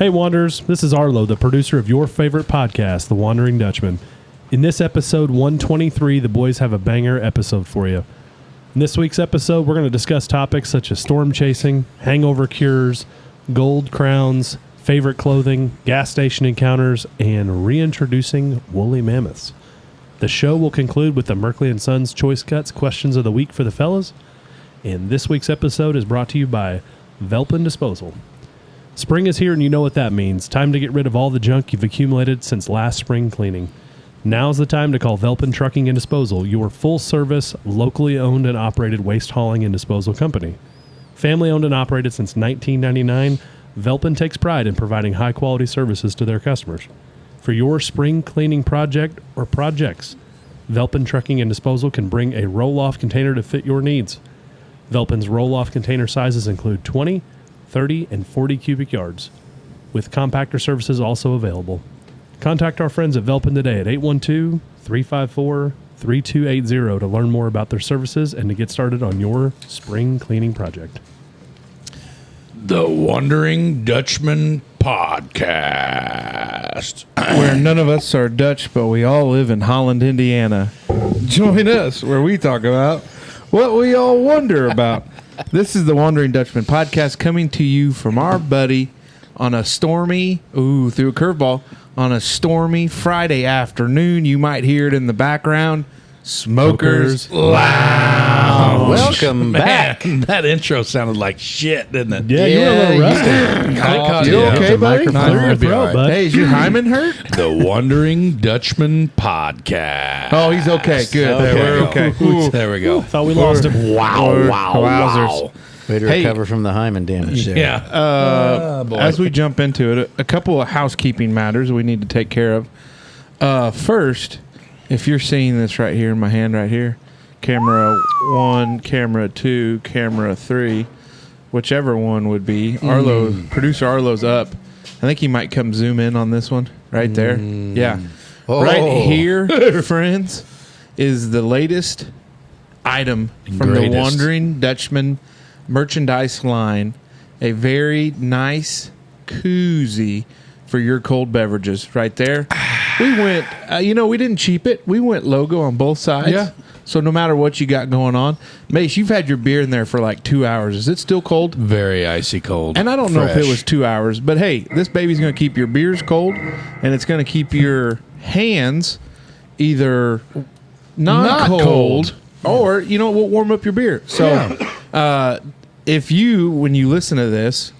Hey Wanderers, this is Arlo, the producer of your favorite podcast, The Wondering Dutchmen. In this episode 123, the boys have a banger episode for you. In this week's episode, we're going to discuss topics such as storm chasing, hangover cures, gold crowns, favorite clothing, gas station encounters, and reintroducing woolly mammoths. The show will conclude with the Merkley & Sons Choice Cuts questions of the week for the fellas. And this week's episode is brought to you by Velpen Disposal. Spring is here and you know what that means. Time to get rid of all the junk you've accumulated since last spring cleaning. Now's the time to call Velpen Trucking and Disposal, your full-service, locally owned and operated waste hauling and disposal company. Family owned and operated since 1999, Velpen takes pride in providing high-quality services to their customers. For your spring cleaning project or projects, Velpen Trucking and Disposal can bring a roll-off container to fit your needs. Velpen's roll-off container sizes include 20, 30, and 40 cubic yards, with compactor services also available. Contact our friends at Velpen today at 812-354-3280 to learn more about their services and to get started on your spring cleaning project. The Wondering Dutchmen podcast. Where none of us are Dutch, but we all live in Holland, Indiana. Join us where we talk about what we all wonder about. This is the Wondering Dutchmen podcast coming to you from our buddy on a stormy, through a curveball, on a stormy Friday afternoon. You might hear it in the background. Smokers Lounge. Welcome back. Man, that intro sounded like shit, didn't it? Yeah, you were a little rusty. You okay, buddy? Clear your throat, bud. Hey, is your hymen hurt? The Wondering Dutchmen podcast. Oh, he's okay. Good. We're okay. There we go. Thought we lost him. Wow. Way to recover from the hymen damage there. Yeah. As we jump into it, a couple of housekeeping matters we need to take care of. First, if you're seeing this right here in my hand right here, camera 1, camera 2, camera 3, whichever one would be, producer Arlo's up. I think he might come zoom in on this one right there. Yeah. Oh. Right here, friends, is the latest item from the Wondering Dutchman merchandise line. A very nice koozie for your cold beverages right there. We went, we didn't cheap it. We went logo on both sides. Yeah. So no matter what you got going on, Mace, you've had your beer in there for like 2 hours. Is it still cold? Very icy cold. And I don't know if it was 2 hours, but hey, this baby's going to keep your beers cold, and it's going to keep your hands either not cold, or, will warm up your beer. So if when you listen to this,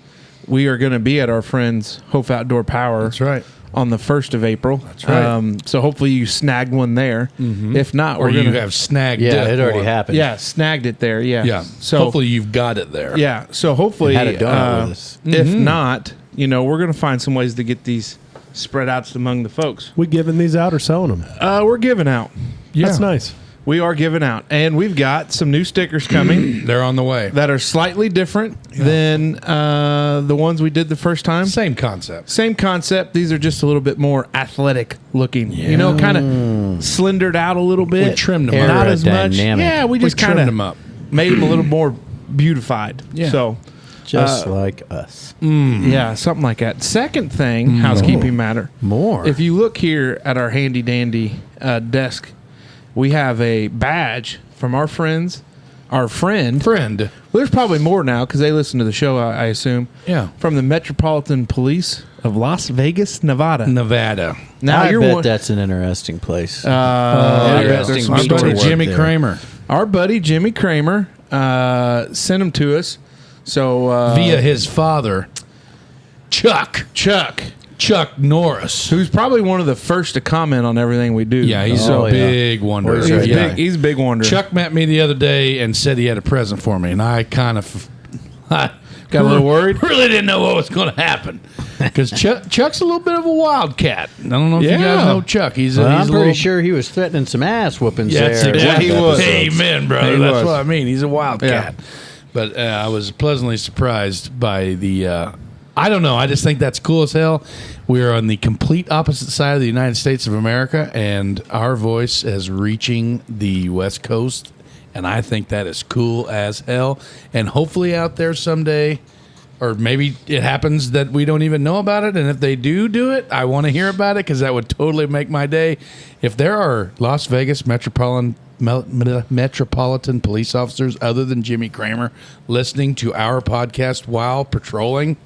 we are going to be at our friend's Hopf Outdoor Power. That's right. On the 1st of April. That's right. So hopefully you snagged one there. Mm-hmm. If not, or you have snagged it. Yeah, it already happened. Yeah, snagged it there. Yeah. Yeah. So hopefully you've got it there. Yeah. So hopefully, had a donut with us. If not, we're going to find some ways to get these spread out among the folks. We giving these out or selling them? We're giving out. Yeah. That's nice. We are giving out, and we've got some new stickers coming. They're on the way. That are slightly different than the ones we did the first time. Same concept. Same concept. These are just a little bit more athletic looking. Yeah. Kind of slindered out a little bit. We trimmed them up. Not as much. Yeah, we just kind of them up. Made them a little more beautified. Yeah. So, just like us. Yeah, something like that. Second thing, housekeeping matter. More. If you look here at our handy dandy desk, we have a badge from our friend. Well, there's probably more now because they listen to the show, I assume. Yeah. From the Metropolitan Police of Las Vegas, Nevada. Now I bet that's an interesting place. Interesting. My buddy Jimmy Kramer. Our buddy Jimmy Kramer sent them to us. So via his father, Chuck Norris, who's probably one of the first to comment on everything we do. Yeah, he's a big wonder. He's a big wonder. Chuck met me the other day and said he had a present for me, and I kind of got a little worried. Really didn't know what was going to happen because Chuck's a little bit of a wildcat. I don't know if you guys know Chuck. I'm pretty sure he was threatening some ass whoopings there. Exactly. He was. Amen, brother. That's what I mean. He's a wildcat. Yeah. But I was pleasantly surprised by the. I don't know. I just think that's cool as hell. We're on the complete opposite side of the United States of America, and our voice is reaching the West Coast, and I think that is cool as hell. And hopefully out there someday, Or maybe it happens that we don't even know about it. And if they do it, I want to hear about it because that would totally make my day. If there are Las Vegas metropolitan police officers other than Jimmy Kramer listening to our podcast while patrolling,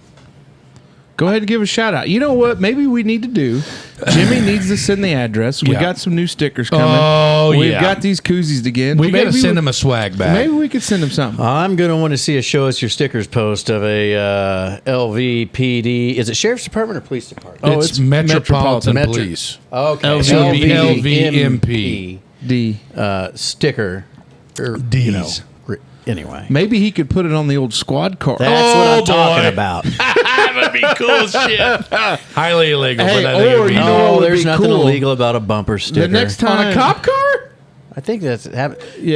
go ahead and give a shout out. You know what? Maybe we need to do. Jimmy needs to send the address. We got some new stickers coming. Oh, We've got these koozies again. We got to send him a swag bag. Maybe we could send him something. I'm going to want to see a show us your stickers post of a LVPD. Is it Sheriff's Department or Police Department? Oh, it's Metropolitan Police. Okay. LVMP. D. Sticker. Or, D's. Anyway. Maybe he could put it on the old squad car. That's what I'm talking about. That would be cool as shit. Highly illegal, Hey, but I think it would be there's nothing illegal about a bumper sticker. The next time on a cop car? I think that's Yeah,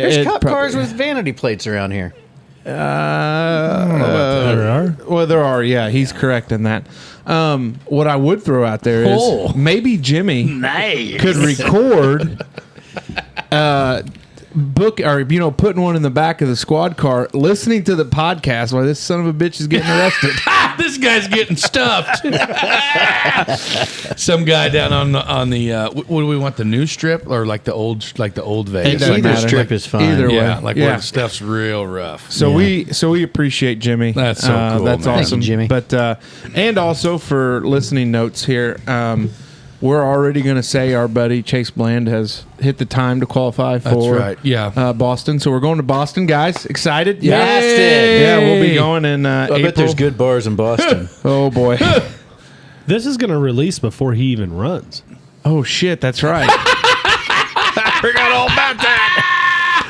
there's cop cars with vanity plates around here. There are. Well, there are. Yeah, he's correct in that. What I would throw out there is maybe Jimmy could record book or putting one in the back of the squad car, listening to the podcast while this son of a bitch is getting arrested. This guy's getting stuffed. Some guy down on the what do we want, the new strip or like the old Vegas? Either strip is fine. Either way. Yeah, where the stuff's real rough. So we appreciate Jimmy. That's so cool. That's man. awesome, Thank you, Jimmy. But and also for listening notes here. We're already going to say our buddy Chase Bland has hit the time to qualify for Boston. So we're going to Boston, guys. Excited? Yeah. Boston. Yeah, we'll be going in April. I bet there's good bars in Boston. Oh, boy. This is going to release before he even runs. Oh, shit. That's right. I forgot all about that.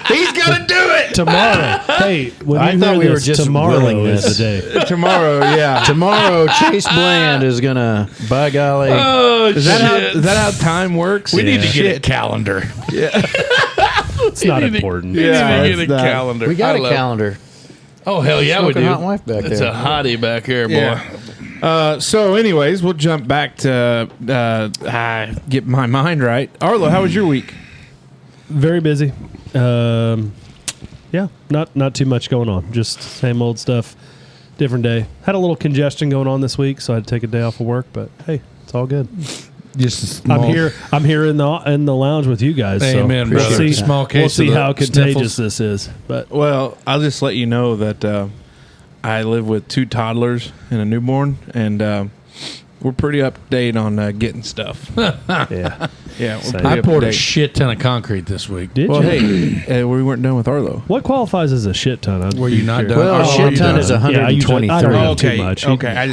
He's got to do it Tomorrow. Hey, when I you thought hear we were this, just tomorrow willing is this. the day. Tomorrow, yeah. Tomorrow, Chase Bland is going to, by golly. Oh, Is that how time works? We need to get a calendar. It's not important. We need to get a not. calendar. We got a calendar. Oh, hell yeah, we Smoking do. hot wife back It's there. a hottie back here, boy. Yeah. So, anyways, we'll jump back to get my mind right. Arlo, how was your week? Very busy. Yeah, not too much going on. Just same old stuff. Different day. Had a little congestion going on this week, so I had to take a day off of work. But hey, it's all good. Just I'm here in the lounge with you guys. Amen, so brother. We'll see, Small case we'll see of the how contagious sniffles. this is. But Well, I'll just let you know that I live with 2 toddlers and a newborn, and we're pretty up to date on getting stuff. yeah, Yeah, Same. I poured a shit ton of concrete this week. did Well, you? hey, we weren't done with Arlo. What qualifies as a shit ton? Were you not done? Well, Oh, shit you ton done? is I 123. don't know Okay, too much. okay,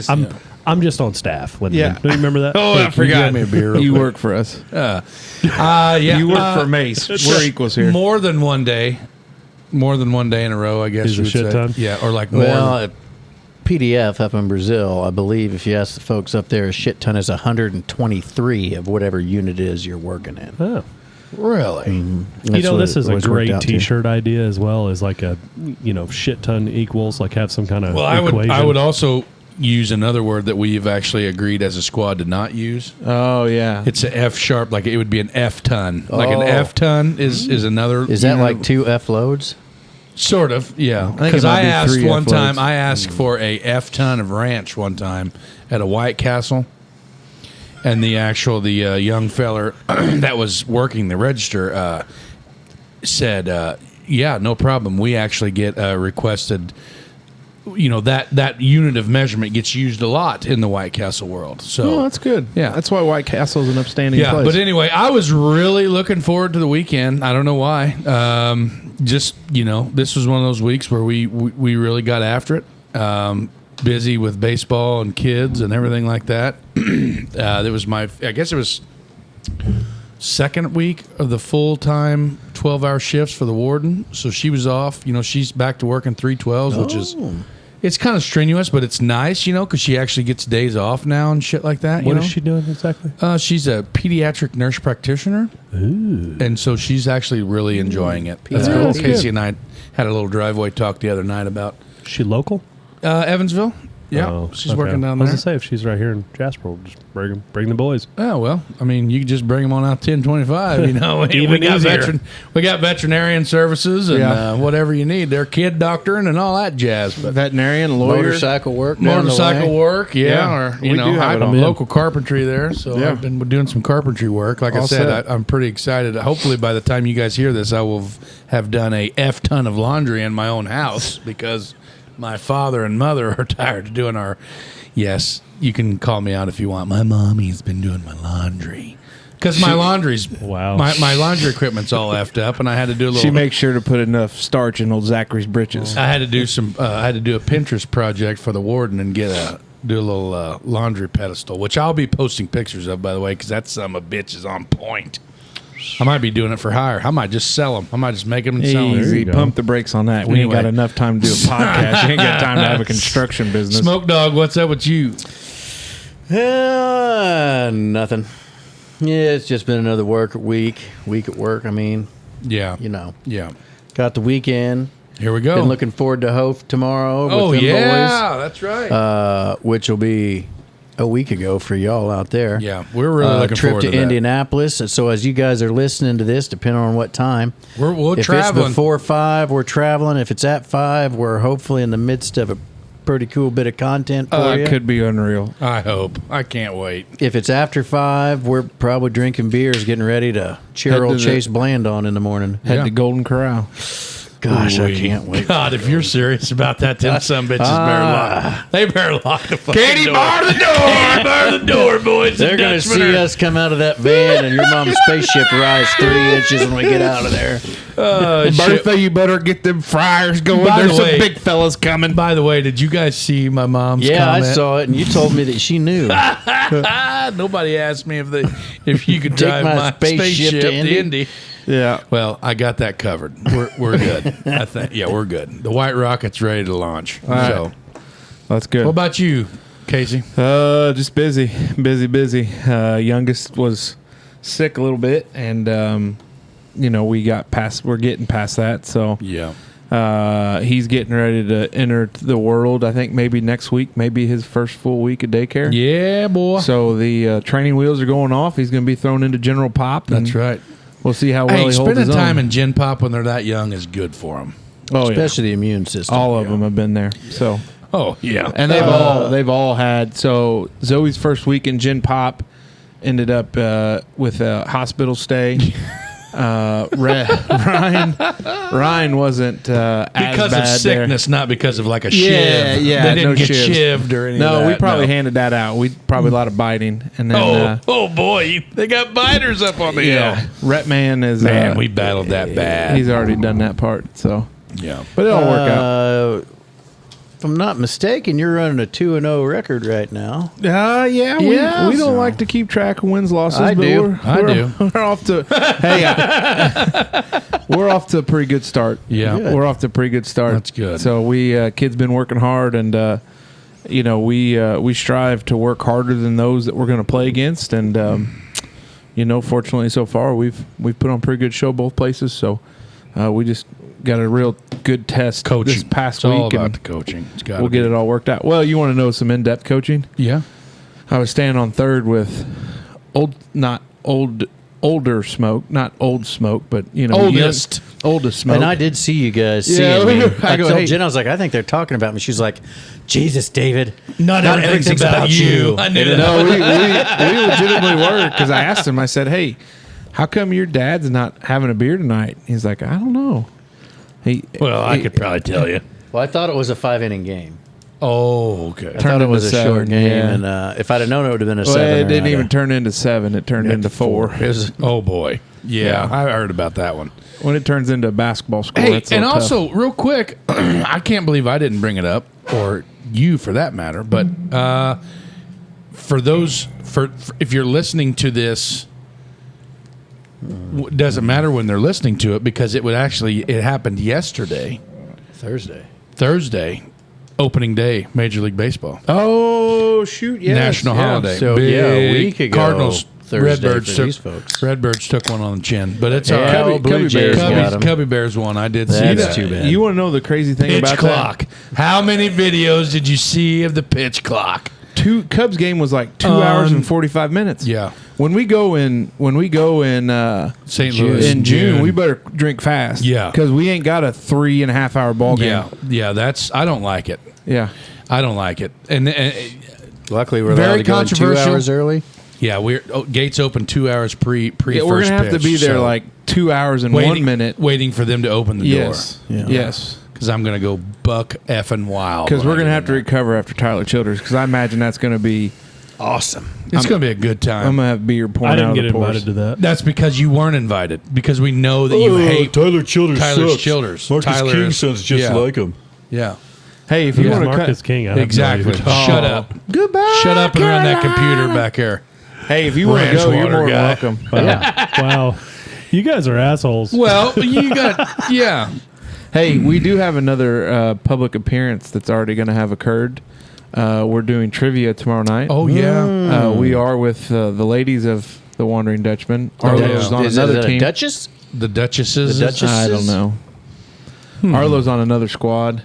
I'm just on staff. With Yeah. Do you remember that? Oh, I Can you forgot. grab me a beer real You quick? work for us. Yeah. You work for Mace. We're equals here. More than one day in a row, I guess Is you a would shit say. ton? Yeah, or like more. Well, at PDF up in Brazil, I believe if you ask the folks up there, a shit ton is 123 of whatever unit it is you're working in. Oh. really? This is a great T-shirt idea as well as like a shit ton equals like have some kind of Well, equation. I would also use another word that we've actually agreed as a squad to not use. Oh, yeah. It's an F sharp, like it would be an F ton. Like an Oh. F ton is another. Is that unit like of- 2 F loads? Sort of, yeah. think Because it might I be asked 3 one F time, loads. I asked for a F ton of ranch one time at a White Castle, and the young feller that was working the register said, "Yeah, no problem. We actually get requested." That unit of measurement gets used a lot in the White Castle world. So Oh, that's good. Yeah. That's why White Castle's an upstanding yeah, place. but anyway, I was really looking forward to the weekend. I don't know why. This was one of those weeks where we really got after it. Busy with baseball and kids and everything like that. It was second week of the full-time 12-hour shifts for the warden. So she was off. She's back to working 312s, which is... It's kind of strenuous, but it's nice, because she actually gets days off now and shit like that. What is she doing exactly? She's a pediatric nurse practitioner. Ooh. And so she's actually really enjoying it. That's Yeah, cool. that's Casey good. and I had a little driveway talk the other night about She local? Evansville. Yeah, she's working down I was there. going to say, if she's right here in Jasper, we'll just bring the boys. Oh, well, I mean, you can just bring them on out 1025, you know. Even easier. We got veterinarian services and whatever you need. They're kid doctoring and all that jazz. But veterinarian, lawyer. Motorcycle work. Or, or, we do have it I'm all. local carpentry there. So I've been doing some carpentry work. Like I said, I'm pretty excited. Hopefully by the time you guys hear this, I will have done a F ton of laundry in my own house because my father and mother are tired of doing our... Yes, you can call me out if you want. My mommy's been doing my laundry. Because my laundry's... Wow. My laundry equipment's all effed up, and I had to do a little... She makes sure to put enough starch in old Zachary's britches. I had to do some... I had to do a Pinterest project for the warden and do a little laundry pedestal, which I'll be posting pictures of, by the way, because that son of a bitch is on point. I might be doing it for hire. I might just sell them. I might just make them and sell them. Easy. Pump the brakes on that. We ain't got enough time to do a podcast. You ain't got time to have a construction business. Smoke Dog, what's up with you? Nothing. Yeah, it's just been another week at work. I mean, Yeah. you know, Yeah. got the weekend. Here we go. Been looking forward to Hopf tomorrow oh, with them yeah. That's right. boys, which will be a week ago for y'all out there. Yeah, we're really looking trip forward to to that. Indianapolis. And so as you guys are listening to this, depending on what time, We're if traveling. it's before 5, we're traveling. If it's at 5, we're hopefully in the midst of a pretty cool bit of content for you. It could be unreal. I hope. I can't wait. If it's after 5, we're probably drinking beers, getting ready to cheer Head to old the- Chase Bland on in the morning. Head to Golden Corral. Gosh, I can't wait. God, if you're serious about that, them some bitches better lock. They better lock the fucking Katie, door. bar the door! Bar the door, boys. They're going to see us come out of that van and your mom's spaceship rise 3 inches when we get out of there. Bertha, you better get them fryers going. By the There's some way- big fellas coming. By the way, did you guys see my mom's Yeah, comment? I saw it, and you told me that she knew. Nobody asked me if you could Take drive my my spaceship spaceship to to Indy. Indy. Yeah. Well, I got that covered. We're good. I think. Yeah, we're good. The White Rocket's ready to launch. right. So, That's good. what about you, Casey? Just busy. Youngest was sick a little bit, and we're getting past that. So Yeah. he's getting ready to enter the world. I think maybe next week, maybe his first full week of daycare. Yeah, boy. So the training wheels are going off. He's going to be thrown into General Pop. and That's right. We'll see how well Hey, he holds spending his time own. in Gen Pop when they're that young is good for them. Oh, yeah. Especially the immune system. All of them have been there. So. Oh, yeah. And they've all had. So Zoe's first week in Gen Pop ended up with a hospital stay. Ryan wasn't as because bad of sickness, not because of like a Yeah, shiv. yeah, They didn't no get shivs. shivved or anything. No, of that. we probably No. handed that out. We probably a lot of biting, and then Oh boy, they got biters up on the yeah, hill. Rep Man is Man, we battled that bad. he's already done that part. So, Yeah. but it'll work out. If I'm not mistaken, you're running a 2-0 record right now. Yeah, we don't like to keep track of wins losses. I but do. We're off to we're off to a pretty good start. Yeah. Good. We're off to a pretty good start. That's good. So we kids been working hard, and we strive to work harder than those that we're going to play against, and fortunately so far we've put on a pretty good show both places. So we just got a real good test Coaching. this past It's all week, about and the coaching. It's gotta we'll get be. it all worked out. Well, you want to know some in-depth coaching? Yeah. I was standing on third with older smoke, not old smoke, but Oldest. oldest smoke. And I did see you guys Yeah, seeing me. I I go, told hey. Jen, I was like, I think they're talking about me. She's like, Jesus, David. Not everything's about you. I knew that. No, we legitimately were, because I asked him. I said, "Hey, how come your dad's not having a beer tonight?" He's like, "I don't know." Well, I could probably tell you. Well, I thought it was a 5-inning game. Oh, okay. I thought it was a into short 7, game, yeah. and if I'd have known it would have been a Well, 7. it didn't even turn into 7. It turned into 4. It was, Oh boy. Yeah, Yeah. I heard about that one. When it turns into a basketball score, Hey, it's a and little tough. also, real quick, I can't believe I didn't bring it up, or you for that matter. But for if you're listening to this, doesn't matter when they're listening to it, because it happened yesterday, Thursday, opening day, Major League Baseball, Oh shoot! Yes, national yeah. holiday, So, big yeah, a week ago. Cardinals Thursday for these folks. Redbirds took one on the chin, but it's Yeah, all right. Blue Jays got 'em. Cubby Bears won. I did see That's that. too bad. You want to know the crazy thing Pitch about clock. How many videos did you see of the pitch clock? that? Cubs game was like 2 hours and 45 minutes. Yeah. When we go in St. Louis in June, we better drink fast. Yeah. because we ain't got a 3.5 hour ball game. Yeah. I don't like it. Yeah. I don't like it. And Luckily, we're Very allowed to go in 2 controversial. hours early. yeah, gates open 2 hours pre Yeah, we're first gonna have to pitch, be there so like 2 hours and waiting, 1 minute. waiting for them to open the Yes. door. Yeah. Yes. Because I'm going to go buck effing wild. Because when we're I gonna get have to in recover after Tyler Childers. Because I imagine that's gonna be Awesome. there. It's going to be a good time. I'm gonna have beer pouring I didn't out get of the pores. invited to that. That's because you weren't invited. Because we know that you hate Tyler Childers Tyler sucks. Childers. Marcus Tyler King is- sounds just yeah. like him. Yeah. Hey, if you Who's want to Marcus cut, King? I have no Exactly. idea who you're Shut talking up. goodbye. Shut up and run that computer back here. Hey, if you want to Ranch go, you're water more than guy. welcome. about. Wow. You guys are assholes. Well, you got, yeah. Hey, we do have another public appearance that's already going to have occurred. We're doing trivia tomorrow night. Oh, yeah. We are with the ladies of the Wondering Dutchmen. Oh, Arlo's yeah. on Is another it a team. Duchess? The Duchesses. The Duchess- I don't know. Arlo's on another squad.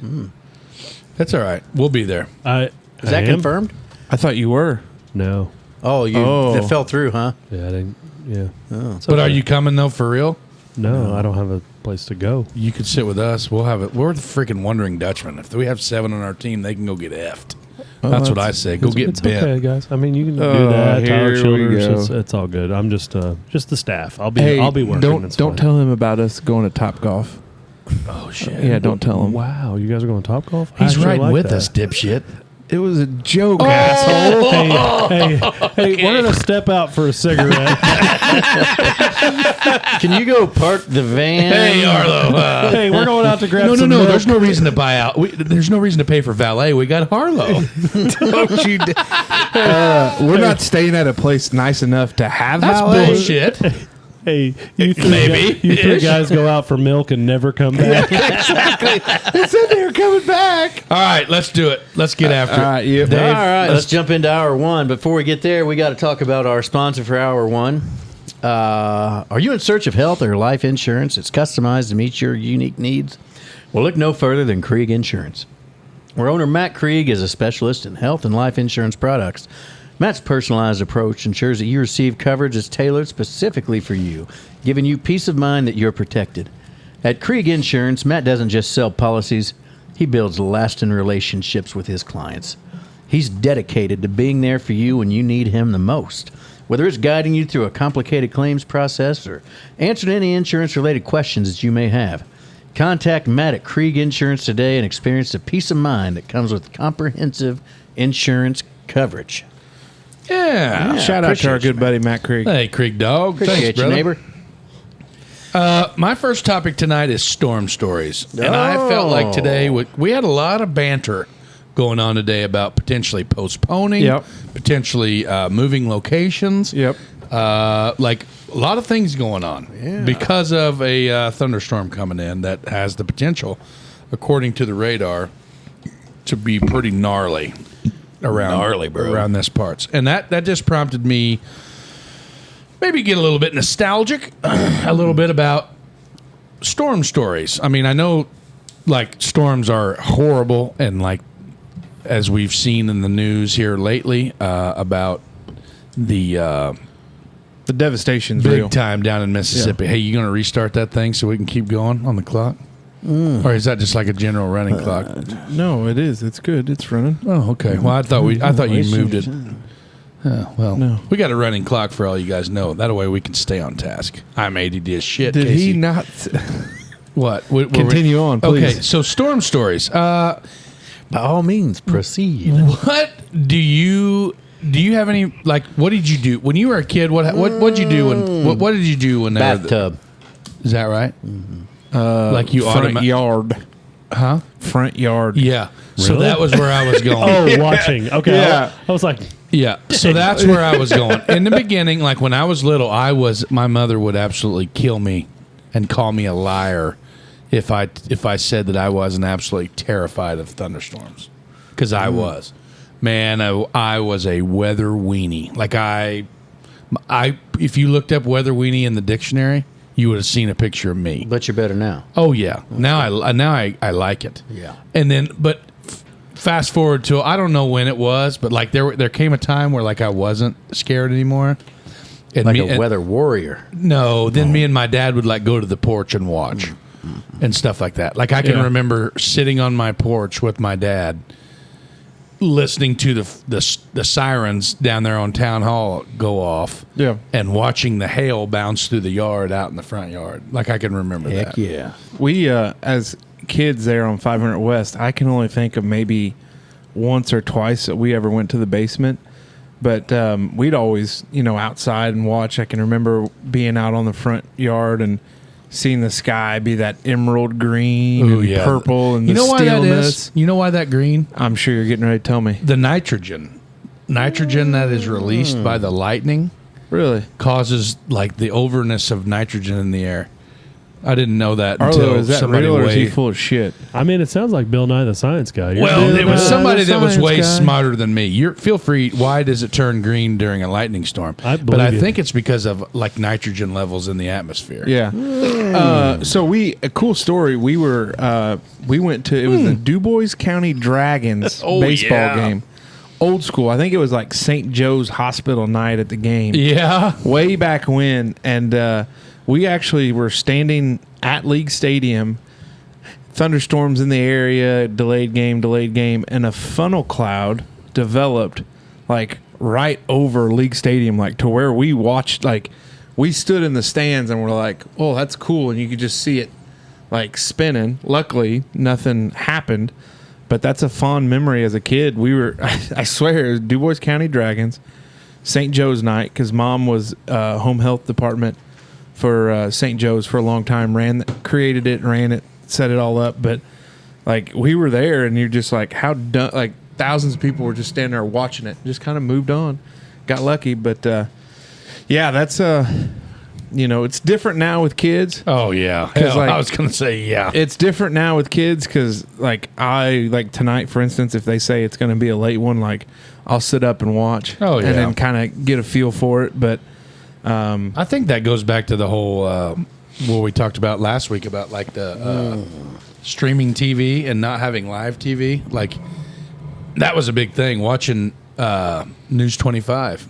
That's all right. We'll be there. Is that confirmed? I thought you were. No. Oh, that fell through, huh? Yeah, I didn't. Yeah. It's But are okay. you coming, though, for real? No, I don't have a place to go. You could sit with us. We'll have it. We're the freaking Wondering Dutchmen. If we have 7 on our team, they can go get effed. That's what I say. Go get It's bent. okay, guys. I mean, you can do Oh, that. Tyler here we Childers. go. It's all good. I'm just the staff. I'll be Hey, working. don't It's don't fine. tell him about us going to Top Golf. Oh, shit. Yeah, don't tell him. Wow, you guys are going Top Golf? I He's actually riding like with that. us, dipshit. It was a joke, Oh! asshole. Hey, we're gonna step out for a cigarette. Can you go park the van? Hey, Arlo. Hey, we're going out to grab No. some milk. There's no reason to buy out. There's no reason to pay for valet. We got Harlow. Don't you? We're not staying at a place nice enough to have That's valet. bullshit. Hey, you three Maybe. you three guys go out for milk and never come back. They said they were coming back. All right, let's do it. Let's get after All it. right, yeah. All right, let's jump into hour one. Before we get there, we got to talk about our sponsor for hour one. Are you in search of health or life insurance that's customized to meet your unique needs? Well, look no further than Krieg Insurance, where owner Matt Krieg is a specialist in health and life insurance products. Matt's personalized approach ensures that you receive coverage that's tailored specifically for you, giving you peace of mind that you're protected. At Krieg Insurance, Matt doesn't just sell policies, he builds lasting relationships with his clients. He's dedicated to being there for you when you need him the most. Whether it's guiding you through a complicated claims process or answering any insurance-related questions that you may have, contact Matt at Krieg Insurance today and experience the peace of mind that comes with comprehensive insurance coverage. Yeah. Shout out to our appreciate you, good buddy Matt Krieg. Hey, Krieg Dog. Appreciate Thanks, you, brother. neighbor. My first topic tonight is storm stories. And I felt like today we had a lot of banter going on today about potentially postponing, Yep. potentially moving locations. Yep. Like a lot of things going on because of a thunderstorm coming in that has the potential, according to the radar, to be pretty gnarly around this parts. And that just prompted me maybe get a little bit nostalgic, a little bit about storm stories. I mean, I know like storms are horrible, and like as we've seen in the news here lately about the devastation's big real. time down in Mississippi. Hey, you going to restart that thing so we can keep going on the clock? Or is that just like a general running clock? No, it is. It's good. It's running. Oh, okay. Well, I thought you moved it. Oh, well, No. we got a running clock for all you guys know. That way we can stay on task. I'm ADD as shit. Did Casey. he not? What? Continue on, please. Okay, so storm stories. By all means, proceed. What do you have any like? What did you do when you were a kid? What did you do when? What did you do when? Bathtub. Is that right? Like you Front yard. Huh? Front yard. Yeah. So Really? that was where I was going. Oh, watching. Okay. Yeah. I was like, Yeah, so that's where I was going. In the beginning, like when I was little, my mother would absolutely kill me and call me a liar if I said that I wasn't absolutely terrified of thunderstorms, because I was. Man, I was a weather weenie. Like If you looked up weather weenie in the dictionary, you would have seen a picture of me. But you're better now. Oh yeah, now I like it. Yeah. And then, but fast forward to I don't know when it was, but like there came a time where like I wasn't scared anymore. And Like a weather warrior. No, then me and my dad would like go to the porch and watch and stuff like that. Like I can remember sitting on my porch with my dad, listening to the sirens down there on Town Hall go off, and watching the hail bounce through the yard out in the front yard. Like I can remember that. Heck yeah. We as kids there on 500 West, I can only think of maybe once or twice that we ever went to the basement. But we'd always, outside and watch. I can remember being out on the front yard and seeing the sky be that emerald green and purple and the stillness. You know why that green? I'm sure you're getting ready to tell me. The nitrogen that is released by the lightning Really causes like the overness of nitrogen in the air. I didn't know that Arlo, until is that somebody real or is he full of shit? I mean, it sounds like Bill Nye the Science Guy. Well, it was somebody that was way guy. smarter than me. Feel free. Why does it turn green during a lightning storm? I think it's because of like nitrogen levels in the atmosphere. Yeah. So a cool story. We went to it was the DuBois County Dragons baseball game. Old school. I think it was like St. Joe's Hospital night at the game. Yeah. Way back when, and we actually were standing at League Stadium. Thunderstorms in the area, delayed game, and a funnel cloud developed like right over League Stadium, like to where we watched. Like we stood in the stands and we're like, "Oh, that's cool!" And you could just see it like spinning. Luckily, nothing happened, but that's a fond memory as a kid. We were, I swear, it was DuBois County Dragons, St. Joe's night, because Mom was home health department for St. Joe's for a long time, created it, ran it, set it all up. But like we were there, and you're just like, like thousands of people were just standing there watching it. Just kind of moved on, got lucky. But yeah, that's it's different now with kids. Oh yeah, I was gonna say it's different now with kids because like tonight, for instance, if they say it's gonna be a late one, like I'll sit up and watch. And then kind of get a feel for it, but. I think that goes back to the whole what we talked about last week about like the streaming TV and not having live TV. Like that was a big thing. Watching News 25.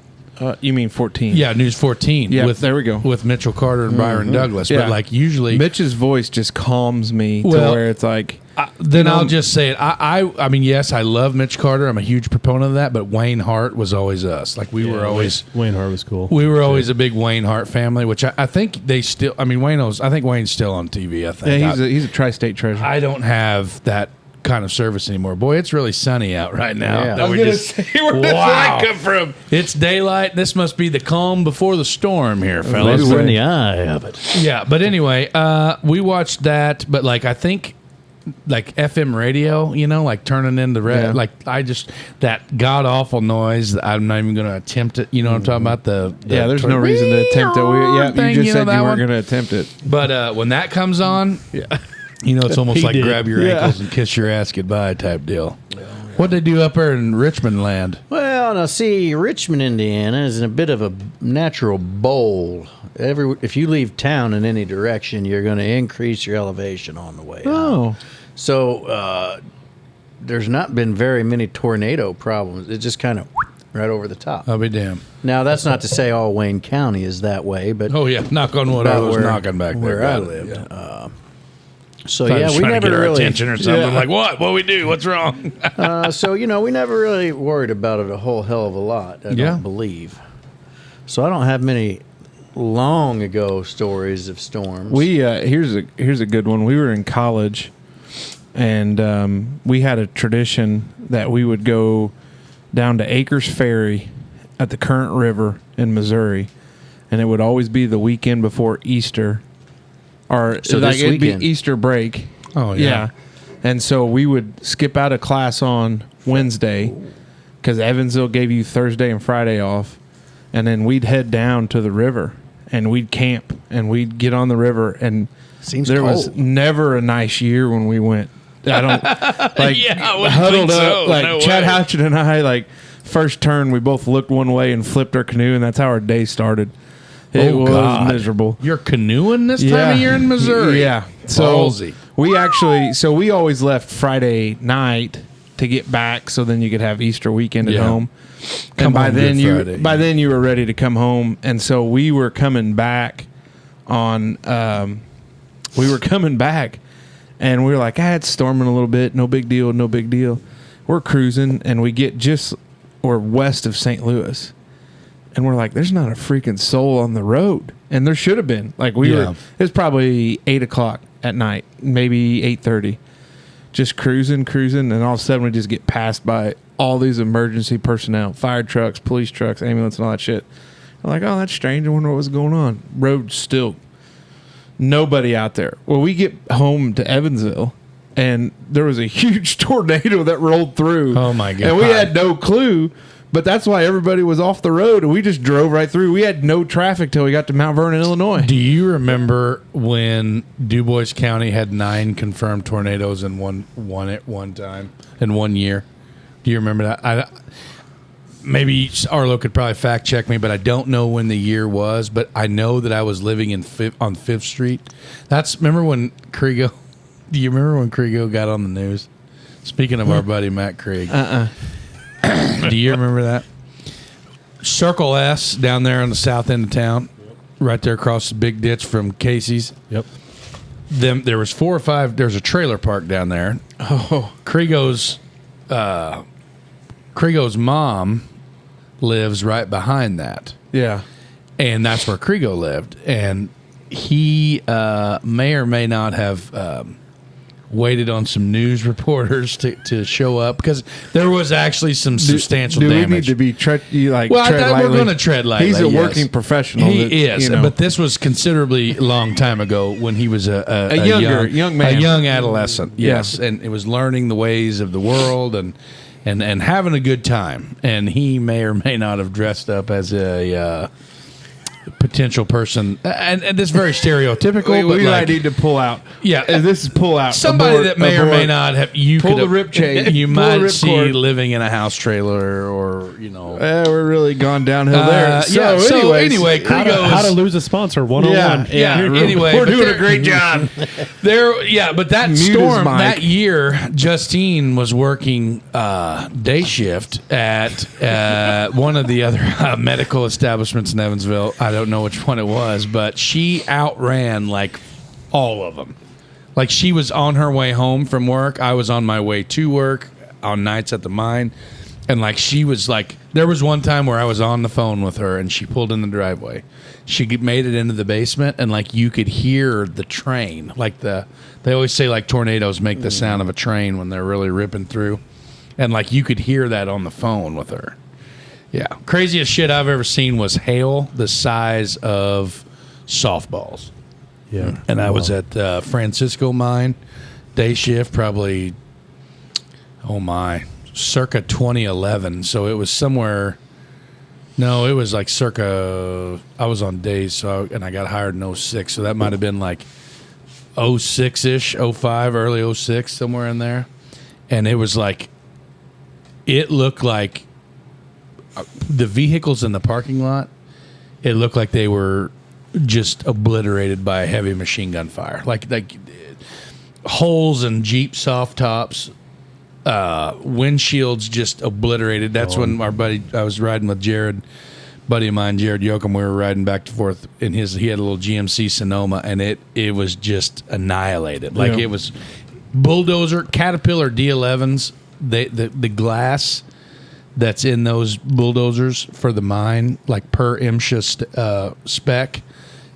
You mean 14? Yeah, News 14. Yeah, there we go. With Mitchell Carter and Byron Douglas. Yeah. But like usually, Mitch's voice just calms me to where it's like. I'll just say it. I mean, yes, I love Mitch Carter. I'm a huge proponent of that. But Wayne Hart was always us. Like we were always Wayne Hart was cool. We were always a big Wayne Hart family, which I think they still. I mean, I think Wayne's still on TV. I think. Yeah, he's a tri-state treasure. I don't have that kind of service anymore. Boy, it's really sunny out right now. Yeah. I was going to say, where does light come from? It's daylight. This must be the calm before the storm here, fellas. We're in the eye of it. Yeah, but anyway, we watched that, but like I think like FM radio, like turning into like that god awful noise. I'm not even going to attempt it. You know what I'm talking about? There's no reason to attempt it. You just said you weren't going to attempt it. But when that comes on, it's almost like grab your ankles and kiss your ass goodbye type deal. What'd they do up there in Richmond land? Well, now see, Richmond, Indiana is in a bit of a natural bowl. If you leave town in any direction, you're going to increase your elevation on the way out. So there's not been very many tornado problems. It's just kind of right over the top. I'll be damned. Now, that's not to say all Wayne County is that way, but knock on wood. I was knocking back there where I lived. Yeah. So we never get our really attention or something like what we do, what's wrong. So we never really worried about it a whole hell of a lot. I don't believe. So I don't have many long ago stories of storms. We here's a good one. We were in college, and we had a tradition that we would go down to Acres Ferry at the Current River in Missouri, and it would always be the weekend before Easter. Or so like it'd weekend. be Easter break. Oh, yeah. And so we would skip out of class on Wednesday because Evansville gave you Thursday and Friday off. And then we'd head down to the river and we'd camp and we'd get on the river. And there was never a nice year when we went. I don't like I huddled up so. like No Chad way. Houchin and I like First turn, we both looked one way and flipped our canoe, and that's how our day started. It was God. miserable. You're canoeing this time of year in Missouri? Yeah. So Ballsy. we always left Friday night to get back, so then you could have Easter weekend at home. And by then you were ready to come home, and so we were coming back on. We were coming back, and we were like, it's storming a little bit. No big deal. No big deal. We're cruising, and we get we're west of St. Louis, and we're like, there's not a freaking soul on the road, and there should have been. Like it was probably 8:00 at night, maybe 8:30. Just cruising, and all of a sudden we just get passed by all these emergency personnel, fire trucks, police trucks, ambulance, and all that shit. I'm like, that's strange. I wonder what was going on. Road still. Nobody out there. Well, we get home to Evansville, and there was a huge tornado that rolled through. Oh, my God. And we had no clue, but that's why everybody was off the road, and we just drove right through. We had no traffic till we got to Mount Vernon, Illinois. Do you remember when DuBois County had 9 confirmed tornadoes in one at one time, in 1 year? Do you remember that? Maybe Arlo could probably fact check me, but I don't know when the year was. But I know that I was living on 5th Street. Remember when Kriego? Do you remember when Kriego got on the news? Speaking of our buddy Matt Krieg. Do you remember that? Circle S down there on the south end of town, right there across the big ditch from Casey's. Yep. There was 4 or 5. There's a trailer park down there. Oh, Kriegos mom lives right behind that. yeah. And that's where Kriego lived. And he may or may not have waited on some news reporters to show up, because there was actually some substantial damage. We need to be tread lightly? We're going to tread lightly. He's a working professional. He is, but this was considerably long time ago when he was a young man, a young adolescent. Yes, and it was learning the ways of the world and having a good time. And he may or may not have dressed up as a potential person, and this is very stereotypical. We might need to pull out. Yeah, this is pull out. Somebody that may or may not have. You pull could the rip chain. You pull might rip see cord. living in a house trailer, or we're really gone downhill there. So anyway, how to lose a sponsor 101. Yeah. Anyway, we're doing a great job. But that Mute storm that year, Justine was working day shift at one of the other medical establishments in Evansville. I don't know which one it was, but she outran like all of them. Like, she was on her way home from work. I was on my way to work on nights at the mine. And like, she was like, there was one time where I was on the phone with her and she pulled in the driveway. She made it into the basement, and like, you could hear the train. Like they always say like tornadoes make the sound of a train when they're really ripping through. And like, you could hear that on the phone with her. Yeah. Craziest shit I've ever seen was hail the size of softballs. Yeah. And I was at Francisco Mine, day shift, probably, circa 2011. So it was somewhere, it was like circa, I was on days, and I got hired in 06. So that might have been like 06-ish, 05, early 06, somewhere in there. And it was like, it looked like the vehicles in the parking lot, it looked like they were just obliterated by a heavy machine gun fire. Like holes in Jeep soft tops, windshields just obliterated. That's when I was riding with Jared, buddy of mine, Jared Yoakum. We were riding back and forth in he had a little GMC Sonoma, and it was just annihilated. Like, it was bulldozer, Caterpillar D11s, the glass that's in those bulldozers for the mine, like per MSHA spec,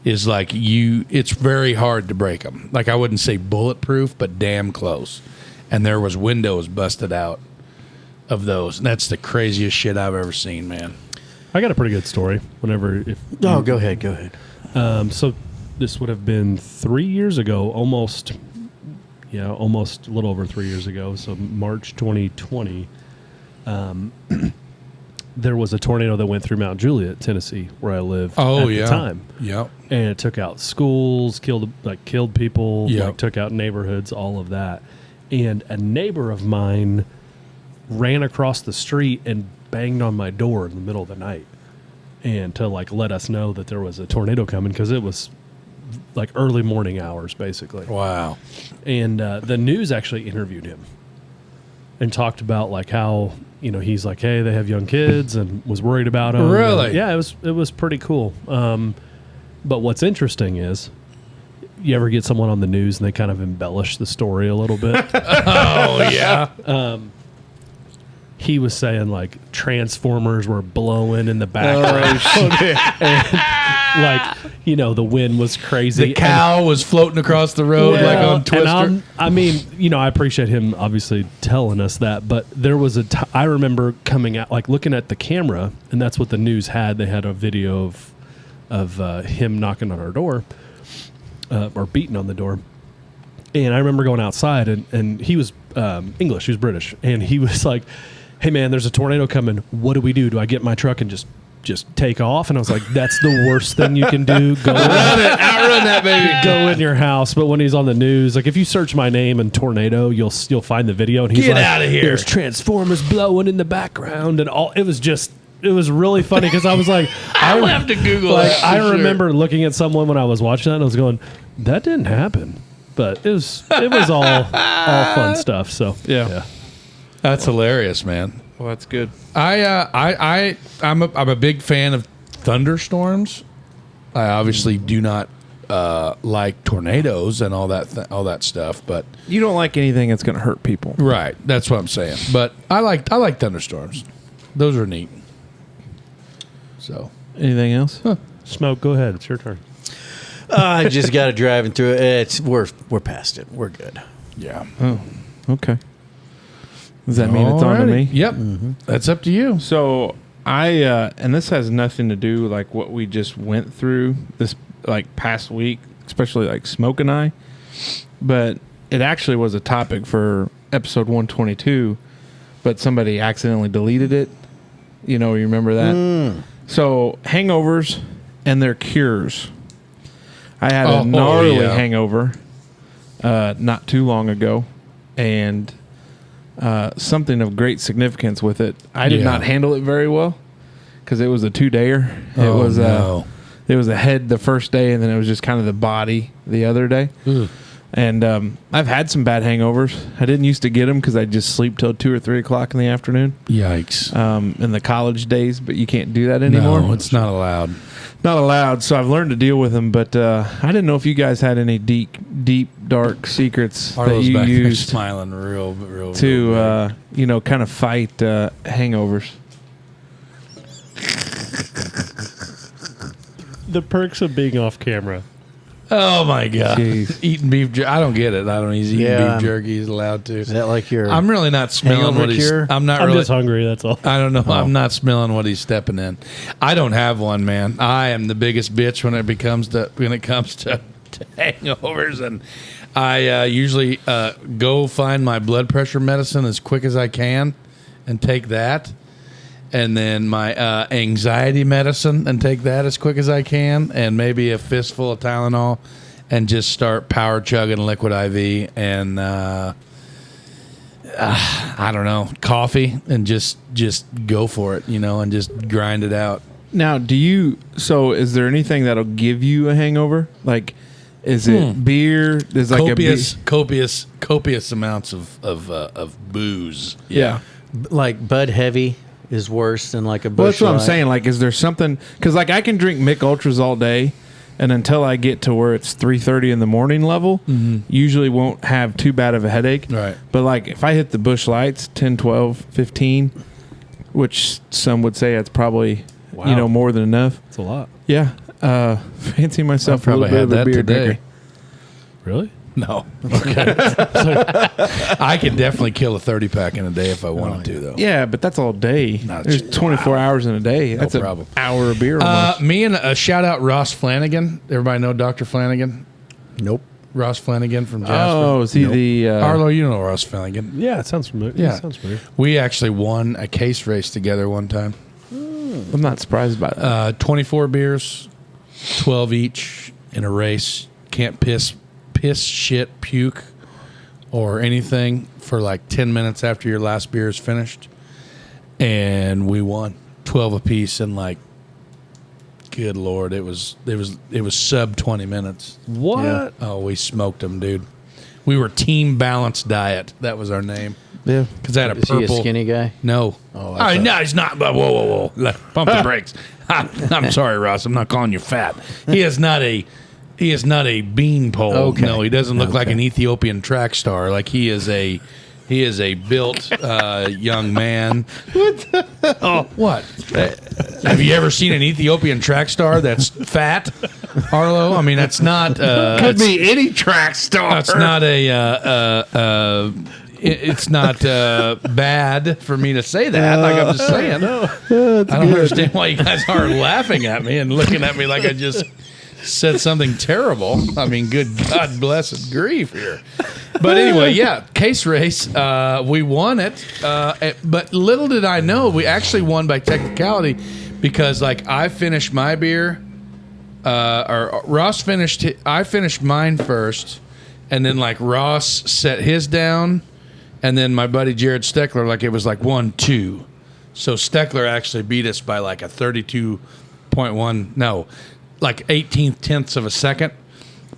is like it's very hard to break them. Like, I wouldn't say bulletproof, but damn close. And there was windows busted out of those. And that's the craziest shit I've ever seen, man. I got a pretty good story. Go ahead. So this would have been 3 years ago, almost a little over 3 years ago. So March 2020. There was a tornado that went through Mount Juliet, Tennessee, where I lived at the time. Yep. And it took out schools, killed people, Yep. took out neighborhoods, all of that. And a neighbor of mine ran across the street and banged on my door in the middle of the night, and to like let us know that there was a tornado coming, because it was like early morning hours, basically. Wow. And the news actually interviewed him and talked about like how, you know, he's like, hey, they have young kids, and was worried about them. Really? And, yeah, it was pretty cool. But what's interesting is, you ever get someone on the news and they kind of embellish the story a little bit? Oh, yeah. He was saying like transformers were blowing in the background. And, like, you know, the wind was crazy. The cow was floating across the road like on Twister. I mean, you know, I appreciate him obviously telling us that, but there was I remember coming out, like looking at the camera, and that's what the news had. They had a video of him knocking on our door, or beating on the door. And I remember going outside, and he was English, he was British, and he was like, hey man, there's a tornado coming. What do we do? Do I get in my truck and just take off? And I was like, that's the worst thing you can do. Outrun that baby. Go in your house. But when he's on the news, like if you search my name and tornado, you'll find the video. And he's Get like, out of here. There's transformers blowing in the background, and all. It was really funny, because I was like, I'll have to Google that. I remember looking at someone when I was watching that, and I was going, that didn't happen. But it was all fun stuff. So yeah. That's hilarious, man. Well, that's good. I'm a big fan of thunderstorms. I obviously do not like tornadoes and all that stuff, but You don't like anything that's going to hurt people. right, that's what I'm saying. But I like thunderstorms. Those are neat. So, Anything else? Smoke, go ahead. It's your turn. I just got to driving through it. We're past it. We're good. yeah. Oh, okay. Does that mean it's on to me? Yep. That's up to you. So and this has nothing to do like what we just went through this like past week, especially like Smoke and I, but it actually was a topic for episode 122, but somebody accidentally deleted it. You remember that? So hangovers and their cures. I had a gnarly hangover not too long ago, and something of great significance with it. I did not handle it very well because it was a 2-dayer. It was a head the first day, and then it was just kind of the body the other day. And I've had some bad hangovers. I didn't used to get them because I'd just sleep till 2 or 3 o'clock in the afternoon. Yikes. In the college days, but you can't do that anymore. No, it's not allowed. Not allowed. So I've learned to deal with them, but I didn't know if you guys had any deep, dark secrets that you used smiling real to, kind of fight hangovers. The perks of being off camera. Oh my God! Jeez. Eating beef jerky. I don't get it. I don't. He's eating beef jerky. He's allowed to. Is that like your? I'm really not smelling what he's. cure? I'm I'm just hungry. That's all. I don't know. I'm not smelling what he's stepping in. I don't have one, man. I am the biggest bitch when it comes to hangovers, and I usually go find my blood pressure medicine as quick as I can, and take that. And then my anxiety medicine, and take that as quick as I can, and maybe a fistful of Tylenol, and just start power chugging liquid IV, and I don't know, coffee, and just go for it, and just grind it out. Now, is there anything that'll give you a hangover? Like, is it beer? There's like copious amounts of booze. Yeah. Like Bud Heavy is worse than like a Busch Well, that's what I'm Light. saying. Like, is there something? Because like I can drink Mick Ultras all day, and until I get to where it's 3:30 in the morning level, usually won't have too bad of a headache. Right. But like if I hit the Busch Lights 10, 12, 15, which some would say that's probably more than enough. It's a lot. Yeah. Fancy myself a I little probably bit of a had beer that today. drinker. Really? No. Okay. I could definitely kill a 30-pack in a day if I wanted to, though. Yeah, but that's all day. There's 24 hours in a day. That's problem. an hour of beer almost. Me and shout out Ross Flanagan. Everybody know Dr. Flanagan? Nope. Ross Flanagan from Jasper. Oh, is he the... Arlo, you know Ross Flanagan. Yeah, it sounds familiar. Yeah. It sounds familiar. We actually won a case race together one time. I'm not surprised by that. 24 beers, 12 each in a race. Can't piss, shit, puke, or anything for like 10 minutes after your last beer is finished. and we won 12 apiece, and like, good Lord, it was sub 20 minutes. What? Yeah. Oh, we smoked them, dude. We were Team Balanced Diet. That was our name. Yeah. Because I had a Is purple. he a skinny guy? No. Oh, No, he's not. But whoa. Pump the brakes. I'm sorry, Ross. I'm not calling you fat. He is not a beanpole. Okay. No, he doesn't look like an Ethiopian track star. Like he is a built young man. What? Have you ever seen an Ethiopian track star that's fat, Arlo? I mean, that's not. Could be any track star. That's not it's not bad for me to say that. Like I'm just saying. I don't understand why you guys are laughing at me and looking at me like I just said something terrible. I mean, good God blessed grief here. But anyway, yeah, case race. We won it. But little did I know, we actually won by technicality because, like, I finished my beer. Or Ross finished. I finished mine first, and then like Ross set his down, and then my buddy Jared Steckler, like it was like 1-2. So Steckler actually beat us by like a 32.1. No, like 18th tenths of a second.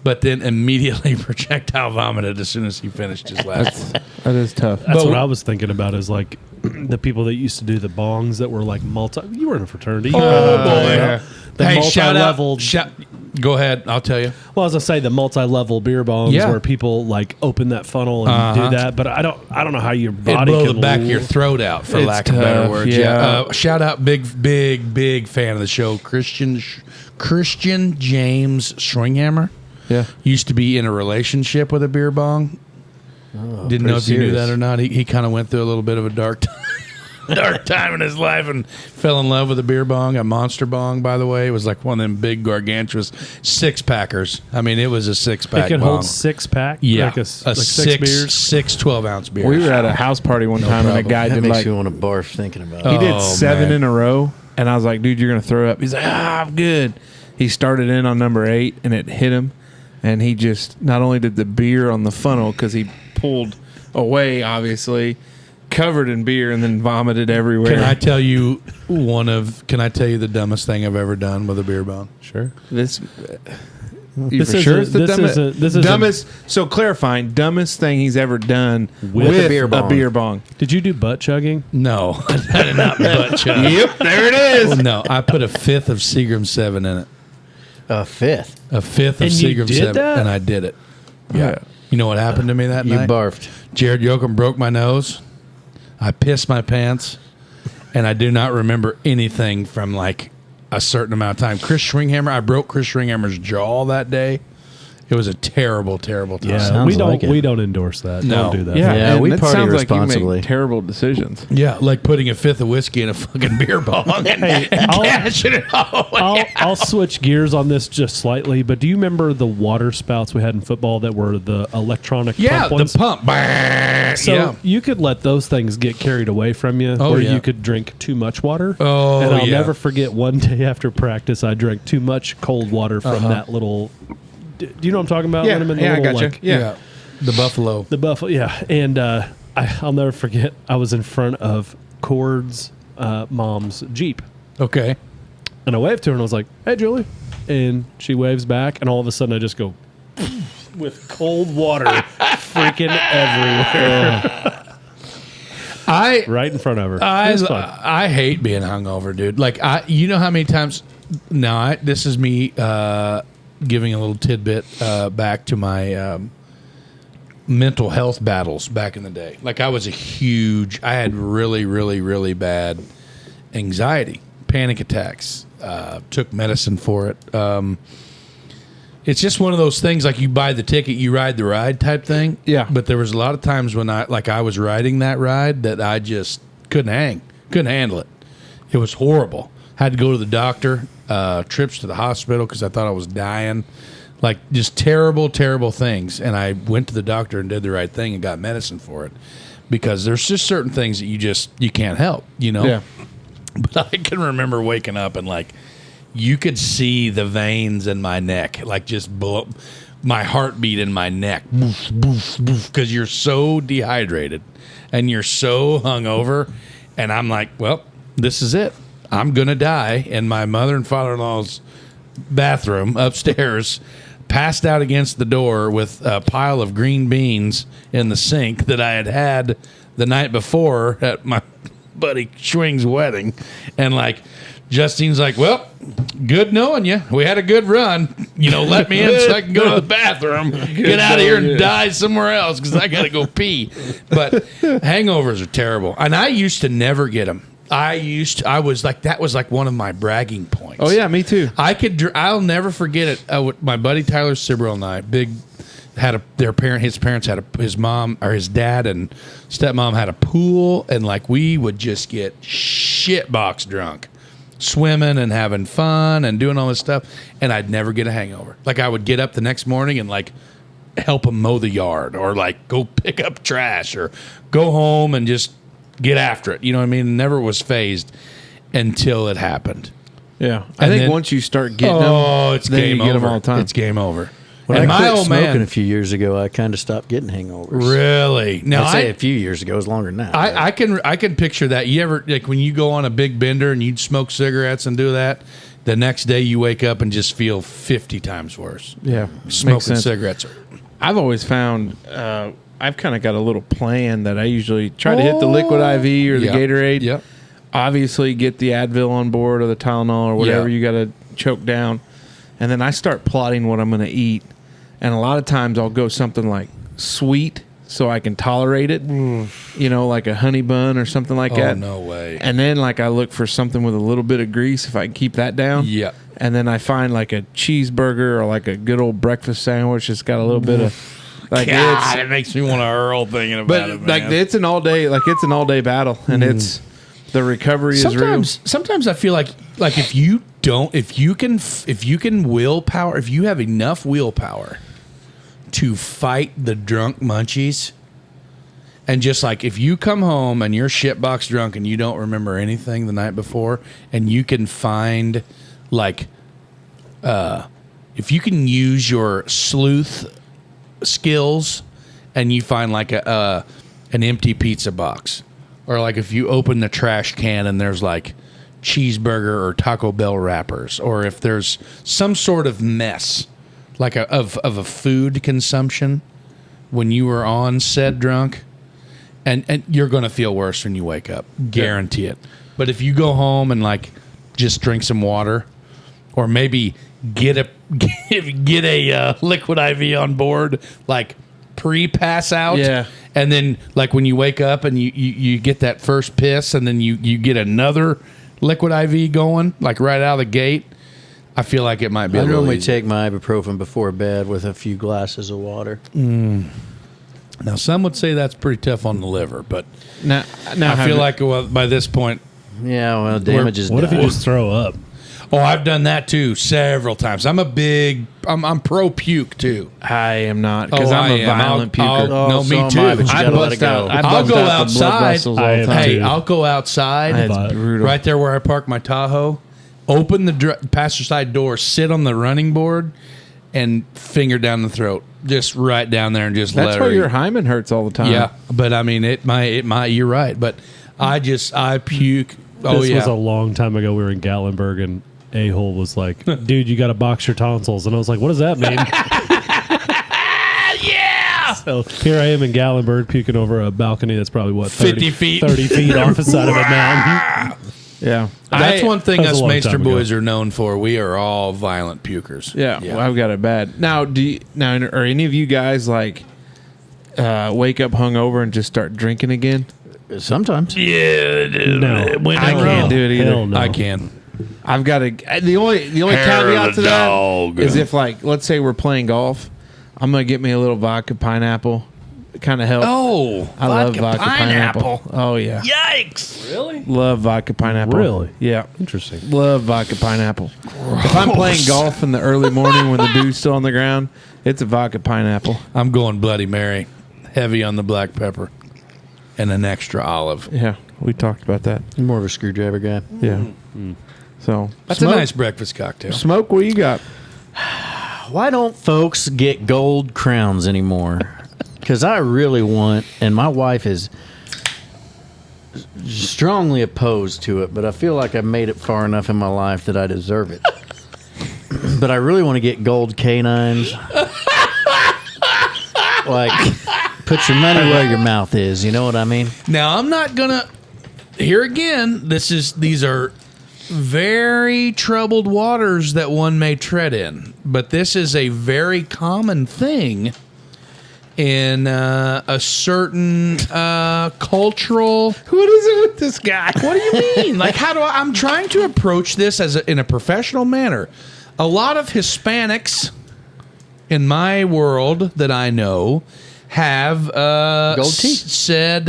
But then immediately projectile vomited as soon as he finished his last. That is tough. That's what I was thinking about is like the people that used to do the bongs that were like you were in a fraternity. Oh, boy. Yeah. The Hey, shout out. multi-leveled- Go ahead. I'll tell you. Well, as I say, the multi-level beer bongs Yeah. where people like open that funnel and do that. But I don't know how your It'd body blow can the back of your throat out, for It's lack of better tough, words. yeah. Shout out, big fan of the show, Christian James Stringhammer. Yeah. Used to be in a relationship with a beer bong. Didn't know if you knew that or not. He kind of went through a little bit of a dark time in his life and fell in love with a beer bong, a monster bong, by the way. It was like one of them big gargantuous 6-packers. I mean, it was a 6-pack It can bong. hold 6-pack. Yeah, like six beers. 12-ounce beers. We were at a house party one time, and a guy That did makes like me want to barf thinking about he it. did Oh, 7 man. in a row, and I was like, "Dude, you're gonna throw up." He's like, "I'm good." He started in on number 8, and it hit him, and he just not only did the beer on the funnel because he pulled away, obviously, covered in beer, and then vomited everywhere. Can I tell you the dumbest thing I've ever done with a beer bong? Sure. This This is a- dumbest. So clarifying, dumbest thing he's ever done with a beer bong. A beer bong. Did you do butt chugging? No, I did not butt chug. Yep, there it is. Well, no, I put a fifth of Seagram 7 in it. A fifth. A fifth of And you Seagram did 7, that? and I did it. Yeah. You know what happened to me that You night? barfed. Jared Yoakum broke my nose. I pissed my pants, and I do not remember anything from like a certain amount of time. I broke Chris Stringhammer's jaw that day. It was a terrible, terrible time. Yeah, Sounds like it. we don't endorse that. No. Don't do that. Yeah, Yeah, we that party sounds like you responsibly. make terrible decisions. Yeah, like putting a fifth of whiskey in a fucking beer bong and I'll- cashing it all away. I'll switch gears on this just slightly, but do you remember the water spouts we had in football that were the electronic Yeah, pump the ones? pump. So Yeah. you could let those things get carried away from you, Oh, or yeah. you could drink too much water. Oh, and I'll yeah. never forget one day after practice, I drank too much cold water from that little. Do you know what I'm talking about? Yeah, Lindemann? The yeah, I little, gotcha. like, Yeah. The buffalo. the buffalo. Yeah, and I'll never forget. I was in front of Cord's mom's Jeep, Okay. and I waved to her, and I was like, "Hey, Julie," and she waves back, and all of a sudden, I just go with cold water freaking everywhere. Right in front of her. It was fun. I hate being hungover, dude. Like you know how many times? Now this is me giving a little tidbit back to my mental health battles back in the day. Like I had really, really, really bad anxiety, panic attacks. Took medicine for it. It's just one of those things like you buy the ticket, you ride the ride type thing. Yeah. But there was a lot of times when I was riding that ride that I just couldn't handle it. It was horrible. Had to go to the doctor, trips to the hospital because I thought I was dying. Like just terrible, terrible things. And I went to the doctor and did the right thing and got medicine for it. Because there's just certain things that you can't help, you know? Yeah. But I can remember waking up and like you could see the veins in my neck, like just my heartbeat in my neck, because you're so dehydrated and you're so hungover, And I'm like, well, this is it. I'm going to die in my mother and father-in-law's bathroom upstairs, passed out against the door with a pile of green beans in the sink that I had the night before at my buddy Schwing's wedding. And like, Justine's like, well, good knowing you. We had a good run. Let me in so I can go to the bathroom, get out of here and die somewhere else because I got to go pee. But hangovers are terrible. And I used to never get them. I was like, that was like one of my bragging points. Oh yeah, me too. I'll never forget it. My buddy Tyler Sibrel and I, his parents had his mom or his dad and stepmom had a pool, and like we would just get shitbox drunk, swimming and having fun and doing all this stuff, and I'd never get a hangover. Like I would get up the next morning and like help them mow the yard or like go pick up trash or go home and just get after it. You know what I mean? Never was phased until it happened. Yeah. I think once you start getting them, it's game over. Get them all the time. It's game over. When and I my quit old smoking man, a few years ago, I kind of stopped getting hangovers. Really? Now I'd say a few years ago. It was longer than that. I can picture that. You ever, like when you go on a big bender and you'd smoke cigarettes and do that, the next day you wake up and just feel 50 times worse. Yeah. Smoking cigarettes. I've always found I've kind of got a little plan that I usually try to hit the liquid IV or the Gatorade. Yep. Obviously get the Advil on board or the Tylenol or whatever you got to choke down. And then I start plotting what I'm going to eat. And a lot of times I'll go something like sweet so I can tolerate it. Like a honey bun or something like that. Oh, no way. And then like I look for something with a little bit of grease if I can keep that down. Yeah. And then I find like a cheeseburger or like a good old breakfast sandwich that's got a little bit of like God, it makes me want to hurl thinking about it, man. Like it's an all day battle, and it's the recovery is real. Sometimes I feel like if you can willpower, if you have enough willpower to fight the drunk munchies, and just like if you come home and you're shitbox drunk and you don't remember anything the night before, and you can find like if you can use your sleuth skills and you find like an empty pizza box, or like if you open the trash can and there's like cheeseburger or Taco Bell wrappers, or if there's some sort of mess like of a food consumption when you were on said drunk, and you're going to feel worse when you wake up, guarantee it. But if you go home and like just drink some water, or maybe get a liquid IV on board, like pre-pass out. Yeah. And then like when you wake up and you get that first piss, and then you get another liquid IV going, like right out of the gate, I feel like it might be a little normally easier. take my ibuprofen before bed with a few glasses of water. Now, some would say that's pretty tough on the liver, but Now I feel like by this point, Yeah, well, damage is What if done. you just throw up? oh, I've done that too several times. I'm pro puke too. I am not, because Oh, I'm I a am. violent I'll- puker. no, so me am too. I, but you I gotta let bust it go. out. I I'll bust go out the blood outside. vessels all the time. Hey, too. I'll go outside. That's brutal. Right there where I park my Tahoe. Open the passenger side door, sit on the running board, and finger down the throat, just right down there, and just That's let why her your eat. hymen hurts all the time. Yeah, but I mean, it might. You're right, but I puke. Oh This yeah. was a long time ago. We were in Gatlinburg, and A-hole was like, dude, you got to box your tonsils. And I was like, what does that mean? Yeah. So here I am in Gatlinburg puking over a balcony that's probably, what, 50 feet. 30 feet off the side of a mountain. Yeah. That's one thing that was us a long Maester time ago. boys are known for. We are all violent pukers. Yeah, well, I've got it bad. Now, are any of you guys like wake up hungover and just start drinking again? Sometimes. Yeah, dude. No. I can't do it either. Hell no. I can. I've got to. The only caveat to that is if, like, let's say we're playing golf, I'm gonna get me a little vodka pineapple. It kind of helps. Oh, I love vodka pineapple. Oh yeah, Yikes! Really? love vodka pineapple. Really? Yeah. Interesting. Love vodka pineapple. If I'm playing golf in the early morning when the dew's still on the ground, it's a vodka pineapple. I'm going Bloody Mary, heavy on the black pepper, and an extra olive. Yeah, we talked about that. You're more of a screwdriver guy. Yeah. So That's smoke, a nice breakfast cocktail. Smoke, what you got? Why don't folks get gold crowns anymore? Because I really want, and my wife is strongly opposed to it, but I feel like I've made it far enough in my life that I deserve it. But I really want to get gold canines. Like, put your money where your mouth is. You know what I mean? Now, I'm not gonna. Here again, these are very troubled waters that one may tread in, but this is a very common thing in a certain cultural. What is it with this guy? What do you mean? Like, how do I'm trying to approach this in a professional manner. A lot of Hispanics in my world that I know have Gold teeth. said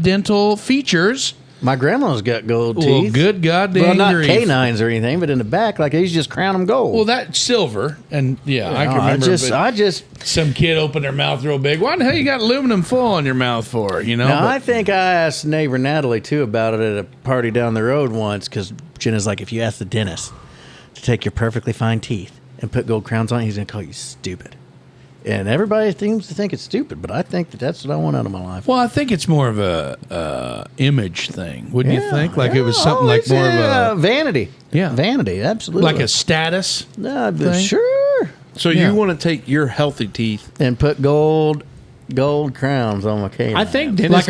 dental features. My grandma's got gold Well, teeth. good goddamn Well, not grief. canines or anything, but in the back, like they used to just crown them gold. Well, that's silver, and I can I remember. just. Some kid opened their mouth real big. Why the hell you got aluminum foil in your mouth for? You know. Now, But- I think I asked neighbor Natalie too about it at a party down the road once, because Jenna's like, if you ask the dentist to take your perfectly fine teeth and put gold crowns on it, he's gonna call you stupid. And everybody seems to think it's stupid, but I think that's what I want out of my life. well, I think it's more of a image thing, wouldn't you think? Like it was something like it's more of a vanity. Yeah. Vanity, absolutely. like a status. thing? Sure. So Yeah. you want to take your healthy teeth? And put gold crowns on my canine. I think dentists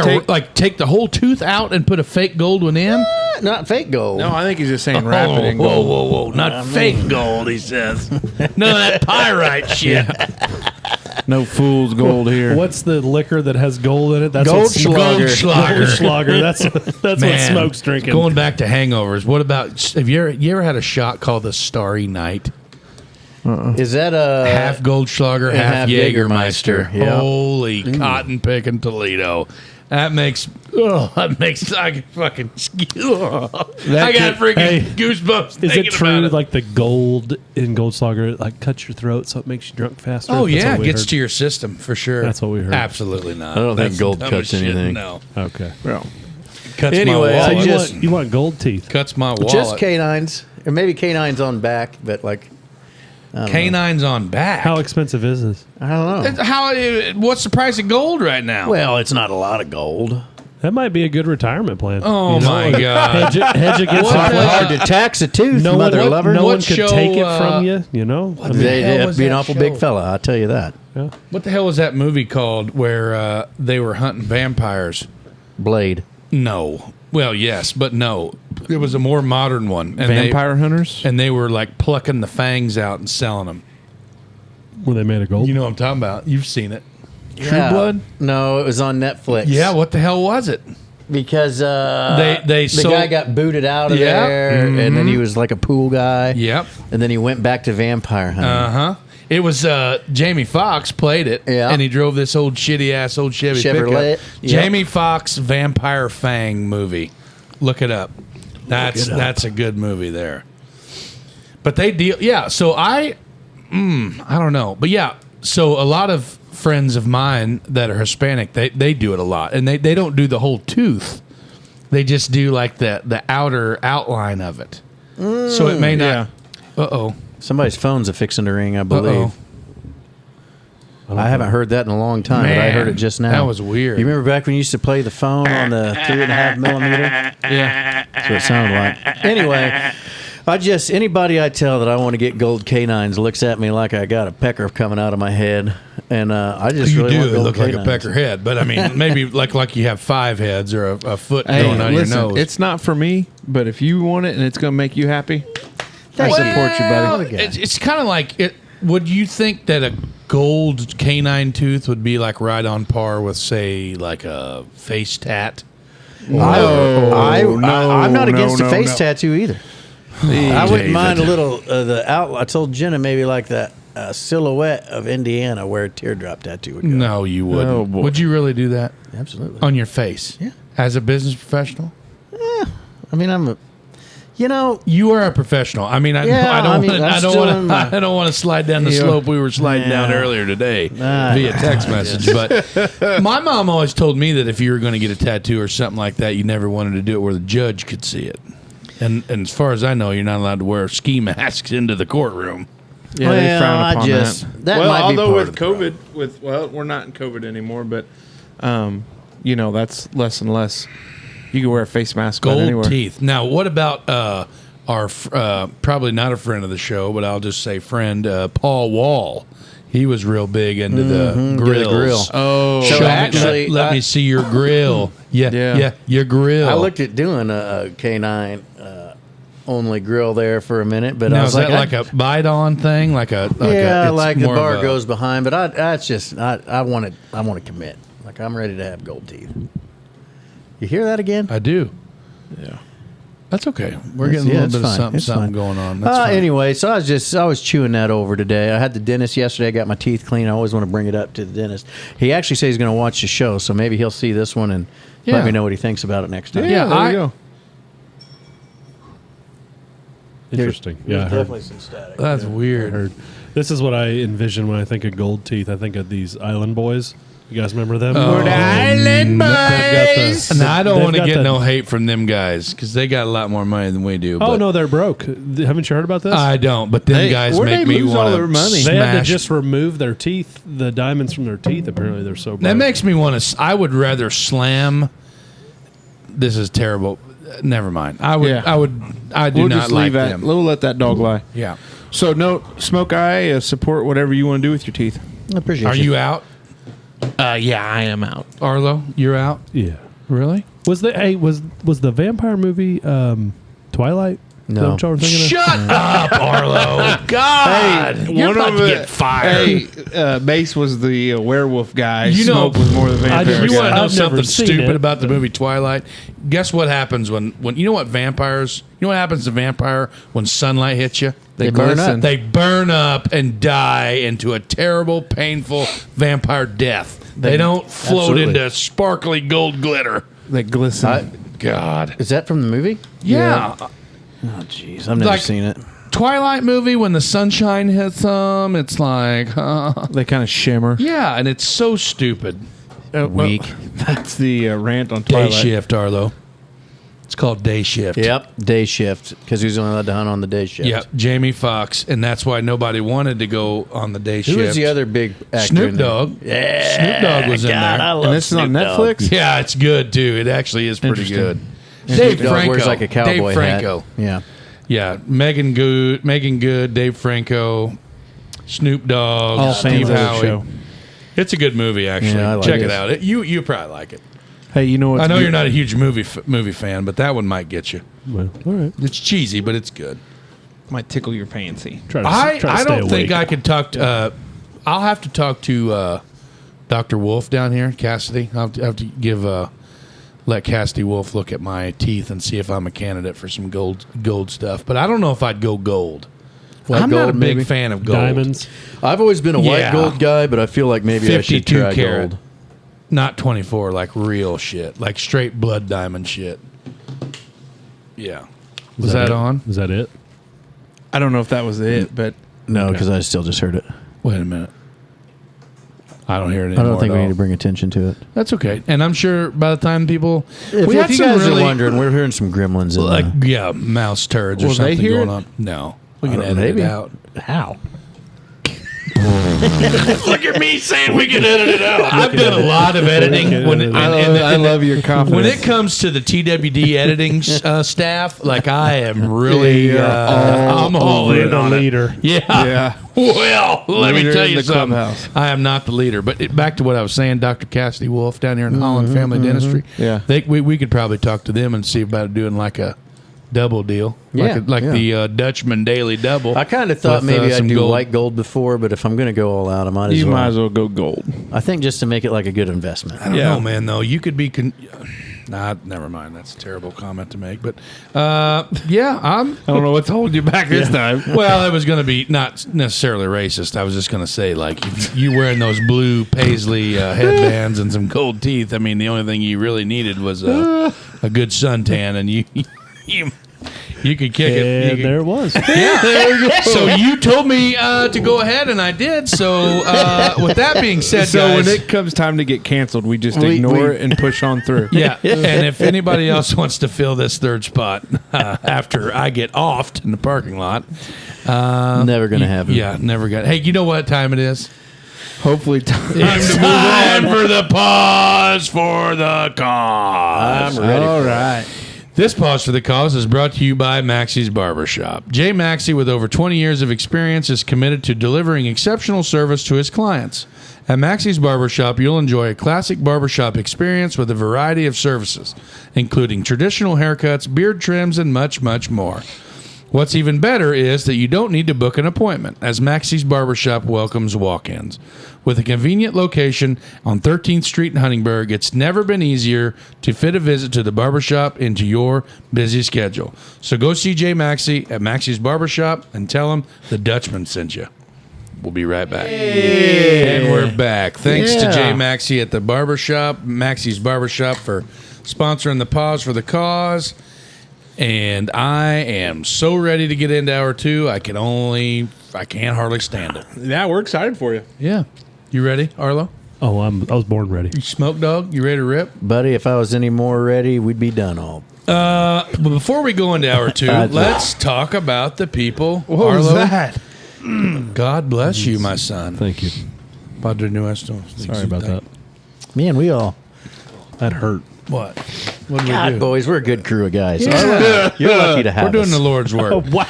Take the whole tooth out and put a fake gold one in. Not fake gold. No, I think he's just saying wrap it in gold. Whoa! Not fake gold, he says. None of that pyrite shit. No fool's gold here. What's the liquor that has gold in it? That's Goldschlager. Goldschlager. That's what Man, Smoke's drinking. Going back to hangovers, what about? Have you ever had a shot called the Starry Night? Is that a Half Goldschlager, and half half Jägermeister. Jägermeister, yeah. Holy cotton picking Toledo. That makes I fucking I got freaking goosebumps. Is thinking it true about it. like the gold in Goldschlager like cuts your throat so it makes you drunk faster? Oh That's yeah, what it we gets heard. to your system for sure. That's what we heard. Absolutely not. I don't think That's gold the cuts dumbest shit. anything. No, Okay. Well, cuts Anyway, my I wallet. just- You want gold teeth? Cuts my wallet. just canines, or maybe canines on back, but like Canines on back. How expensive is this? I don't know. What's the price of gold right now? Well, it's not a lot of gold. That might be a good retirement plan. Oh my god! Hedge against What inflation. Hard to tax a tooth, No mother one, lover. no What one could show, take it from you. You know. I mean, the They'd hell have was to be an that awful show? big fella, I'll tell you that. yeah. What the hell was that movie called where they were hunting vampires? Blade. No. Well, yes, but no. It was a more modern one. And vampire hunters. and they were like plucking the fangs out and selling them. Were they made of gold? You know what I'm talking about? You've seen it. True Blood? No, it was on Netflix. Yeah. What the hell was it? Because They the sold- guy got booted out of Yeah. there, and then he was like a pool guy. Yep. And then he went back to vampire hunting. Uh huh. It was Jamie Foxx played it, Yeah. and he drove this old shitty ass old Chevy Chevrolet, pickup. yep. Jamie Foxx Vampire Fang movie. Look it up. That's a good movie there. But they deal, yeah. So I don't know, but yeah. So a lot of friends of mine that are Hispanic, they do it a lot, and they don't do the whole tooth. They just do like the outer outline of it. So it may not. Uh-oh. Somebody's phone's a fixing to ring, I believe. Uh-oh. I haven't heard that in a long time, but I heard it just now. that was weird. You remember back when you used to play the phone on the 3.5 millimeter? Yeah. That's what it sounded like. Anyway, anybody I tell that I want to get gold canines looks at me like I got a pecker coming out of my head, and I just You really want do gold look like a canines. pecker head, but I mean, maybe like you have 5 heads or a foot Hey, going on listen, your nose. it's not for me, but if you want it and it's going to make you happy, I support you, buddy. Well, It's kind of like it. Would you think that a gold canine tooth would be like right on par with, say, like a face tat? I'm not against a face tattoo either. I wouldn't mind a little the outline. I told Jenna maybe like that silhouette of Indiana where a teardrop tattoo would go. No, you wouldn't. Oh, boy. Would you really do that Absolutely. on your face? Yeah. As a business professional, I mean, you are a professional. I mean, I don't want to slide down the slope we were sliding down earlier today via text message. But my mom always told me that if you were going to get a tattoo or something like that, you never wanted to do it where the judge could see it. And as far as I know, you're not allowed to wear ski masks into the courtroom. Yeah, they frown upon that. That well, might be although part with of the problem. COVID, we're not in COVID anymore, but that's less and less You can wear a face mask Gold anywhere. teeth. Now, what about our probably not a friend of the show, but I'll just say friend Paul Wall? He was real big into the grills. grill. Oh, So Show me- actually, let me see your grill. Yeah, your grill. I looked at doing a K9 only grill there for a minute, but Now, I was is that like a bite-on thing? Like the bar goes behind, but I want to commit. Like I'm ready to have gold teeth. You hear that again? I do. yeah. That's okay. We're getting a little bit of something going on. That's fine. Anyway, so I was chewing that over today. I had the dentist yesterday. I got my teeth clean. I always want to bring it up to the dentist. He actually said he's going to watch the show, so maybe he'll see this one and let me know what he thinks about it next time. Yeah, there you go. Interesting. There's I heard. definitely some static. That's I weird. heard. This is what I envision when I think of gold teeth. I think of these Island Boys. You guys remember them? We're the Island Boys. Now, I don't They've want to got get the- no hate from them guys because they got a lot more money than we do. Oh but no, they're broke. Haven't you heard about this? I don't. But them Hey, guys where'd make they me lose want all to their money? they had to smash. just remove their teeth, the diamonds from their teeth. Apparently, they're so broke. That makes me want to. I would rather slam. This is terrible. Never mind. I would. Yeah. I do We'll not just like leave that. them. We'll let that dog lie. Yeah. So, no, Smoke Eye, support whatever you want to do with your teeth. I appreciate Are you out, Yeah, I am out. Arlo? You're out. Yeah. Really? Was the vampire movie Twilight? Is that No. what y'all were thinking of? Shut up, Arlo. God, you're one about of to the- get fired. Hey, Mace was the werewolf guy. You know- Smoke was more the vampire You guy. want to know I've something never seen stupid it. about the movie Twilight? Guess what happens when you know what vampires? You know what happens to vampire when sunlight hits you? They burn glisten. up. They burn up and die into a terrible, painful vampire death. They don't float Absolutely. into sparkly gold glitter. That glisten. God. Is that from the movie? Yeah. Oh, jeez. I've never Like- seen it. Twilight movie, when the sunshine hits them, it's like, They kind of shimmer. yeah, and it's so stupid. Weak. That's the rant on Day Twilight. shift, Arlo. It's called day shift. Yep. Day shift. Because he was only allowed to hunt on the day shift. Yep, Jamie Foxx, and that's why nobody wanted to go on the day shift. Who was the other big actor? Snoop in there? Dogg. Yeah. Snoop Dogg was in God, there. I love And this is on Snoop Dogg. Netflix? Yeah, it's good too. It actually is pretty Interesting. good. Snoop Dave Dogg Franco wears like a cowboy Dave hat. Franco. Yeah. Yeah, Megan Good, Dave Franco, Snoop Dogg, All Steve fans of the Howie. show. It's a good movie, actually. Yeah, I like Check it. it out. You probably like it. Hey, you know what? I know you're not a huge movie fan, but that one might get you. Well, all right. It's cheesy, but it's good. Might tickle your fancy. Try to I stay don't think awake. I could talk to. I'll have to talk to Dr. Wolf down here, Cassidy. I'll have to give let Cassidy Wolf look at my teeth and see if I'm a candidate for some gold stuff. But I don't know if I'd go gold. White I'm not a gold, big maybe? fan of gold. diamonds. I've always been a white Yeah. gold guy, but I feel like maybe I should 52 try carat. gold. Not 24, like real shit, like straight blood diamond shit. Yeah. Was that it? on? Is that it? I don't know if that was it, but No, because I still just heard it. Wait a minute. I don't hear it I anymore. don't think at we all. need to bring attention to it. That's okay. And I'm sure by the time people. If, we had you some guys really, are wondering, we're hearing some gremlins in like, yeah, mouse turds or Will they something hear going it? on. No. We can don't edit know, maybe. it out. How? Look at me saying we can edit it out. I've done a lot of editing. I love your confidence. When it comes to the TWD editing staff, like I am really, I'm all You're in the on it. leader. Yeah. Yeah. Well, let me Leader tell in you the something. clubhouse. I am not the leader. But back to what I was saying, Dr. Cassidy Wolf down here in Holland Family Dentistry. Yeah. We could probably talk to them and see about doing like a double deal. Yeah, Like yeah. the Dutchman Daily Double. I kind of thought with, maybe I'd some do gold. white gold before, but if I'm going to go all out, I might as You well. might as well go gold. I think just to make it like a good investment. I don't Yeah. know, man, though. You could be... Nah, never mind. That's a terrible comment to make. But, yeah, I'm... I don't know what's holding you back this time. Well, it was going to be not necessarily racist. I was just going to say, like, you wearing those blue paisley headbands and some gold teeth. I mean, the only thing you really needed was a good suntan, and you could kick it. And You could- there it was. yeah. So you told me to go ahead, and I did. So with that being said, So guys, when it comes time to get canceled, we just ignore it and push on through. yeah. And if anybody else wants to fill this third spot after I get offed in the parking lot, Never going to happen. yeah, never got. Hey, you know what time it is? Hopefully, Time to move on for the pause for the cause. I'm ready. All right. This pause for the cause is brought to you by Maxie's Barbershop. Jay Maxie, with over 20 years of experience, is committed to delivering exceptional service to his clients. At Maxie's Barbershop, you'll enjoy a classic barbershop experience with a variety of services, including traditional haircuts, beard trims, and much, much more. What's even better is that you don't need to book an appointment, as Maxie's Barbershop welcomes walk-ins. With a convenient location on 13th Street in Huntingburg, it's never been easier to fit a visit to the barbershop into your busy schedule. So go see Jay Maxie at Maxie's Barbershop and tell him the Dutchman sent you. We'll be right back. And we're back. Thanks to Jay Maxie at the barbershop, Maxie's Barbershop, for sponsoring the pause for the cause. And I am so ready to get into hour 2. I can't hardly stand it. Yeah, we're excited for you. Yeah. You ready, Arlo? Oh, I was born ready. You smoke dog? You ready to rip? Buddy, if I was any more ready, we'd be done all. But before we go into hour 2, let's talk about the people. What Arlo, was that? God bless you, my son. Thank you. Padre Nuestro. Sorry about that. Man, we all. That hurt. What? What did we God, do? boys, we're a good crew of guys. Yeah. You're lucky to have We're doing us. the Lord's work. Oh, wow.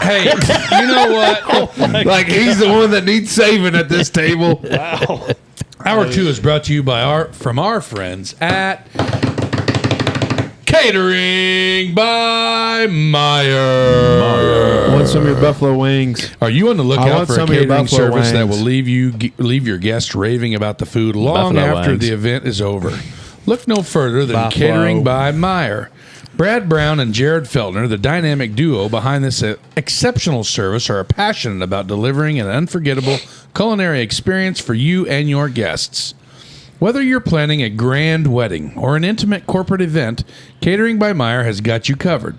Hey, you know what? Like he's the one that needs saving at this table. Wow. Hour 2 is brought to you by our friends at Catering by Meyer. Want some of your buffalo wings? Are you on the I lookout want for a some of your catering buffalo service that wings. will leave your guests raving about the food long Buffalo after wings. the event is over? Look no further than Buffalo. Catering by Meyer. Brad Brown and Jared Feltner, the dynamic duo behind this exceptional service, are passionate about delivering an unforgettable culinary experience for you and your guests. Whether you're planning a grand wedding or an intimate corporate event, Catering by Meyer has got you covered.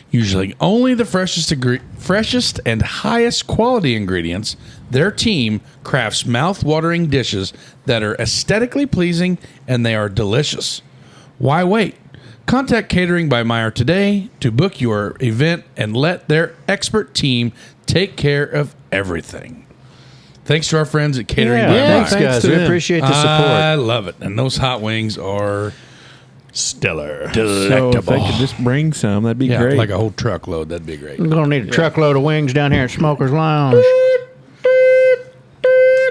Usually only the freshest and highest quality ingredients, their team crafts mouth-watering dishes that are aesthetically pleasing and they are delicious. Why wait? Contact Catering by Meyer today to book your event and let their expert team take care of everything. Thanks to our friends at Catering by Meyer. Thanks, guys. to We them. appreciate the support. I love it. And those hot wings are stellar. So Delectable. if they could just bring some, that'd be Yeah, great. like a whole truckload. That'd be great. I'm going to need a truckload of wings down here at Smoker's Lounge.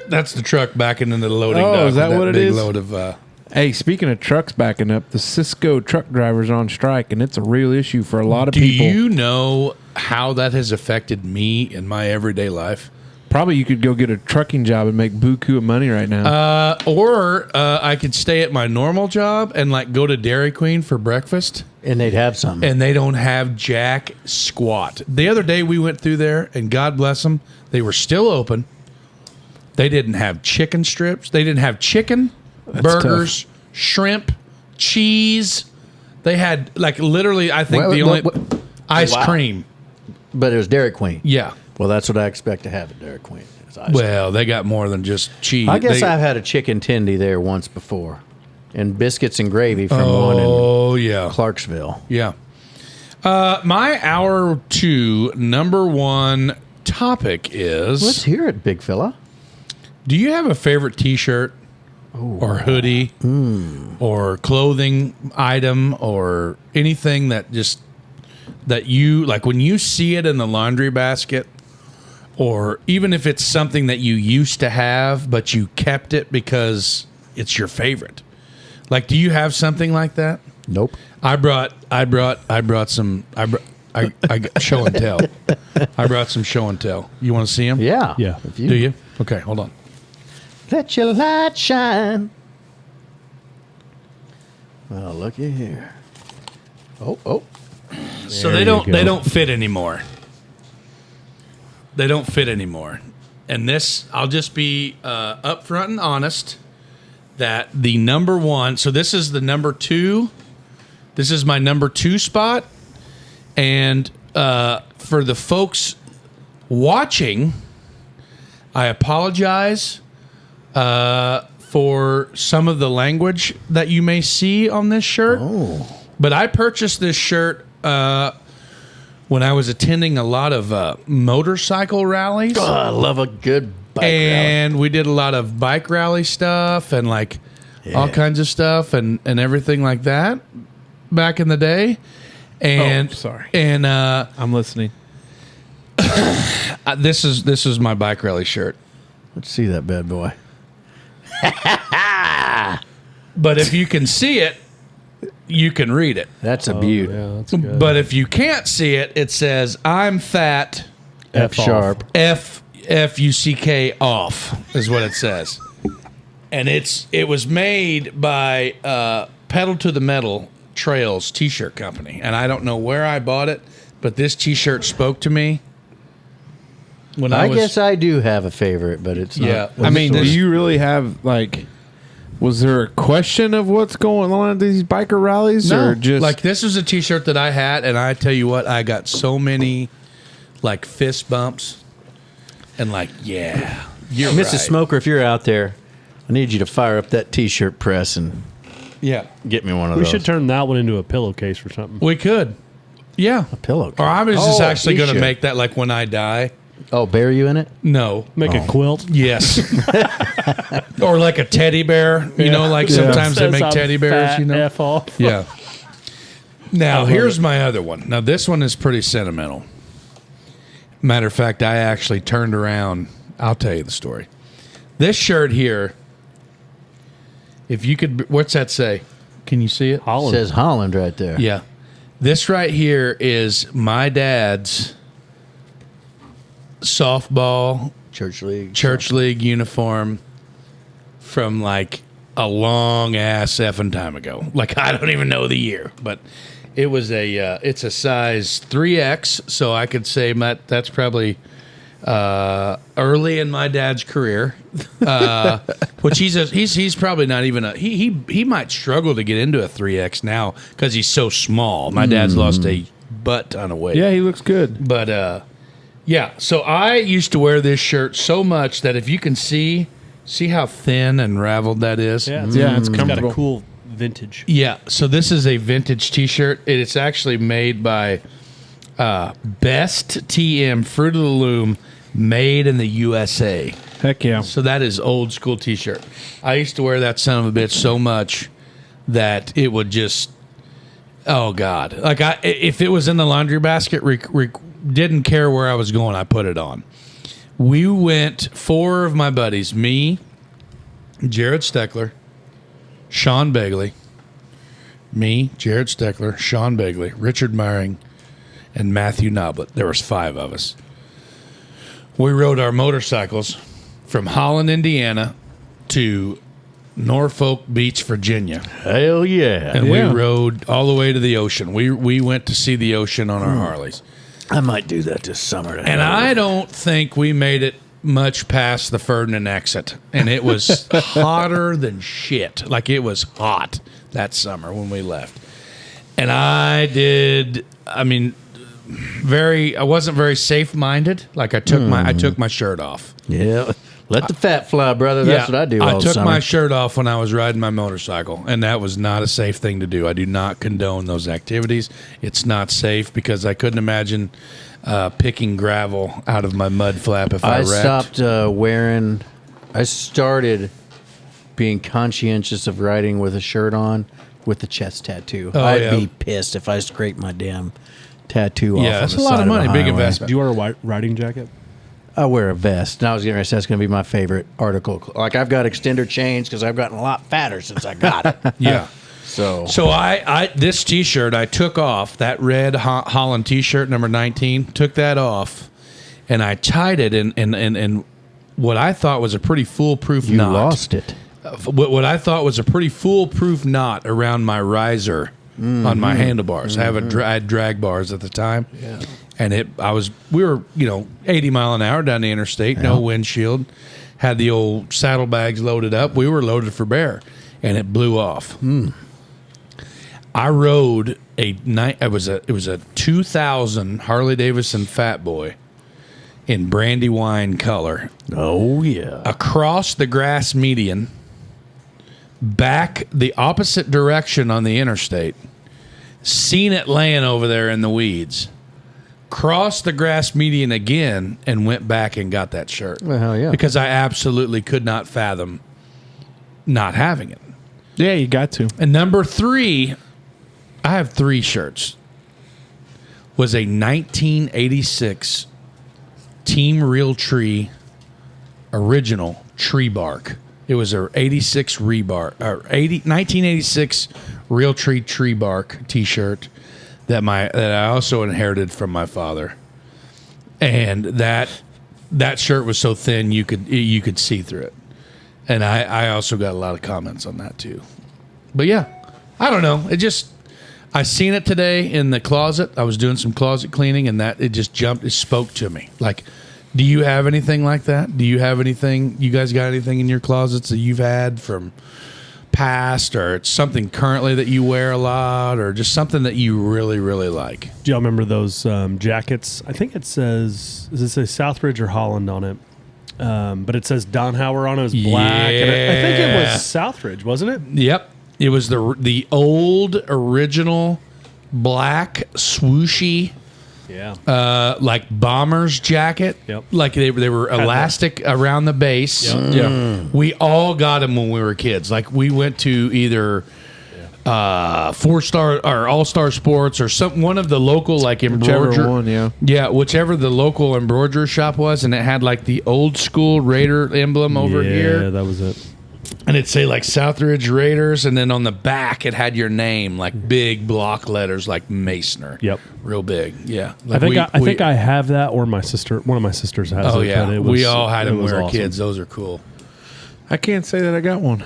That's the truck backing into the loading Oh, dock. is that with what it big is? load of, Hey, speaking of trucks backing up, the Cisco truck drivers are on strike, and it's a real issue for a lot of do people. you know how that has affected me in my everyday life? Probably you could go get a trucking job and make buku of money right now. Or I could stay at my normal job and like go to Dairy Queen for breakfast, And they'd have some. and they don't have jack squat. The other day we went through there, and God bless them, they were still open. They didn't have chicken strips. They didn't have chicken, burgers, shrimp, cheese. They had like literally, I think ice Wow. cream. But it was Dairy Queen. Yeah. Well, that's what I expect to have at Dairy Queen. is ice cream. Well, they got more than just cheese. I guess They- I've had a chicken tendy there once before. And biscuits and gravy from one in Oh yeah, Clarksville. yeah. My hour 2 number 1 topic is: Let's hear it, big fella. do you have a favorite T-shirt or hoodie or clothing item or anything that you like when you see it in the laundry basket, or even if it's something that you used to have but you kept it because it's your favorite? Like, do you have something like that? Nope. I brought some. I got show and tell. I brought some show and tell. You want to see them? Yeah. Yeah. If Do you? Okay, hold on. Let your light shine. Well, looky here. Oh. So There they you don't go. fit anymore. They don't fit anymore. And this, I'll just be upfront and honest that the number 1. So this is the number 2. This is my number 2 spot. And for the folks watching, I apologize for some of the language that you may see on this shirt. Oh. But I purchased this shirt when I was attending a lot of motorcycle rallies. I love a good and we did a lot of bike rally stuff and like all kinds of stuff and everything like that back in the day. And sorry. And I'm listening. this is my bike rally shirt. Let's see that bad boy. But if you can see it, you can read it. That's a beaut. Yeah, that's good. But if you can't see it, it says I'm fat. F sharp. F-U-C-K off is what it says. And it was made by Pedal to the Metal Trails T-shirt company. And I don't know where I bought it, but this T-shirt spoke to me. When I guess I do have a favorite, but it's not. I mean, do you really have like? Was there a question of what's going on at these biker rallies, No, or just like this was a T-shirt that I had, and I tell you what, I got so many like fist bumps, and like, yeah, you're Mrs. right. Smoker, if you're out there, I need you to fire up that T-shirt press and Yeah, get me one of we those. should turn that one into a pillowcase or something. we could. Yeah, a pillow. or I was just actually going to T-shirt. make that like when I die. Oh, bury you in it? No. Make a quilt. Yes. Or like a teddy bear. You know, like sometimes they Says make I'm teddy bears, fat, you know? F off. Yeah. Now, love here's it. my other one. Now, this one is pretty sentimental. Matter of fact, I actually turned around. I'll tell you the story. This shirt here, if you could, what's that say? Can you see it? Holland. Says Holland right there. Yeah. This right here is my dad's softball Church league uniform from like a long ass effing time ago. Like I don't even know the year, but it was it's a size 3X, so I could say that's probably early in my dad's career. Which he's probably not even he might struggle to get into a 3X now because he's so small. My dad's lost a butt ton of weight. Yeah, he looks good. But yeah, so I used to wear this shirt so much that if you can see how thin and raveled that is. Yeah, it's got comfortable. a cool vintage. Yeah, so this is a vintage T-shirt. It's actually made by Best TM Fruit of the Loom, made in the USA. Heck yeah. So that is old school T-shirt. I used to wear that son of a bitch so much that it would just, oh God! Like if it was in the laundry basket, didn't care where I was going, I put it on. We went, 4 of my buddies, me, Jared Steckler, Sean Begley, Sean Begley, Richard Meyering, and Matthew Noblet. There was 5 of us. We rode our motorcycles from Holland, Indiana to Norfolk Beach, Virginia. Hell yeah. And we rode all the way to the ocean. We went to see the ocean on our Harleys. I might do that this summer. And I don't think we made it much past the Ferdinand exit. And it was hotter than shit. Like it was hot that summer when we left. And I wasn't very safe-minded. Like I took my shirt off. Yeah. Let the fat fly, brother. That's what I do all I took summer. my shirt off when I was riding my motorcycle, and that was not a safe thing to do. I do not condone those activities. It's not safe because I couldn't imagine picking gravel out of my mud flap if I wrecked. I started being conscientious of riding with a shirt on with the chest tattoo. I'd be pissed if I scraped my damn tattoo off. Yeah, on that's the a lot side of money, a big highway. investment. Do you wear a riding jacket? I wear a vest. And I was getting ready to say that's going to be my favorite article. Like I've got extender chains because I've gotten a lot fatter since I got it. Yeah. So I this T-shirt I took off, that red Holland T-shirt number 19, took that off, and I tied it in what I thought was a pretty foolproof knot. you lost it. What I thought was a pretty foolproof knot around my riser on my handlebars. I had drag bars at the time. Yeah. And we were 80 mile an hour down the interstate, no windshield, had the old saddlebags loaded up. We were loaded for bear, and it blew off. I rode it was a 2000 Harley Davidson Fat Boy in Brandywine color. Oh yeah. Across the grass median, back the opposite direction on the interstate, seen it laying over there in the weeds. crossed the grass median again and went back and got that shirt. Well, hell yeah. Because I absolutely could not fathom not having it. Yeah, you got to. And number 3, I have 3 shirts, was a 1986 Team Real Tree original tree bark. It was a 86 1986 Real Tree bark T-shirt that I also inherited from my father, and that shirt was so thin you could see through it, and I also got a lot of comments on that too. But yeah, I don't know. It I seen it today in the closet. I was doing some closet cleaning, and it spoke to me. Like, do you have anything like that? Do you have anything? You guys got anything in your closets that you've had from past, or it's something currently that you wear a lot, or just something that you really, really like? Do y'all remember those jackets? I think it says, does it say Southridge or Holland on it? But it says Donhauer on it. It was black. Yeah. And I think it was Southridge, wasn't it? Yep. It was the old original black swooshy, like bomber's jacket. Yep. Like they were elastic around the base. Yep. Yeah. We all got them when we were kids. Like we went to either 4-star or All-Star Sports or one of the local like embroidery. Whichever one, Yeah, whichever the local embroidery shop was, and it had like the old school Raider emblem over here. Yeah, that was it. And it'd say like Southridge Raiders, and then on the back it had your name, like big block letters, like Masoner. Yep, real big. Yeah, like I think I have that, or one of my sisters has. Oh it, yeah, but we all had them when we were awesome. kids. Those are cool. I can't say that I got one.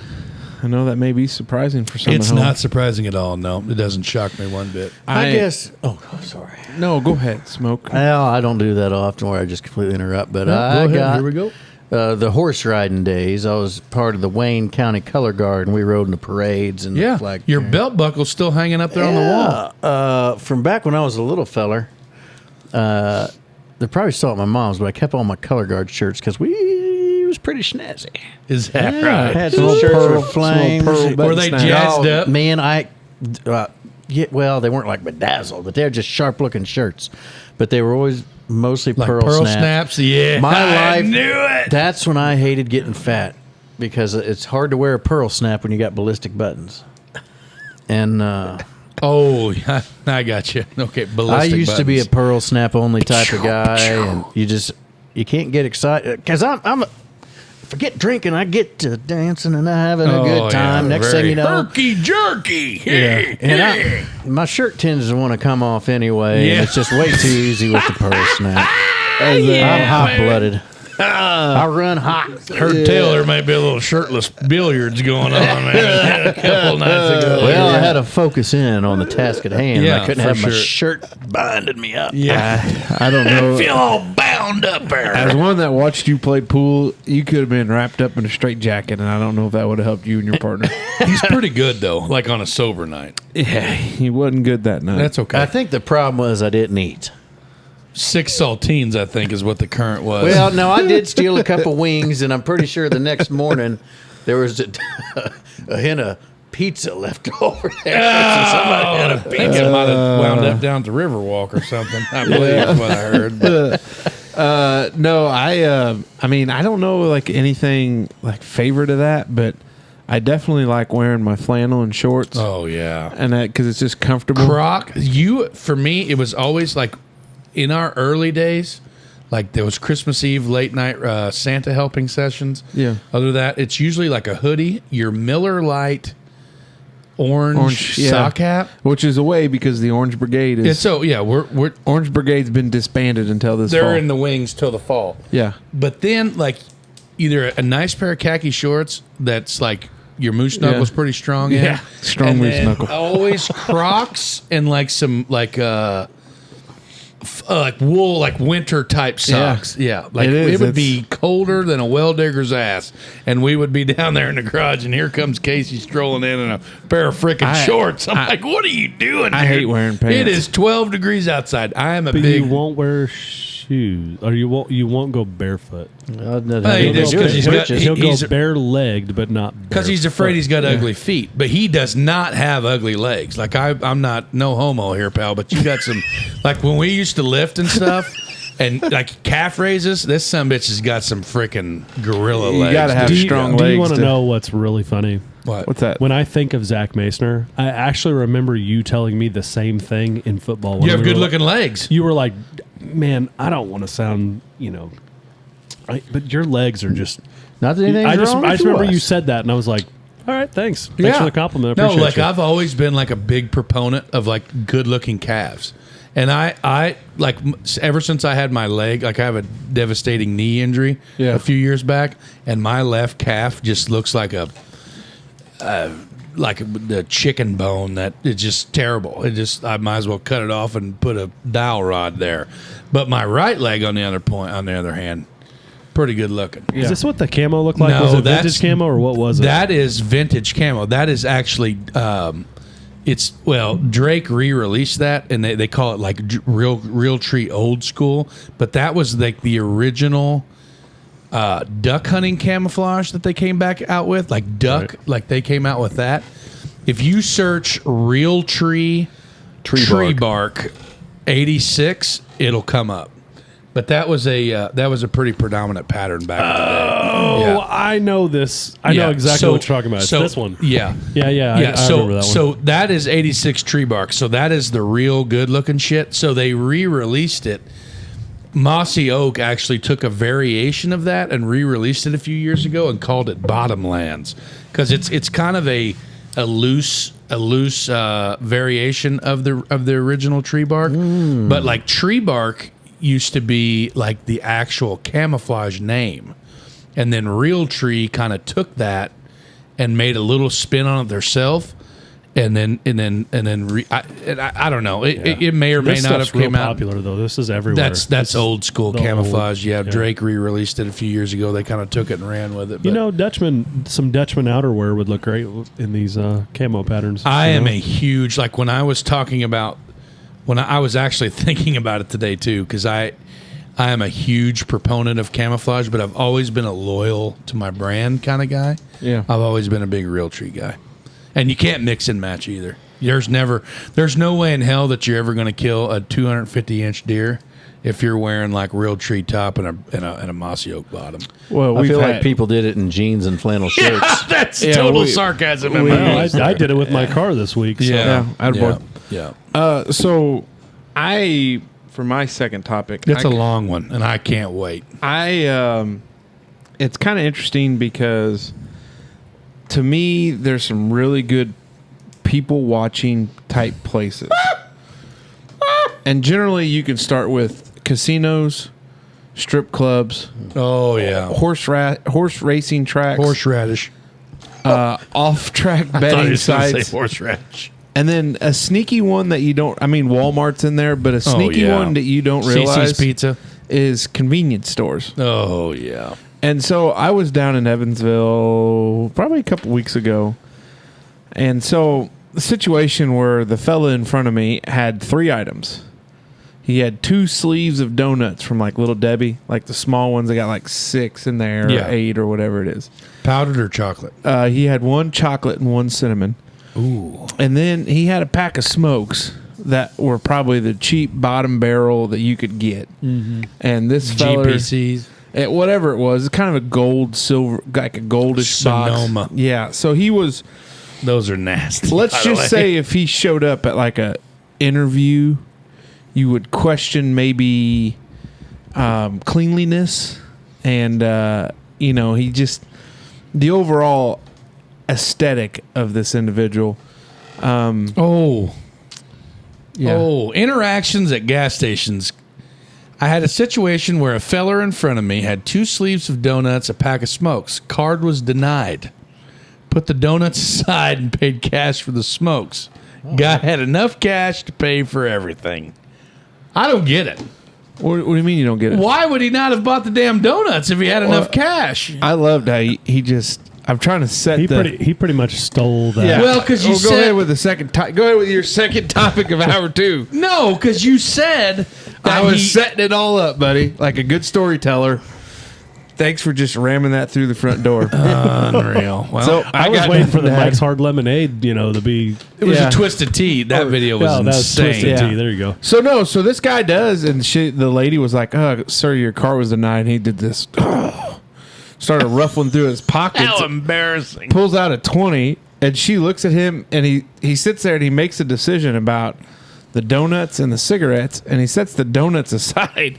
I know that may be surprising for some. It's at home. not surprising at all. No, it doesn't shock me one bit. I guess. Oh, sorry. No, go ahead, Smoke. Well, I don't do that often where I just completely interrupt. But Go I ahead. got Here we go. The horse riding days. I was part of the Wayne County Color Guard, and we rode in the parades and Yeah, flag. your belt buckle's still hanging up there on the wall. From back when I was a little feller. They probably saw it at my mom's, but I kept all my Color Guard shirts because we was pretty snazzy. Is that I right? had some shirts with flames. Were they jazzed up? Man, yeah, well, they weren't like bedazzled, but they're just sharp looking shirts. But they were always mostly Like pearl snaps. Yeah, My I life, knew it. That's when I hated getting fat because it's hard to wear a pearl snap when you got ballistic buttons. And Oh, yeah, I got you. Okay, I ballistic used to be a buttons. pearl snap only type of guy, and you can't get excited because forget drinking, I get to dancing and having a good time. Next thing you know, herky jerky. yeah. And my shirt tends to want to come off anyway, Yeah. and it's just way too easy with the pearl snap. Yeah, I'm hot blooded. I run hot. Heard tell there might be a little shirtless billiards going on man, a couple nights ago. Well, I had to focus in on the task at hand. Yeah, I couldn't for have my sure. shirt binding me up. Yeah, I don't know. feel all bound up there. As one that watched you play pool, you could have been wrapped up in a straight jacket, and I don't know if that would have helped you and your partner. He's pretty good though, like on a sober night. Yeah, he wasn't good that night. That's okay. I think the problem was I didn't eat. 6 saltines, I think, is what the current was. Well, no, I did steal a couple wings, and I'm pretty sure the next morning there was a hint of pizza left over there. So somebody had a pizza. it might have wound up down to Riverwalk or something. I believe is what I heard. But No, I mean, I don't know like anything like favorite of that, but I definitely like wearing my flannel and shorts, oh yeah, and that because it's just comfortable. For me, it was always like in our early days, like there was Christmas Eve late night Santa helping sessions. Yeah. Other than that, it's usually like a hoodie, your Miller Lite orange yeah. sock hat. Which is away because the Orange Brigade is. Yeah, so yeah, we're Orange Brigade's been disbanded until this they're fall. in the wings till the fall. Yeah. But then like either a nice pair of khaki shorts that's like your moose knuckle's Yeah. pretty strong in. Yeah, strong and moose then knuckle. Always Crocs and like some like wool, like winter type socks. Yeah, like It is. it would It's- be colder than a well digger's ass, and we would be down there in the garage, and here comes Casey strolling in a pair of frickin' shorts. I'm like, what are you doing? I dude? hate wearing pants. It is 12 degrees outside. I am a But big. you won't wear shoes, or you won't go barefoot. He'll go bare-legged, but not because he's afraid he's got ugly feet. But he does not have ugly legs. Like I'm not no homo here, pal. But you got some like when we used to lift and stuff. And like calf raises, this sumbitch has got some freaking gorilla legs. You gotta have strong legs. Do you want to know what's really funny? What's that? When I think of Zach Masner, I actually remember you telling me the same thing in football. You have good-looking legs. You were like, man, I don't want to sound, but your legs are just... Not that anything's wrong. I just remember you said that, and I was like, all right, thanks. Thanks for the compliment. I appreciate you. I've always been like a big proponent of like good-looking calves. And I like ever since I had my leg, like I have a devastating knee injury a few years back, and my left calf just looks like the chicken bone that it's just terrible. I might as well cut it off and put a dowel rod there. But my right leg on the other hand, pretty good looking. Is this what the camo looked like? No, was it vintage camo or what was it? That is vintage camo. That is actually Drake re-released that, and they call it like real tree old school. But that was like the original duck hunting camouflage that they came back out with, like duck, like they came out with that. If you search real tree bark 86, it'll come up. But that was a pretty predominant pattern back in the day. Oh, yeah. I know this. I know exactly what you're talking about. It's this one. Yeah. I remember that one. So that is 86 tree bark. So that is the real good looking shit. So they re-released it. Mossy Oak actually took a variation of that and re-released it a few years ago and called it Bottomlands because it's kind of a loose variation of the original tree bark. But like tree bark used to be like the actual camouflage name, and then Real Tree kind of took that and made a little spin on it themselves, and then I don't know. It may or may not have came out popular though. This is everywhere. That's old school camouflage. Drake re-released it a few years ago. They kind of took it and ran with it. But some Dutchman outerwear would look great in these camo patterns. I am a huge when I was talking about. When I was actually thinking about it today too, because I am a huge proponent of camouflage, but I've always been a loyal to my brand kind of guy. Yeah, I've always been a big Real Tree guy, and you can't mix and match either. There's no way in hell that you're ever going to kill a 250-inch deer if you're wearing like Real Tree top and a mossy oak bottom. Well, I feel like people did it in jeans and flannel shirts. Yeah, that's total sarcasm. I did it with my car this week. So. Yeah. So for my second topic, it's a long one, and I can't wait. It's kind of interesting because to me, there's some really good people watching type places, and generally you can start with casinos, strip clubs. Oh yeah, horse racing tracks, horseradish, off-track betting sites, horseradish. And then a sneaky one that you don't... I mean, Walmart's in there, but a sneaky one that you don't realize... CC's Pizza. ...is convenience stores. Oh, yeah. And so I was down in Evansville probably a couple weeks ago. And so the situation where the fella in front of me had 3 items. He had 2 sleeves of donuts from like Little Debbie, like the small ones. They got like 6 in there, or 8 or whatever it is. Powdered or chocolate? He had 1 chocolate and 1 cinnamon. Ooh. And then he had a pack of smokes that were probably the cheap bottom barrel that you could get. Mm-hmm. And this fella, GPCs, whatever it was, it's kind of a gold, silver, like a goldish Sonoma. box. Yeah. So he was. Those are nasty. Let's just say if he showed up at like a interview, you would question maybe cleanliness and he just the overall aesthetic of this individual. Interactions at gas stations. I had a situation where a feller in front of me had 2 sleeves of donuts, a pack of smokes. Card was denied. Put the donuts aside and paid cash for the smokes. Guy had enough cash to pay for everything. I don't get it. What do you mean you don't get it? Why would he not have bought the damn donuts if he had enough cash? I loved how he just... I'm trying to set he pretty much stole that. Yeah. Well, because you said... Go ahead with the second... Go ahead with your second topic of hour 2. No, because you said I was setting it all up, buddy, like a good storyteller. Thanks for just ramming that through the front door. Unreal. Well, So I was waiting for the Mike's Hard Lemonade, to be. it was a Twisted Tea. That video was that was insane. Twisted Tea. There you go. So this guy does, and the lady was like, sir, your car was denied. And he did this. Started ruffling through his pockets. How embarrassing. Pulls out a 20, and she looks at him, and he sits there, and he makes a decision about the donuts and the cigarettes, and he sets the donuts aside.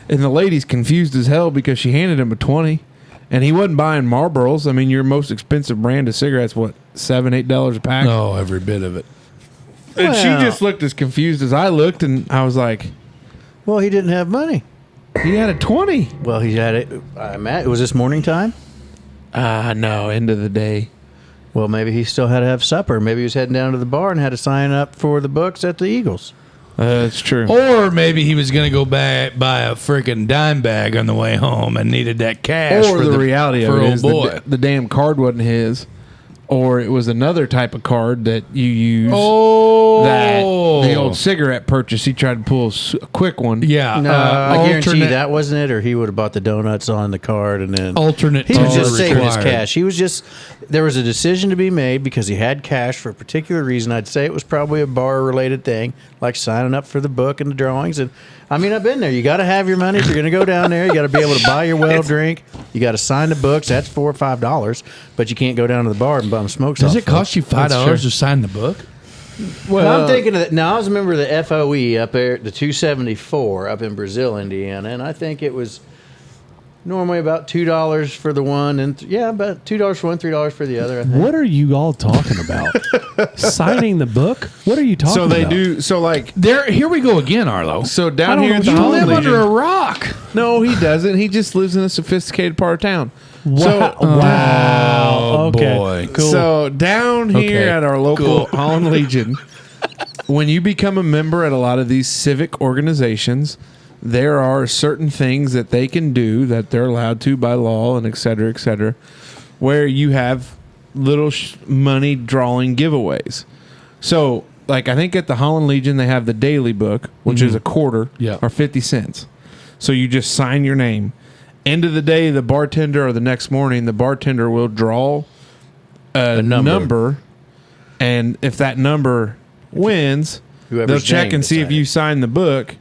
And the lady's confused as hell because she handed him a 20, and he wasn't buying Marlboros. I mean, your most expensive brand of cigarettes, what, $7-8 a pack? Oh, every bit of it. And she just looked as confused as I looked, and I was like, Well, he didn't have money. he had a 20. Well, he had it. Was this morning time? No, end of the day. Well, maybe he still had to have supper. Maybe he was heading down to the bar and had to sign up for the books at the Eagles. That's true. Or maybe he was going to go buy a freaking dime bag on the way home and needed that cash. Or for the reality for of it old is boy. the damn card wasn't his, or it was another type of card that you use. That the old cigarette purchase, he tried to pull a quick one. Yeah, No, I guarantee alternate- that wasn't it, or he would have bought the donuts on the card and then alternate. he was just saving his required. cash. He was just there was a decision to be made because he had cash for a particular reason. I'd say it was probably a bar related thing, like signing up for the book and the drawings. And I mean, I've been there. You got to have your money if you're going to go down there. You got to be able to buy your well drink. You got to sign the books. That's $4 or $5, but you can't go down to the bar and bum smokes. Does off it cost you $5 to sign the book? Well, I'm thinking of that. Now, I was a member of the FOE up there, the 274 up in Brazil, Indiana, and I think it was normally about $2 for the one, and about $2 for one, $3 for the other. I think. What are you all talking about? Signing the book? What are you talking So about? they do. So like Here we go again, Arlo. So I down don't here know at the what you Holland live Legion. under a rock. No, he doesn't. He just lives in a sophisticated part of town. Wow. So, Wow. Okay. boy. Cool. So down here Okay. at our local Holland Legion, when you become a member at a lot of these civic organizations, there are certain things that they can do that they're allowed to by law and et cetera, where you have little money drawing giveaways. So, like, I think at the Holland Legion, they have the daily book, which is a quarter or 50 cents. So you just sign your name. End of the day, the bartender, or the next morning, the bartender will draw a number. And if that number wins, Whoever's they'll check name and see if decided. you signed the book.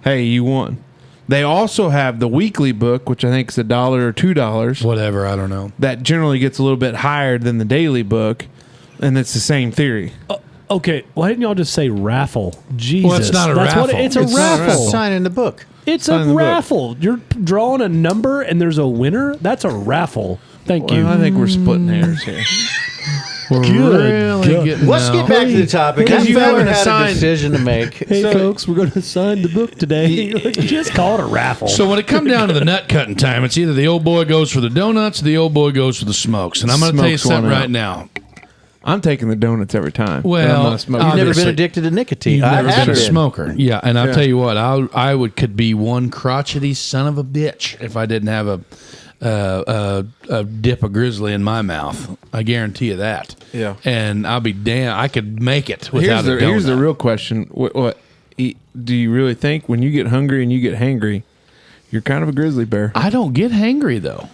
Hey, you won. They also have the weekly book, which I think is $1 or $2. Whatever, I don't know. That generally gets a little bit higher than the daily book, and it's the same theory. Okay, why didn't y'all just say raffle? Jesus. Well, it's not a That's raffle. What it's It's a not a raffle. raffle. Signing the book. It's Sign a the book. raffle. You're drawing a number and there's a winner. That's a raffle. Thank you. Well, I think we're splitting hairs here. We're Good God. getting Let's out. get back to the topic. Because You you haven't haven't had a signed- decision to make. Hey, folks, we're going to sign the book today. Just call it a raffle. So when it comes down to the nut cutting time, it's either the old boy goes for the donuts or the old boy goes for the smokes. And I'm going to tell you Smokes one something out. right now. I'm taking the donuts every time. Well, but I'm not a smoker. You've never obviously. been addicted to nicotine. You've I never have been a been. smoker. Yeah, and I'll Yeah. tell you what, I could be one crotchety son of a bitch if I didn't have a dip of grizzly in my mouth. I guarantee you that. Yeah. And I'll be damn. I could make it without a donut. Here's the real question. What do you really think when you get hungry and you get hangry, you're kind of a grizzly bear? I don't get hangry though.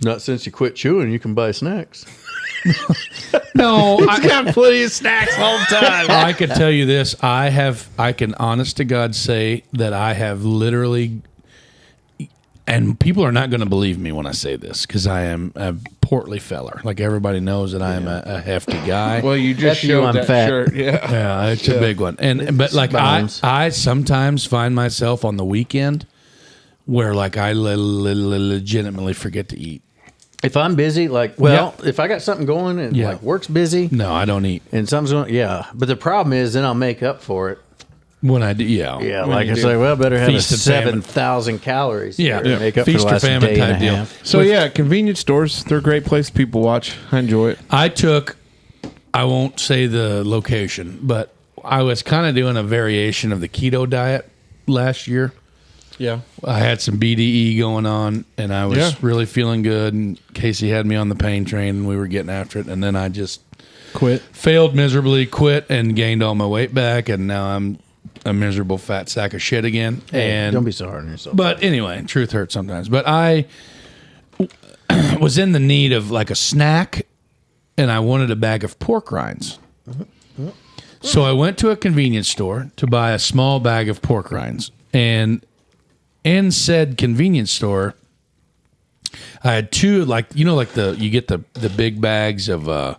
Not since you quit chewing, you can buy snacks. No, I got plenty of snacks all the time. I can tell you this. I can honest to God say that I have literally, and people are not going to believe me when I say this because I am a portly feller. Like everybody knows that I am a hefty guy. Well, you just After you, showed I'm that fat. shirt. Yeah. Yeah, it's a big one. But like Bones. I sometimes find myself on the weekend where like I legitimately forget to eat. If I'm busy, if I got something going and Yeah. like work's busy No, I don't eat and something's going, But the problem is, then I'll make up for it. when I do. Yeah, Yeah, When like you it's do. like, well, better have Feast a and famine. 7,000 calories. Yeah. to make up Feast for or the last famine day type and a deal. half. So yeah, convenience stores, they're a great place people watch. I enjoy it. I won't say the location, but I was kind of doing a variation of the keto diet last year. Yeah. I had some BDE going on, and I was Yeah. really feeling good. And Casey had me on the pain train, and we were getting after it. And then I just Quit. failed miserably, quit, and gained all my weight back. And now I'm a miserable fat sack of shit again. Hey, don't be so hard on yourself. But anyway, truth hurts sometimes. But I was in the need of like a snack, and I wanted a bag of pork rinds. So I went to a convenience store to buy a small bag of pork rinds. And in said convenience store, I had two, like, you get the big bags of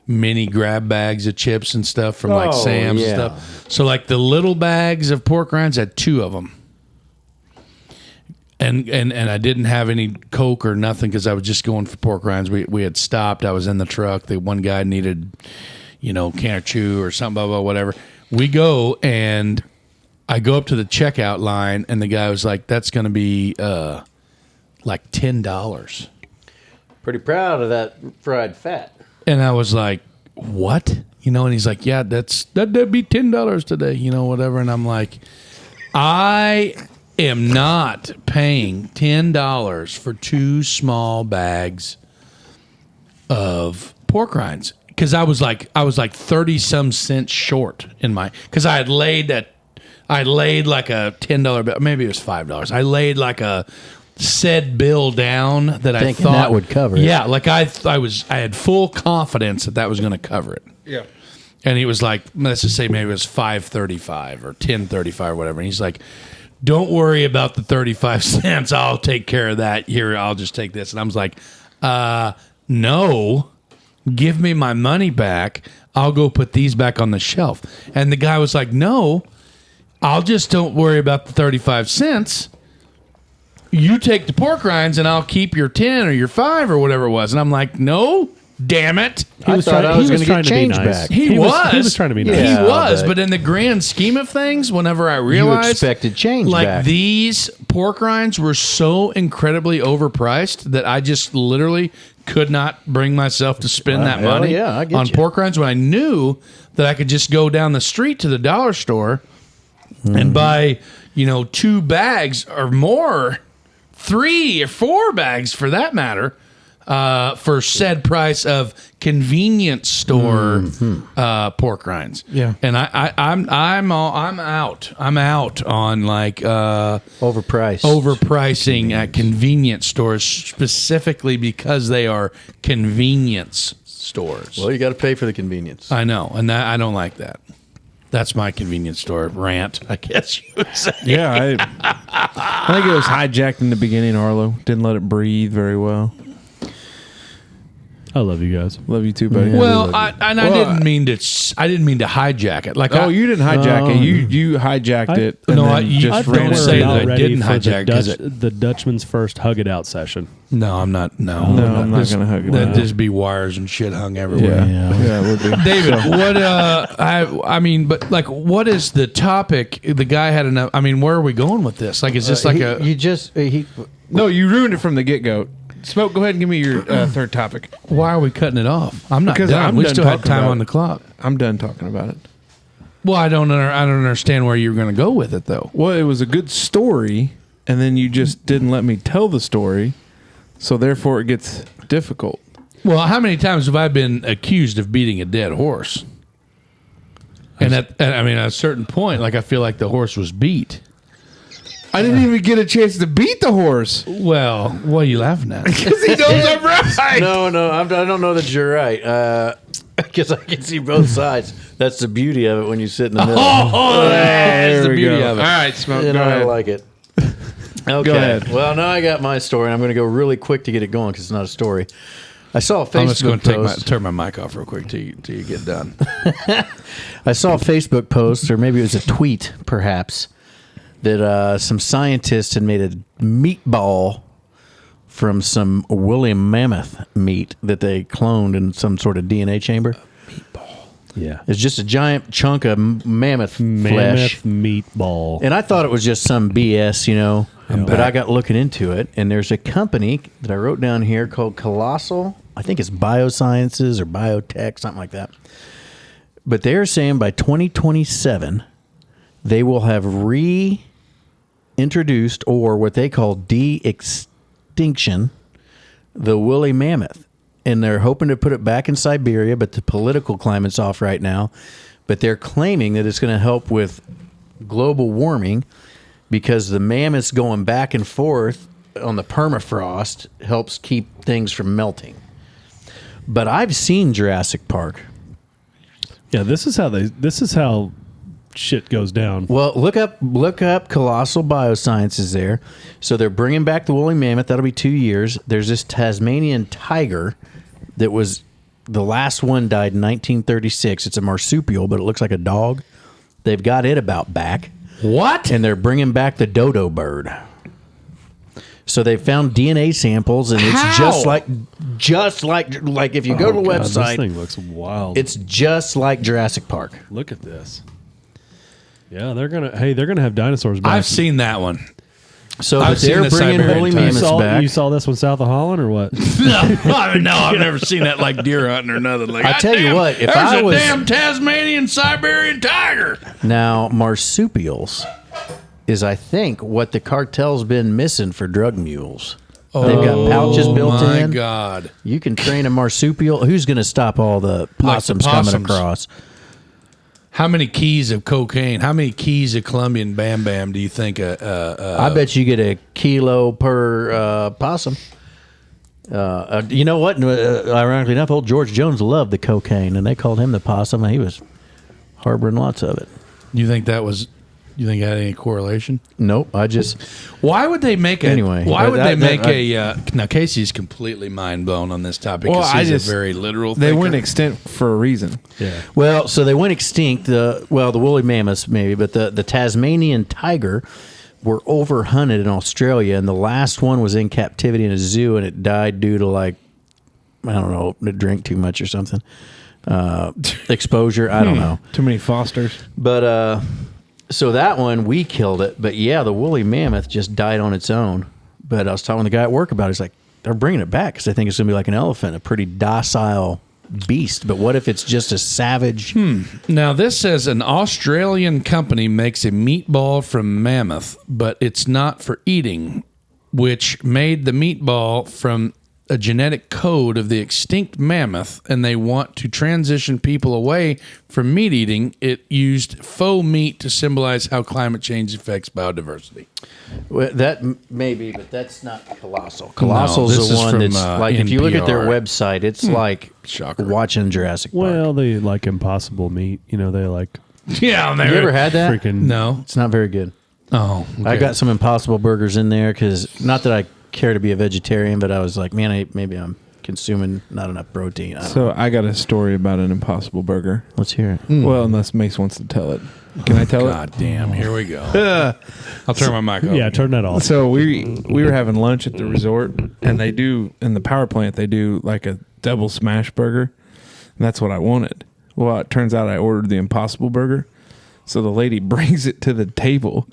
mini grab bags of chips and stuff from like Sam's and stuff. So like the little bags of pork rinds, I had two of them. And I didn't have any Coke or nothing because I was just going for pork rinds. We had stopped. I was in the truck. The one guy needed, can of chew or something, blah, blah, whatever. We go, and I go up to the checkout line, and the guy was like, that's going to be like $10. Pretty proud of that fried fat. And I was like, what? And he's like, yeah, that'd be $10 today, whatever. And I'm like, I am not paying $10 for two small bags of pork rinds. Because I was like 30 some cents short because I laid like a $10 bill, maybe it was $5. I laid like a said bill down that I thought that would cover it. Yeah, like I had full confidence that was going to cover it. Yeah. And he was like, let's just say maybe it was $5.35 or $10.35 or whatever. And he's like, don't worry about the 35 cents. I'll take care of that. Here, I'll just take this. And I was like, no. Give me my money back. I'll go put these back on the shelf. And the guy was like, no, don't worry about the 35 cents. You take the pork rinds and I'll keep your 10 or your 5 or whatever it was. And I'm like, no, damn it. He was trying to get change back. He was trying to be nice. He was, but in the grand scheme of things, whenever I realized you expected change back. These pork rinds were so incredibly overpriced that I just literally could not bring myself to spend that money on pork rinds when I knew that I could just go down the street to the dollar store and buy, 2 bags or more, 3 or 4 bags for that matter, for said price of convenience store pork rinds. Yeah, and I'm out. I'm out on like overpricing at convenience stores specifically because they are convenience stores. Well, you got to pay for the convenience. I know, and I don't like that. That's my convenience store rant, I guess you would say. Yeah, I think it was hijacked in the beginning, Arlo. Didn't let it breathe very well. I love you guys. Love you too, buddy. Well, I didn't mean to hijack it. Like, you didn't hijack it. You hijacked it. No, I don't say that I ready didn't for hijack the Dutchman's first hug it out session. No, I'm not. No, I'm not going to hug it out. That'd just be wires and shit hung everywhere. Yeah, it would be. David, what? I mean, but like, what is the topic? The guy had enough. I mean, where are we going with this? Like, is this like No, you ruined it from the get-go. Smoke, go ahead and give me your third topic. Why are we cutting it off? I'm not because done. We still have time on the clock. I'm done talking about it. Well, I don't understand where you're going to go with it, though. Well, it was a good story, and then you just didn't let me tell the story, so therefore it gets difficult. Well, how many times have I been accused of beating a dead horse? And at a certain point, like I feel like the horse was beat. I didn't even get a chance to beat the horse. Well, what are you laughing at? Because he knows I'm right. No, I don't know that you're right. Because I can see both sides. That's the beauty of it when you sit in the middle. That's the beauty of it. All right, Smoke, go I ahead. like it. Okay. Go ahead. Well, now I got my story, and I'm going to go really quick to get it going because it's not a story. I saw a Facebook I'm just going post. to turn my mic off real quick till you get done. I saw a Facebook post, or maybe it was a tweet, perhaps, that some scientists had made a meatball from some woolly mammoth meat that they cloned in some sort of DNA chamber. Meatball. Yeah. It's just a giant chunk of mammoth flesh. Meatball. And I thought it was just some BS, but I got looking into it, and there's a company that I wrote down here called Colossal. I think it's Biosciences or Biotech, something like that. But they're saying by 2027, they will have reintroduced, or what they call de-extinction, the woolly mammoth. And they're hoping to put it back in Siberia, but the political climate's off right now. But they're claiming that it's going to help with global warming because the mammoths going back and forth on the permafrost helps keep things from melting. But I've seen Jurassic Park. Yeah, this is how shit goes down. Well, look up Colossal Biosciences there. So they're bringing back the woolly mammoth. That'll be 2 years. There's this Tasmanian tiger that was the last one died in 1936. It's a marsupial, but it looks like a dog. They've got it about back. What? And they're bringing back the dodo bird. So they found DNA samples, and it's just like if you go to the website, this thing looks wild. it's just like Jurassic Park. Look at this. Yeah, they're gonna have dinosaurs back. I've seen that one. So I've seen they're the bringing Siberian woolly tiger. mammoths back. You saw this one south of Holland or what? No, I've never seen that like deer hunting or nothing. Like, I tell you what, if there's I a was- damn Tasmanian Siberian tiger. Now, marsupials is, I think, what the cartel's been missing for drug mules. They've got pouches built my in. God. You can train a marsupial. Who's going to stop all the possums coming across? How many keys of cocaine? How many keys of Colombian Bam Bam do you think? I bet you get a kilo per possum. You know what? Ironically enough, old George Jones loved the cocaine, and they called him the possum. And he was harboring lots of it. You think that had any correlation? Nope. Why would they make a? Anyway, why would they make I- a? Now Casey's completely mind blown on this topic. Well, Well, he's a very literal. They thinker. went extinct for a reason. Yeah. Well, so they went extinct. The woolly mammoths maybe, but the Tasmanian tiger were overhunted in Australia, and the last one was in captivity in a zoo, and it died due to I don't know, it drank too much or something, exposure. I don't know. Too many Fosters. But so that one we killed it. But yeah, the woolly mammoth just died on its own. But I was talking to the guy at work about it. He's like, they're bringing it back because they think it's going to be like an elephant, a pretty docile beast. But what if it's just a savage? Now, this says an Australian company makes a meatball from mammoth, but it's not for eating, which made the meatball from a genetic code of the extinct mammoth, and they want to transition people away from meat eating. It used faux meat to symbolize how climate change affects biodiversity. Well, that may be, but that's not Colossal. Colossal's this the is one from, that's like, if you look at their NPR. website, it's like Shocker. watching Jurassic Park. Well, they like impossible meat. You know, they like Yeah, you ever had that? freaking. No. It's not very good. Oh, okay. I got some Impossible Burgers in there because not that I care to be a vegetarian, but I was like, man, maybe I'm consuming not enough protein. I don't know. So I got a story about an Impossible Burger. Let's hear it. Well, unless Mace wants to tell it. Can I tell God damn, here we go. I'll turn my mic off. Yeah, turn that off. it? So we were having lunch at the resort, and they do in the power plant. They do like a double smash burger, and that's what I wanted. Well, it turns out I ordered the Impossible Burger. So the lady brings it to the table,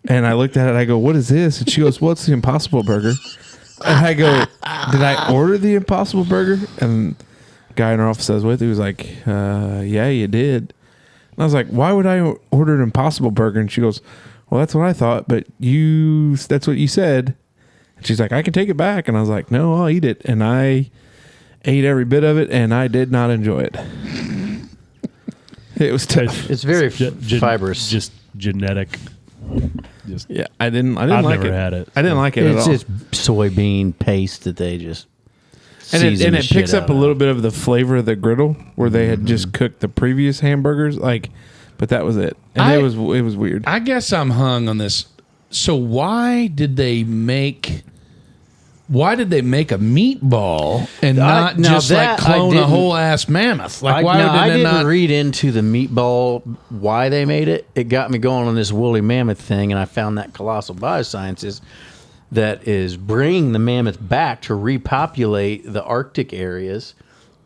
and I looked at it. I go, "What is this?" And she goes, "Well, it's the Impossible Burger." And I go, "Did I order the Impossible Burger?" And the guy in our office I was with, he was like, "Yeah, you did." And I was like, "Why would I order an Impossible Burger?" And she goes, "Well, that's what I thought, but that's what you said." And she's like, "I can take it back." And I was like, "No, I'll eat it." And I ate every bit of it, and I did not enjoy it. It was tough. It's very fibrous. Just genetic. Yeah, I didn't I've like never it. had it. I didn't like it at It's all. just soybean paste that they just And season it the picks shit up a out of. little bit of the flavor of the griddle where they had just cooked the previous hamburgers, but that was it. And it was weird. I guess I'm hung on this. So why did they make a meatball and not now just like that I clone a didn't- whole ass mammoth? Like I they didn't not? read into the meatball why they made it. It got me going on this woolly mammoth thing, and I found that Colossal Biosciences that is bringing the mammoth back to repopulate the Arctic areas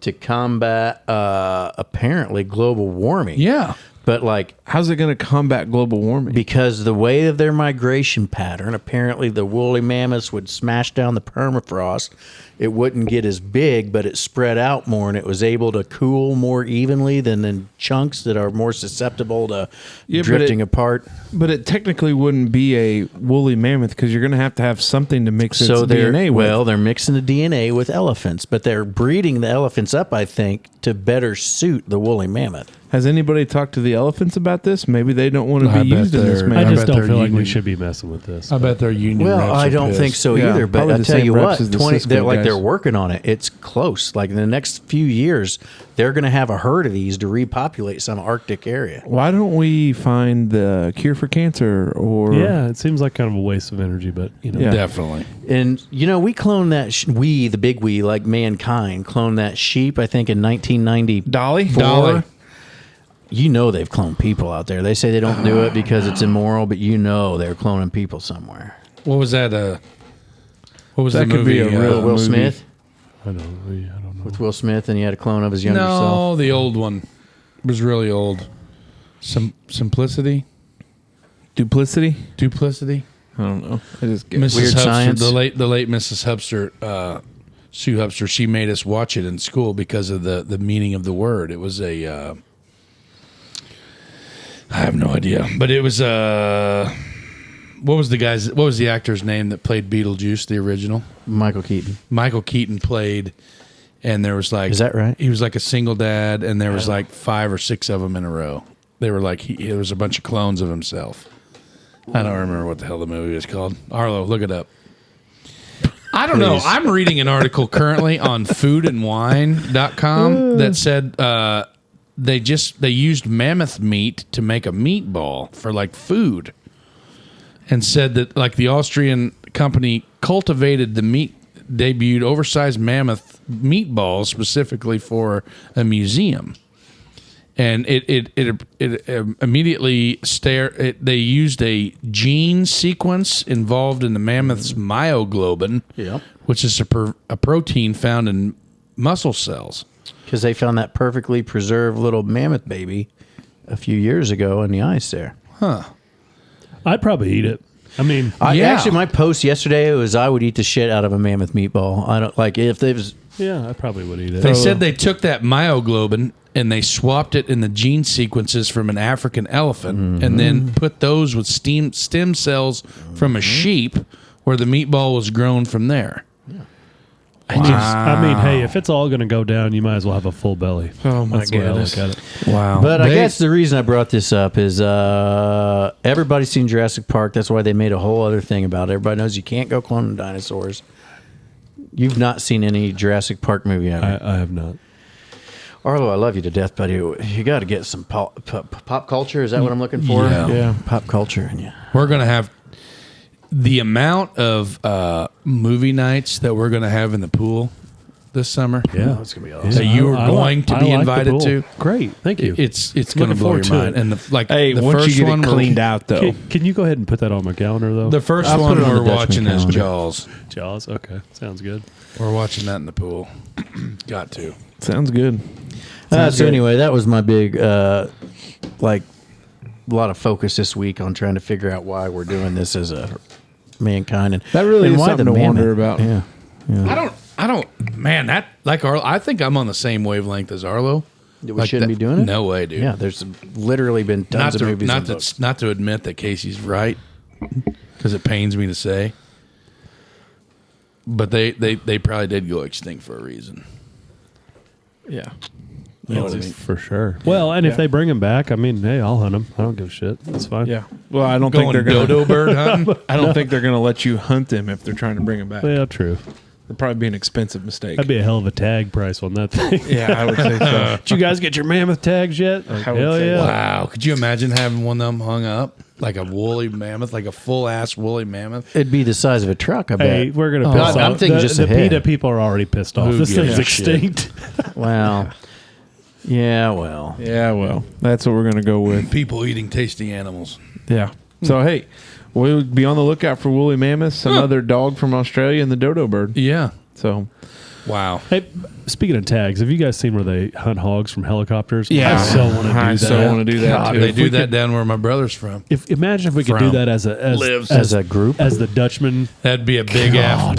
to combat apparently global warming. Yeah. But like How's it going to combat global warming? because the way of their migration pattern, apparently the woolly mammoths would smash down the permafrost. It wouldn't get as big, but it spread out more, and it was able to cool more evenly than in chunks that are more susceptible to drifting apart. But it technically wouldn't be a woolly mammoth because you're going to have something to mix its So DNA with. they're mixing the DNA with elephants, but they're breeding the elephants up, I think, to better suit the woolly mammoth. Has anybody talked to the elephants about this? Maybe they don't want to I be bet used in this they're- I manner. just bet don't they're feel like we union. should be messing with this. I bet their union Well, reps I are don't pissed. think so Yeah, either. But probably I the tell same you reps what, as the 20, Cisco they're guys. working on it. It's close. Like in the next few years, they're going to have a herd of these to repopulate some Arctic area. Why don't we find the cure for cancer? Or Yeah, it seems like kind of a waste of energy, but Yeah. Definitely. And we cloned that. We, the big we, like mankind, cloned that sheep. I think in 1990. Dolly? Dolly. You know they've cloned people out there. They say they don't do it because it's immoral, but you know they're cloning people somewhere. What was that? What was That the could be movie? a real Will movie. Smith I don't know. with Will Smith, and he had a clone of his younger no, self. the old one. It was really old. Simplicity? Duplicity? Duplicity? I don't know. I just get Mrs. Weird Hupster, Science. the late Mrs. Hupster, Sue Hupster, she made us watch it in school because of the meaning of the word. It was a I have no idea, but it was what was the actor's name that played Beetlejuice, the original? Michael Keaton. Michael Keaton played, and there was like, Is that right? He was like a single dad, and there was like 5 or 6 of them in a row. They were like, it was a bunch of clones of himself. I don't remember what the hell the movie was called. Arlo, look it up. I don't know. I'm reading an article currently on foodandwine.com that said they used mammoth meat to make a meatball for like food, and said that like the Austrian company cultivated the meat, debuted oversized mammoth meatballs specifically for a museum. And it immediately they used a gene sequence involved in the mammoth's myoglobin, Yeah. which is a protein found in muscle cells. Because they found that perfectly preserved little mammoth baby a few years ago in the ice there. I'd probably eat it. I mean, Actually, my post yesterday was I would eat the shit out of a mammoth meatball. I don't like if they was. yeah, I probably would eat it. They said they took that myoglobin and they swapped it in the gene sequences from an African elephant, and then put those with stem cells from a sheep, where the meatball was grown from there. I mean, hey, if it's all going to go down, you might as well have a full belly. Oh, my That's the way I goodness. look at it. Wow! But I guess the reason I brought this up is everybody's seen Jurassic Park. That's why they made a whole other thing about it. Everybody knows you can't go cloning dinosaurs. You've not seen any Jurassic Park movie ever. I have not. Arlo, I love you to death, buddy. You got to get some pop culture. Is that what I'm looking for? Yeah. Pop culture in you. We're going to have the amount of movie nights that we're going to have in the pool this summer. Yeah, That's gonna be awesome. That you are going to be I like the invited pool. to. Great, thank you. It's going to Looking blow your forward to mind. it. And the Hey, the once first you get one it we're- cleaned out, though. Can you go ahead and put that on my calendar, though? The first I'll one put it on we're the Dutchman watching is calendar. Jaws. Jaws. Okay, sounds good. We're watching that in the pool. Got to. Sounds good. So anyway, that was my big, like, a lot of focus this week on trying to figure out why we're doing this as a mankind, and That really and is why something the to mammoth. wonder about. Yeah. I don't, man, that, like Arlo, I think I'm on the same wavelength as Arlo. We shouldn't be doing it? No way, dude. Yeah, there's literally been tons of movies. and books. Not to admit that Casey's right, because it pains me to say. But they probably did go extinct for a reason. Yeah. You know what I mean? For sure. Well, and if they bring him back, I mean, hey, I'll hunt him. I don't give a shit. That's fine. Yeah. Well, I don't think Going they're going dodo to. bird hunting. I don't think they're going to let you hunt them if they're trying to bring them back. Yeah, true. It'd probably be an expensive mistake. That'd be a hell of a tag price on that thing. Yeah, I would say so. Did you guys get your mammoth tags yet? I would Hell say yeah. Wow. Could you imagine having one of them hung up? Like a woolly mammoth, like a full ass woolly mammoth? It'd be the size of a truck. I bet. Hey, we're gonna Oh, piss off. I'm thinking the, just the ahead. PETA people are already pissed off. Who This thing's gives a extinct. Wow. Yeah. Well. Yeah, well, that's what we're going to go with. People eating tasty animals. Yeah. So, hey, we'll be on the lookout for woolly mammoths, another dog from Australia, and the dodo bird. Yeah. So, Wow. Hey, speaking of tags, have you guys seen where they hunt hogs from helicopters? yeah, I so want to do that. I so want to do that, God, too. They if do we that could- down where my brother's from. Imagine if we could do From that as As a group. as the Dutchman. That'd be a big ass.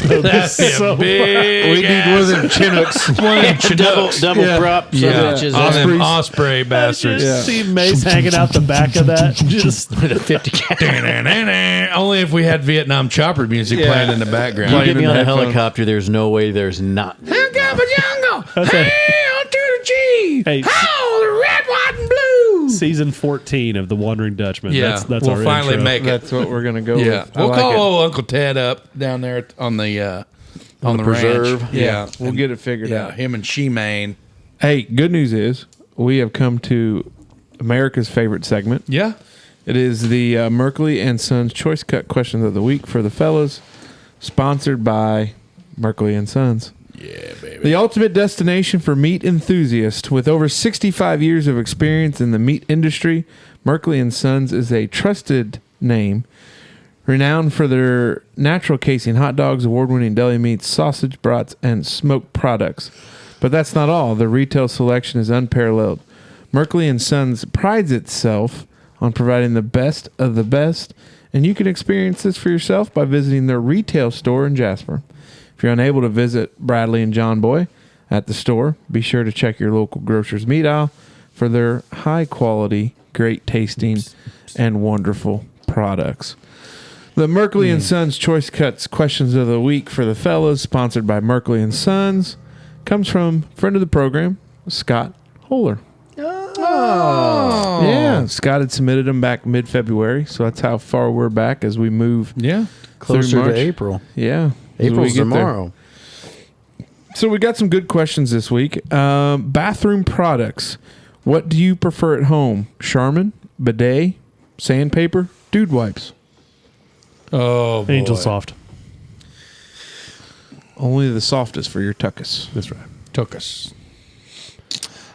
That'd be so a big. We need one of them Chinooks. one of them Chinooks. double prop. Yeah, Sandwiches. on them Ospreys. osprey bastards. Just see Mace hanging out the back of that. Just With a 50 cal. Only if we had Vietnam chopper music Yeah. playing in the background. You Playing get me in on the a headphones. helicopter. There's no way. There's not. Jungle. Hey, on to the G. Hey. Oh, the red, white, Season 14 of the Wondering Dutchman. Yeah, That's we'll our finally intro. make it. That's what we're gonna go Yeah, with. I we'll like call it. old Uncle Ted up down there on the preserve. ranch. Yeah, we'll get it figured Yeah, out. him and She-Mane. Hey, good news is we have come to America's favorite segment. Yeah. It is the Merkley and Sons Choice Cut Questions of the Week for the fellas, sponsored by Merkley and Sons. Yeah, baby. The ultimate destination for meat enthusiasts. With over 65 years of experience in the meat industry, Merkley and Sons is a trusted name, renowned for their natural casing hot dogs, award-winning deli meats, sausage brats, and smoked products. But that's not all. The retail selection is unparalleled. Merkley and Sons prides itself on providing the best of the best, and you can experience this for yourself by visiting their retail store in Jasper. If you're unable to visit Bradley and John Boy at the store, be sure to check your local grocer's meat aisle for their high quality, great tasting, and wonderful products. The Merkley and Sons Choice Cuts Questions of the Week for the fellas, sponsored by Merkley and Sons, comes from friend of the program, Scott Holler. Oh. Yeah, Scott had submitted them back mid-February, so that's how far we're back as we move Yeah. through Closer March. to April. Yeah. as we April's get there. tomorrow. So we got some good questions this week. Bathroom products. What do you prefer at home? Charmin, bidet, sandpaper, dude wipes. Oh, boy. Angel Soft. Only the softest for your tuckus. That's right. Took us.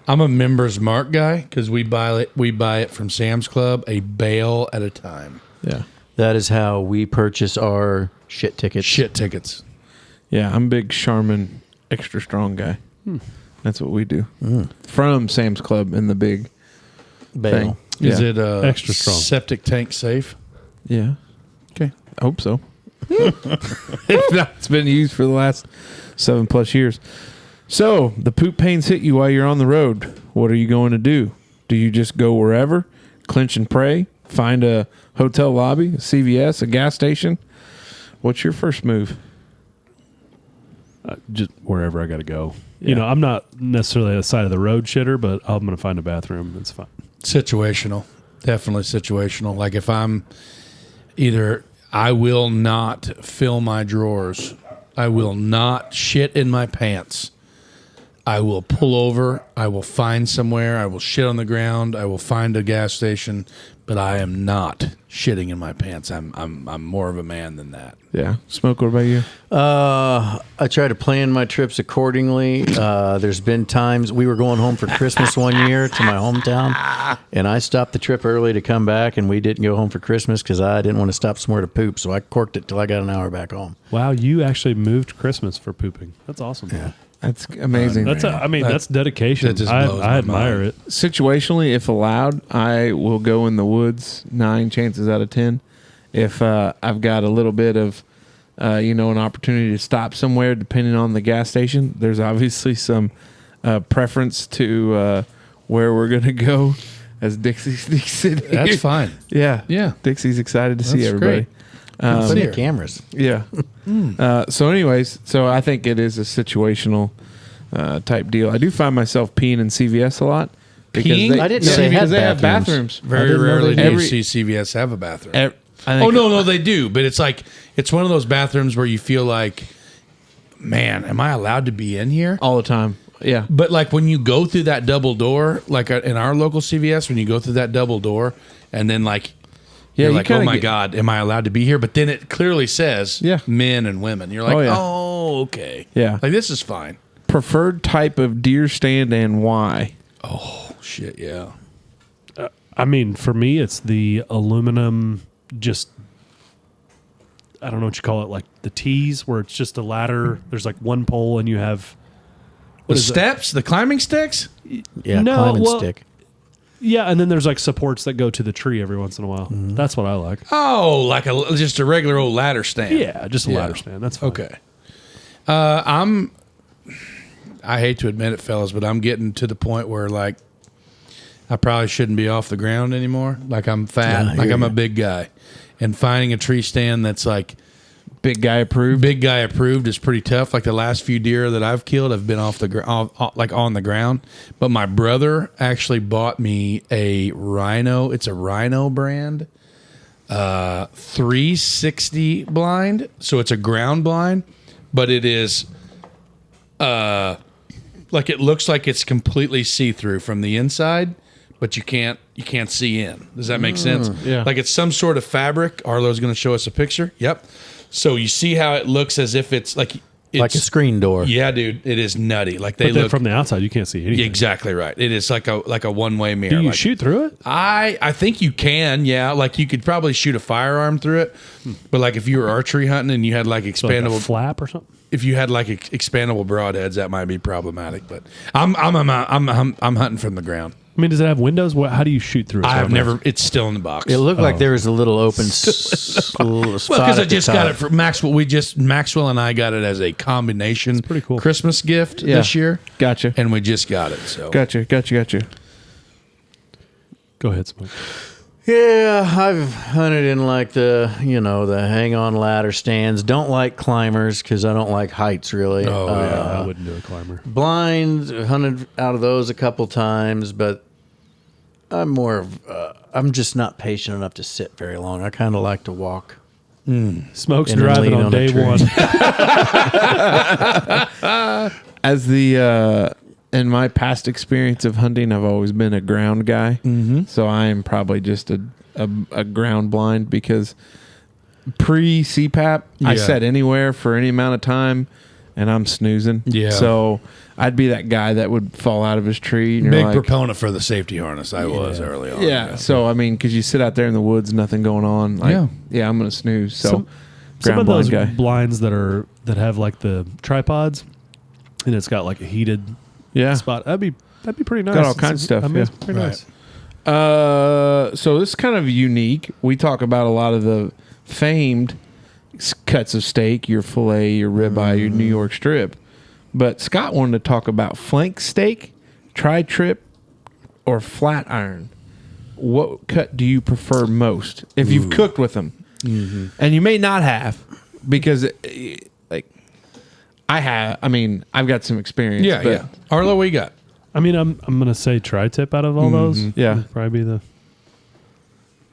I'm a Members Mark guy because we buy it from Sam's Club a bale at a time. Yeah. That is how we purchase our shit tickets. Shit tickets. Yeah, I'm a big Charmin extra strong guy. That's what we do. From Sam's Club in the big Bail. thing. Is Yeah. it Extra strong. septic tank safe? Yeah. Okay. I hope so. If not, it's been used for the last 7+ years. So, the poop pains hit you while you're on the road. What are you going to do? Do you just go wherever, clinch and pray, find a hotel lobby, a CVS, a gas station? What's your first move? Just wherever I got to go. Yeah. You know, I'm not necessarily a side of the road shitter, but I'm going to find a bathroom. It's fine. Situational. Definitely situational. Like if I'm either, I will not fill my drawers. I will not shit in my pants. I will pull over. I will find somewhere. I will shit on the ground. I will find a gas station, but I am not shitting in my pants. I'm more of a man than that. Yeah. Smoke, what about you? I try to plan my trips accordingly. There's been times we were going home for Christmas one year to my hometown, and I stopped the trip early to come back, and we didn't go home for Christmas because I didn't want to stop somewhere to poop, so I corked it till I got an hour back home. Wow, you actually moved Christmas for pooping. That's awesome. Yeah. That's amazing. That's dedication. that just blows I my admire mind. it. Situationally, if allowed, I will go in the woods 9 chances out of 10. If I've got a little bit of, an opportunity to stop somewhere, depending on the gas station, there's obviously some preference to where we're going to go as Dixie sneaks in here. That's fine. Yeah. Yeah. Dixie's excited to see That's everybody. Put here. in cameras. Yeah. So I think it is a situational type deal. I do find myself peeing in CVS a lot. Peeing? I didn't know they had because they have bathrooms. bathrooms. Very rarely do you Every- see CVS have a bathroom. I Oh think- no, they do, but it's one of those bathrooms where you feel like, man, am I allowed to be in here? all the time. Yeah. But like when you go through that double door, like in our local CVS, when you go through that double door, and then like, Yeah, you're you like, oh kinda my get- god, am I allowed to be here? But then it clearly says, Yeah. men and women. You're like, Oh, yeah. oh, okay, Yeah. like this is fine. Preferred type of deer stand and why? Oh shit, yeah. I mean, for me, it's the aluminum, just, I don't know what you call it, like the T's, where it's just a ladder. There's like one pole and you have... The is it? steps, the climbing sticks. Yeah, No, climbing well- stick. Yeah, and then there's like supports that go to the tree every once in a while. That's what I like. Oh, like just a regular old ladder stand. Yeah, just a Yeah. ladder stand. That's fine. Okay. I hate to admit it, fellas, but I'm getting to the point where like I probably shouldn't be off the ground anymore. Like I'm fat, Yeah, I like hear I'm a you. big guy, and finding a tree stand that's like Big guy approved. Big guy approved is pretty tough. Like the last few deer that I've killed have been off the ground, like on the ground. But my brother actually bought me a Rhino. It's a Rhino brand, 360 blind. So it's a ground blind, but it is, like it looks like it's completely see through from the inside, but you can't see in. Does that make sense? Yeah. Like it's some sort of fabric. Arlo's going to show us a picture. Yep. So you see how it looks as if it's like like a screen door. Yeah, dude, it is nutty. Like they But then look from the outside, you can't see anything. exactly right. It is like a one-way mirror. Do you Like, shoot through it? I think you can. Yeah, like you could probably shoot a firearm through it. But like if you were archery hunting and you had like So like a expandable flap or something? if you had like expandable broadheads, that might be problematic. But I'm hunting from the ground. I mean, does it have windows? How do you shoot through it? I've never. It's still in the box. It looked like there was a little open spot. Well, because I just got it for Maxwell. Maxwell and I got it as a combination pretty cool. Christmas gift this year. Gotcha. And we just got it. So Gotcha. Go ahead, Smoke. Yeah, I've hunted in like the hang on ladder stands. Don't like climbers because I don't like heights really. Oh, yeah. I wouldn't do a climber. Blinds, hunted out of those a couple times, but I'm more of I'm just not patient enough to sit very long. I kind of like to walk. Smoke's And then driving lean on on a day tree. one. As the in my past experience of hunting, I've always been a ground guy. So I am probably just a ground blind because pre-CPAP, I Yeah. sat anywhere for any amount of time, and I'm snoozing. Yeah. So I'd be that guy that would fall out of his tree. And you're big like, proponent for the safety harness. I was early on. yeah. So I mean, because you sit out there in the woods, nothing going on. Like, yeah, I'm gonna snooze. So Some ground of those blind guy. blinds that have like the tripods, and it's got like a heated spot. That'd be pretty nice. Got all kinds of stuff, I mean, yeah. it's pretty Right. nice. So this is kind of unique. We talk about a lot of the famed cuts of steak, your filet, your ribeye, your New York strip. But Scott wanted to talk about flank steak, tri-tip, or flat iron. What cut do you prefer most if you've cooked with them? And you may not have because like I have. I mean, I've got some experience. Yeah, but yeah. Arlo, what you got? I mean, I'm gonna say tri-tip out of all those. Yeah. Would probably be the.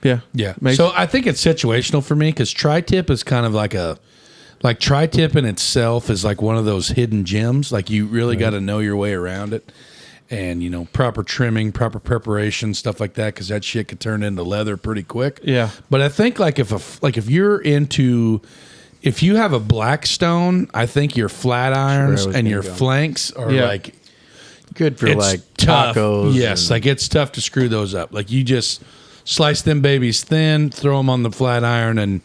Yeah. Yeah. Makes- So I think it's situational for me because tri-tip is kind of like tri-tip in itself is like one of those hidden gems. Like you really got to know your way around it, and proper trimming, proper preparation, stuff like that, because that shit could turn into leather pretty quick. Yeah. But I think if you're into, if you have a Blackstone, I think your flat irons was and gonna your go. flanks are Yeah. like Good for it's like tough. tacos. Yes, and- like it's tough to screw those up. Like you just slice them babies thin, throw them on the flat iron, and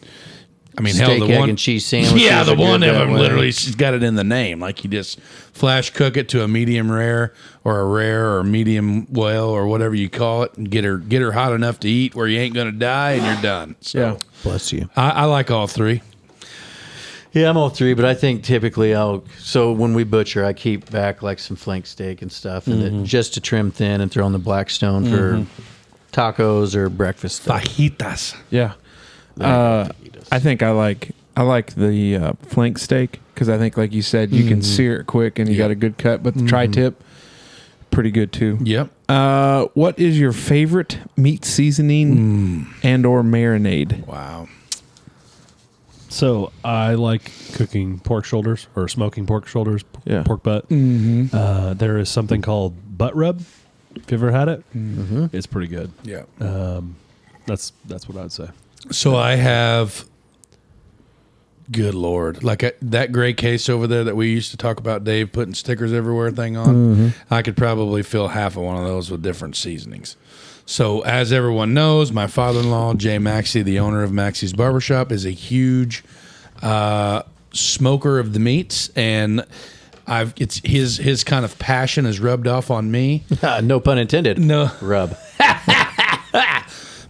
I mean, steak, hell, the egg, one and cheese sandwiches. yeah, the are one good of that them way. literally she's got it in the name. Like you just flash cook it to a medium rare or a rare or medium well or whatever you call it, and get her hot enough to eat where you ain't gonna die, and you're done. So Yeah. Bless you. I like all three. Yeah, I'm all three, but I think typically so when we butcher, I keep back like some flank steak and stuff, and then just to trim thin and throw on the Blackstone for tacos or breakfast stuff. Fajitas. Yeah. I think I like the flank steak because I think, like you said, you can sear it quick and you got a good cut. But the tri-tip, pretty good too. Yep. What is your favorite meat seasoning and or marinade? Wow. So I like cooking pork shoulders or smoking pork shoulders, Yeah. pork butt. There is something called butt rub. If you ever had it, it's pretty good. Yeah. That's what I'd say. So I have, good Lord, like that gray case over there that we used to talk about, Dave putting stickers everywhere thing on. I could probably fill half of one of those with different seasonings. So as everyone knows, my father-in-law, Jay Maxey, the owner of Maxey's Barbershop, is a huge smoker of the meats, and it's his kind of passion is rubbed off on me. No pun intended. No. Rub.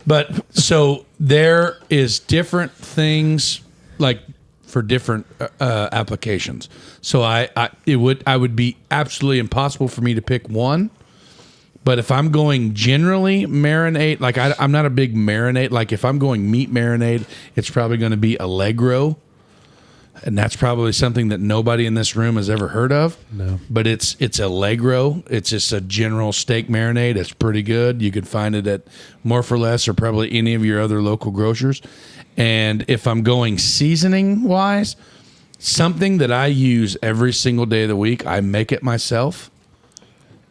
But so there is different things like for different applications. So it would be absolutely impossible for me to pick one. But if I'm going generally marinade, like I'm not a big marinade. Like if I'm going meat marinade, it's probably going to be Allegro. and that's probably something that nobody in this room has ever heard of. No. But it's Allegro. It's just a general steak marinade. It's pretty good. You could find it at More for Less or probably any of your other local grocers. And if I'm going seasoning-wise, something that I use every single day of the week, I make it myself.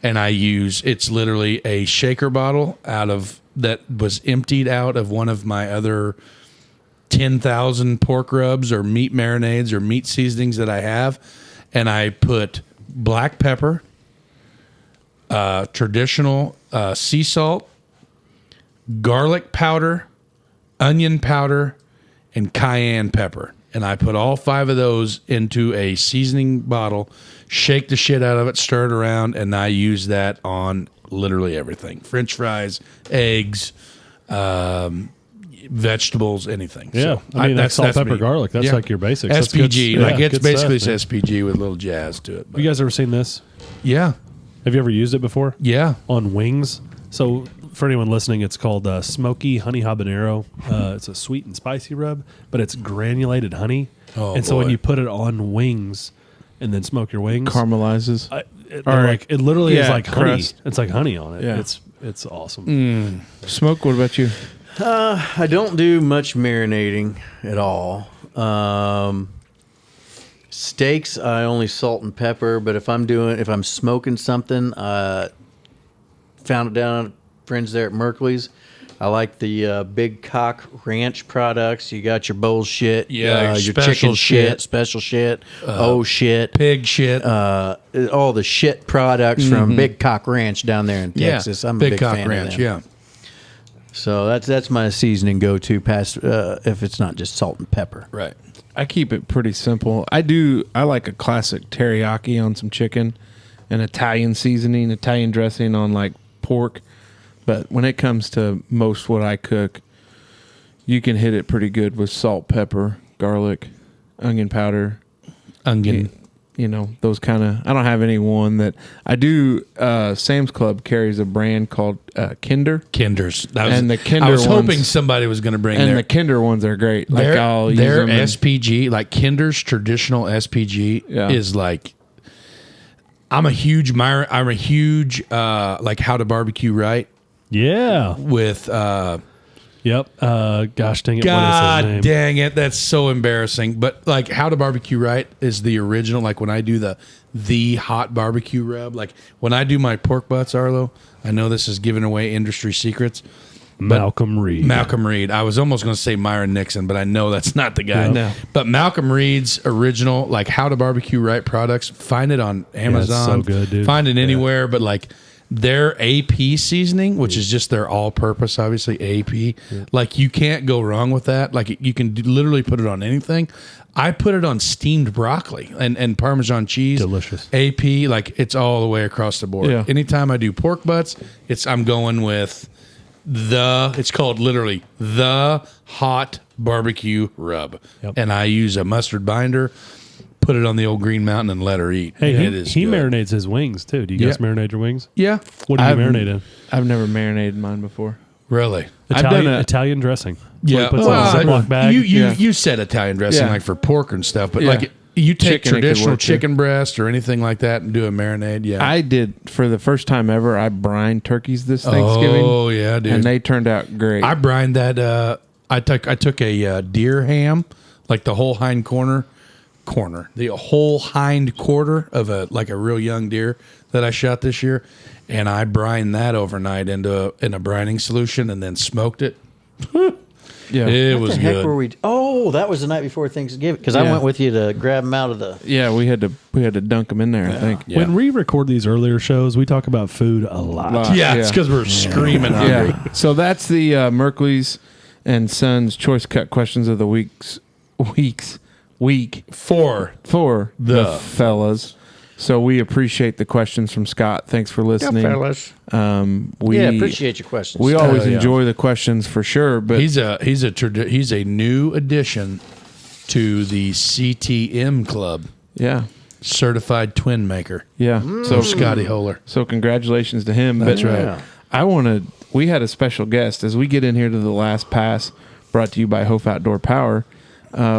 And it's literally a shaker bottle that was emptied out of one of my other 10,000 pork rubs or meat marinades or meat seasonings that I have. And I put black pepper, traditional sea salt, garlic powder, onion powder, and cayenne pepper. And I put all 5 of those into a seasoning bottle, shake the shit out of it, stir it around, and I use that on literally everything. French fries, eggs, vegetables, anything. Yeah. So I mean, that's salt, pepper, me. Garlic. That's like your basics. That's SPG. good, Like, it's good basically stuff, SPG with a little jazz to it. Have you guys ever seen this? Yeah. Have you ever used it before? Yeah. On wings. So for anyone listening, it's called Smoky Honey Habanero. It's a sweet and spicy rub, but it's granulated honey. Oh, and so boy. when you put it on wings and then smoke your wings, Caramelizes. it literally is like honey. crust. It's like honey on it. Yeah. It's awesome. Smoke, what about you? I don't do much marinating at all. Steaks, I only salt and pepper. But if I'm smoking something, found it down at friends there at Merkley's. I like the Big Cock Ranch products. You got your bullshit, Yeah, your special chicken shit. special shit, shit, Pig shit. all the shit products from Big Cock Ranch down there in Texas. I'm a big Cock fan Ranch, of them. yeah. So that's my seasoning go-to past if it's not just salt and pepper. Right. I keep it pretty simple. I like a classic teriyaki on some chicken, an Italian seasoning, Italian dressing on like pork. But when it comes to most what I cook, you can hit it pretty good with salt, pepper, garlic, onion powder. Those kind of. I don't have any one that I do. Sam's Club carries a brand called Kinder. Kinders. And the Kinder I was hoping ones- somebody was going to bring And their the Kinder ones are great. Like I'll use their them in- SPG, like Kinder's traditional SPG is like. I'm a huge Meyer. I'm a huge like How to Barbecue Right Yeah. with. Yep. Gosh dang it. What is his God name? dang it, that's so embarrassing. But like How to Barbecue Right is the original. Like when I do the hot barbecue rub, like when I do my pork butts, Arlo. I know this is giving away industry secrets. Malcolm Reed. Malcolm Reed. I was almost going to say Myron Nixon, but I know that's not the guy. No. But Malcolm Reed's original, like How to Barbecue Right products, find it on Amazon. so good, dude. Find it anywhere, but like their AP seasoning, which is just their all-purpose, obviously AP. Like you can't go wrong with that. Like you can literally put it on anything. I put it on steamed broccoli and Parmesan cheese. Delicious. AP, like it's all the way across the board. Yeah. Anytime I do pork butts, I'm going with it's called literally the hot barbecue rub. Yep. And I use a mustard binder, put it on the old Green Mountain and let her eat. Hey, It is he good. marinates his wings too. Do you guys marinate your wings? Yeah. What do you marinate in? I've never marinated mine before. Really? I've done Italian dressing. Yeah. Puts in a Ziploc bag. You said Italian dressing Yeah. like for pork and stuff, but Yeah. like you take Chicken, it could traditional work, too. chicken breast or anything like that and do a marinade. Yeah. I did, for the first time ever, I brined turkeys this Thanksgiving. Oh, yeah, dude. And they turned out great. I brined that. I took a deer ham, like the whole hind the whole hind quarter of a real young deer that I shot this year, and I brined that overnight in a brining solution and then smoked it. yeah. It What was the heck good. were we? Oh, that was the night before Thanksgiving because I Yeah. went with you to grab them out of the. Yeah, we had to dunk them in there, I think. Yeah. When we record these earlier shows, we talk about food a lot. Lot. Yeah, it's Yeah. because we're screaming hungry. Yeah. So that's the Merkley's and Sons Choice Cut questions of the week For for the The. fellas. So we appreciate the questions from Scott. Thanks for listening. We appreciate your questions. We always yeah. enjoy the questions for sure, but he's a new addition to the CTM Club, yeah, Certified Twin Maker. yeah. So Scotty Holer. So congratulations to him. That's But right. We had a special guest as we get in here to the last pass brought to you by Hopf Outdoor Power.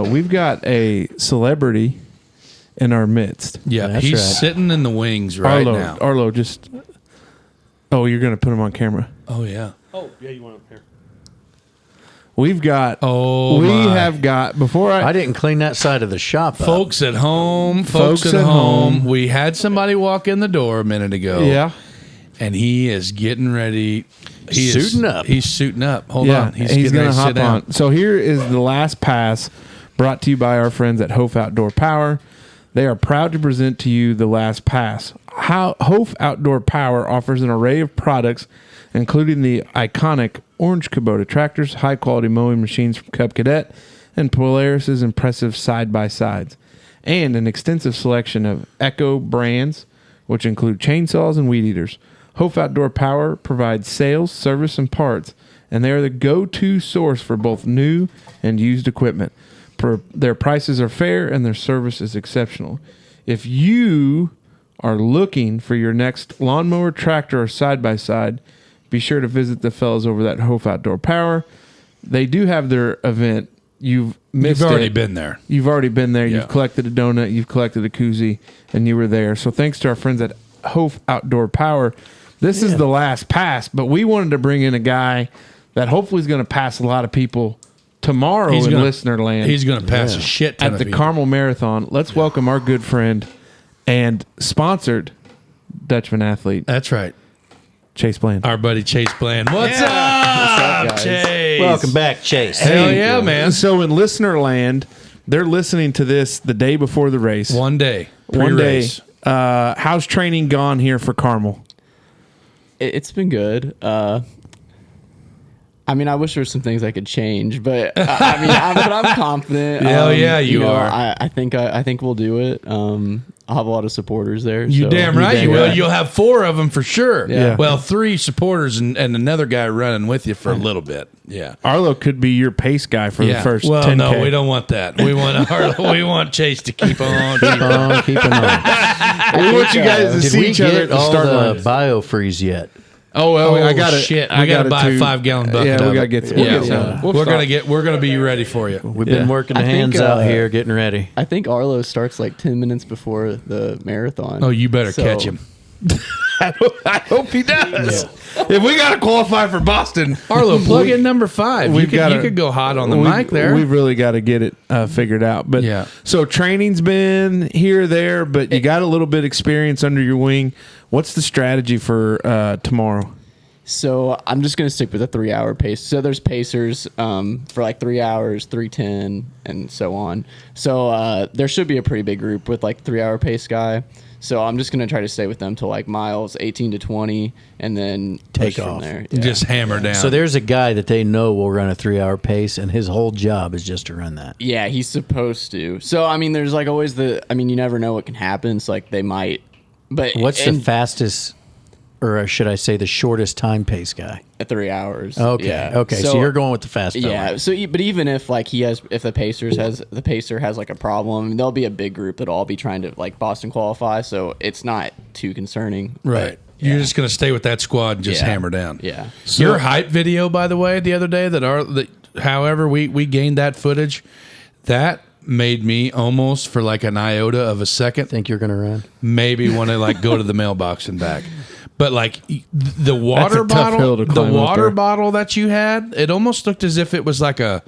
we've got a celebrity in our midst. Yeah, That's he's right. sitting in the wings right now. Arlo, just... Oh, you're going to put him on camera. Oh, yeah. Oh, yeah, you want up here. We've got... Oh, we my. have got... Before I didn't clean that side of the shop up. Folks at home, we had somebody walk in the door a minute ago. Yeah. And he is getting ready. Suiting up. He's suiting up. Hold Yeah, on. he's getting going ready to sit hop down. on. So here is the last pass brought to you by our friends at Hopf Outdoor Power. They are proud to present to you the last pass. Hopf Outdoor Power offers an array of products, including the iconic orange Kubota tractors, high-quality mowing machines from Cub Cadet, and Polaris's impressive side-by-sides, and an extensive selection of Echo brands, which include chainsaws and weed eaters. Hopf Outdoor Power provides sales, service, and parts, and they are the go-to source for both new and used equipment. Their prices are fair, and their service is exceptional. If you are looking for your next lawnmower, tractor, or side-by-side, be sure to visit the fellas over at Hopf Outdoor Power. They do have their event. You've already been there. You've already been there. Yeah. You've collected a donut. You've collected a koozie, and you were there. So thanks to our friends at Hopf Outdoor Power. This is the last pass, but we wanted to bring in a guy that hopefully is going to pass a lot of people tomorrow in listener land. He's going to pass a shit ton at of the people. Carmel Marathon. Let's welcome our good friend and sponsored Dutchman athlete, That's right. Chase Bland. Our buddy Chase Bland. What's up, guys? Chase? Welcome back, Chase. Hell yeah, man. So in listener land, they're listening to this the day before the race. One day. One day. Pre-race. How's training gone here for Carmel? It's been good. I mean, I wish there were some things I could change, but I'm confident. Hell yeah, you are. I think we'll do it. I'll have a lot of supporters there. You so. damn right you will. You'll have 4 of them for sure. Yeah. Well, 3 supporters and another guy running with you for a little bit. Yeah. Arlo could be your pace guy for the first well, 10K. no, we don't want that. We want Chase to keep on. Keeping on. We want you guys to Did see we each other get at the all start the line. biofreeze yet? Oh, well, I got it. Shit. I got to buy a 5-gallon bucket. Yeah, we of got to it. get some. Yeah. We'll get some. We'll We're gonna be ready for you. We've been working the I think, hands out here, getting ready. I think Arlo starts like 10 minutes before the marathon. Oh, you better So- catch him. I hope he does. If we got to qualify for Boston, Arlo, plug in number 5. You could go hot on the mic there. We've really got to get it figured out. But Yeah. So training's been here, there, but you got a little bit experience under your wing. What's the strategy for tomorrow? So I'm just gonna stick with a 3-hour pace. So there's pacers for like 3 hours, 3:10, and so on. So there should be a pretty big group with like 3-hour pace guy. So I'm just gonna try to stay with them till like miles 18 to 20, and then Take push from off. there. Yeah. Just hammer down. So there's a guy that they know will run a 3-hour pace, and his whole job is just to run that. Yeah, he's supposed to. So I mean, there's like always you never know what can happen. So like they might. But What's the fastest, or should I say the shortest time pace guy? at 3 hours? Okay. Yeah. Okay. So you're going with the fast fella. Yeah. So, but even if like if the pacer has like a problem, there'll be a big group that'll all be trying to like Boston qualify. So it's not too concerning. right. But, You're just gonna stay with that squad and just Yeah. hammer down. Yeah. Your hype video, by the way, the other day however we gained that footage, that made me almost for like an iota of a second Think you're going to run? maybe want to like go to the mailbox and back. But like the water a tough hill bottle, to climb up there. bottle that you had, it almost looked as if it was like a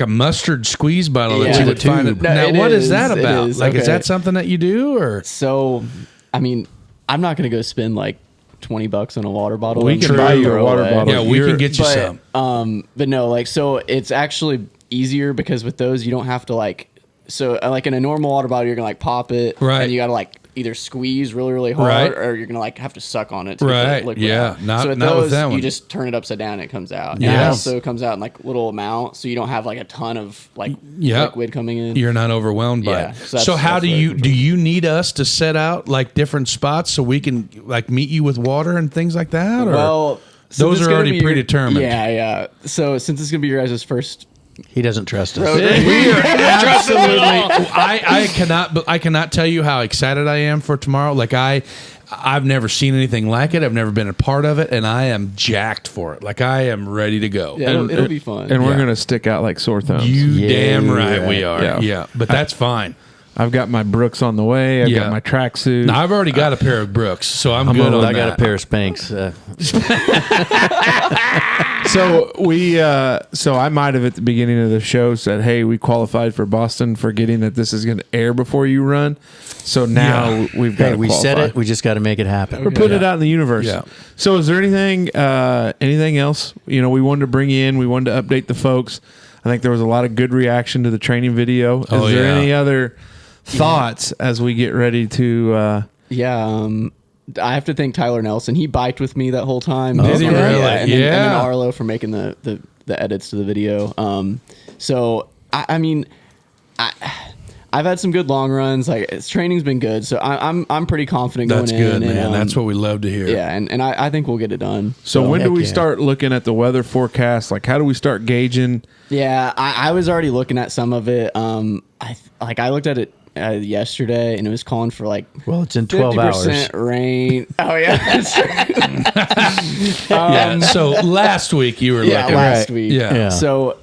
mustard squeeze bottle that Yeah. you would The find. tube. No, Now, it what is is, that it about? is. Like, is Okay. that something that you do or? So, I mean, I'm not going to go spend like $20 on a water bottle. We and can throw buy you a it water away. bottle. Yeah, we can get you some. But no, like, so it's actually easier because with those, you don't have to like, so like in a normal water bottle, you're going to like pop it. Right. And you got to like either squeeze really, really hard Right. or you're going to like have to suck on it to Right. get the liquid Yeah. out. Not- so with not with those, that one. you just turn it upside down and it comes out. And Yes. it also comes out in like little amount. So you don't have like a ton of like Yep. liquid coming in. You're not overwhelmed by Yeah, it. so So, that's- how that's do what you it do? You need us to set out like different spots so we can like meet you with water and things like that? Or Well, those it's are gonna already be your- predetermined. Yeah, yeah. So since it's gonna be your guys' first He doesn't trust us. We are absolutely. I cannot tell you how excited I am for tomorrow. Like I've never seen anything like it. I've never been a part of it, and I am jacked for it. Like I am ready to go. Yeah, it'll be fun. And we're going to stick out like sore thumbs. You damn right we are. Yeah, but that's fine. I've got my Brooks on the way. I've got my tracksuit. Now, I've already got a pair of Brooks, so I'm good on that. I got a pair of Spanx. So I might have at the beginning of the show said, "Hey, we qualified for Boston, forgetting that this is going to air before you run." So now we've got. Hey, we said it. We just got to make it happen. We're putting it out in the universe. Yeah. So is there anything else? We wanted to bring you in. We wanted to update the folks. I think there was a lot of good reaction to the training video. Is there any other thoughts as we get ready to? I have to thank Tyler Nelson. He biked with me that whole time. Did he really? And then Arlo for making the edits to the video. I've had some good long runs. Like training's been good, so I'm pretty confident going in. That's good, man. That's what we love to hear. Yeah, and I think we'll get it done. So when do we start looking at the weather forecast? Like, how do we start gauging? Yeah, I was already looking at some of it. I looked at it yesterday, and it was calling for it's in 12 hours rain. Oh yeah, So last week you were looking. Last week. Yeah. So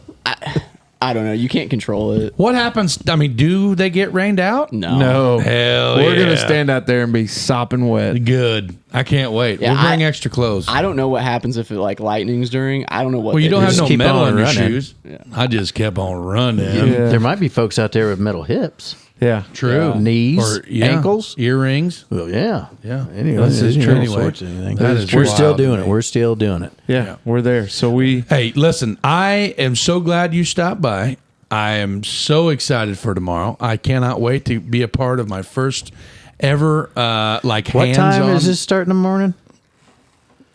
I don't know. You can't control it. What happens? I mean, do they get rained out? No. Hell We're going to stand out there and be sopping wet. Good. I can't wait. Yeah, we'll bring extra clothes. I don't know what happens if it lightnings during. I don't know what. Well, you don't have no keep metal on on your running. shoes. Yeah. I just kept on running. Yeah. There might be folks out there with metal hips. Yeah. True. Knees, ankles, earrings. Well, yeah. Anyway, This is true. all sorts of anything. That is We're wild still to doing me. it. We're still doing it. Yeah, we're there. So we. Hey, listen, I am so glad you stopped by. I am so excited for tomorrow. I cannot wait to be a part of my first ever What hands-on. time is this starting in the morning?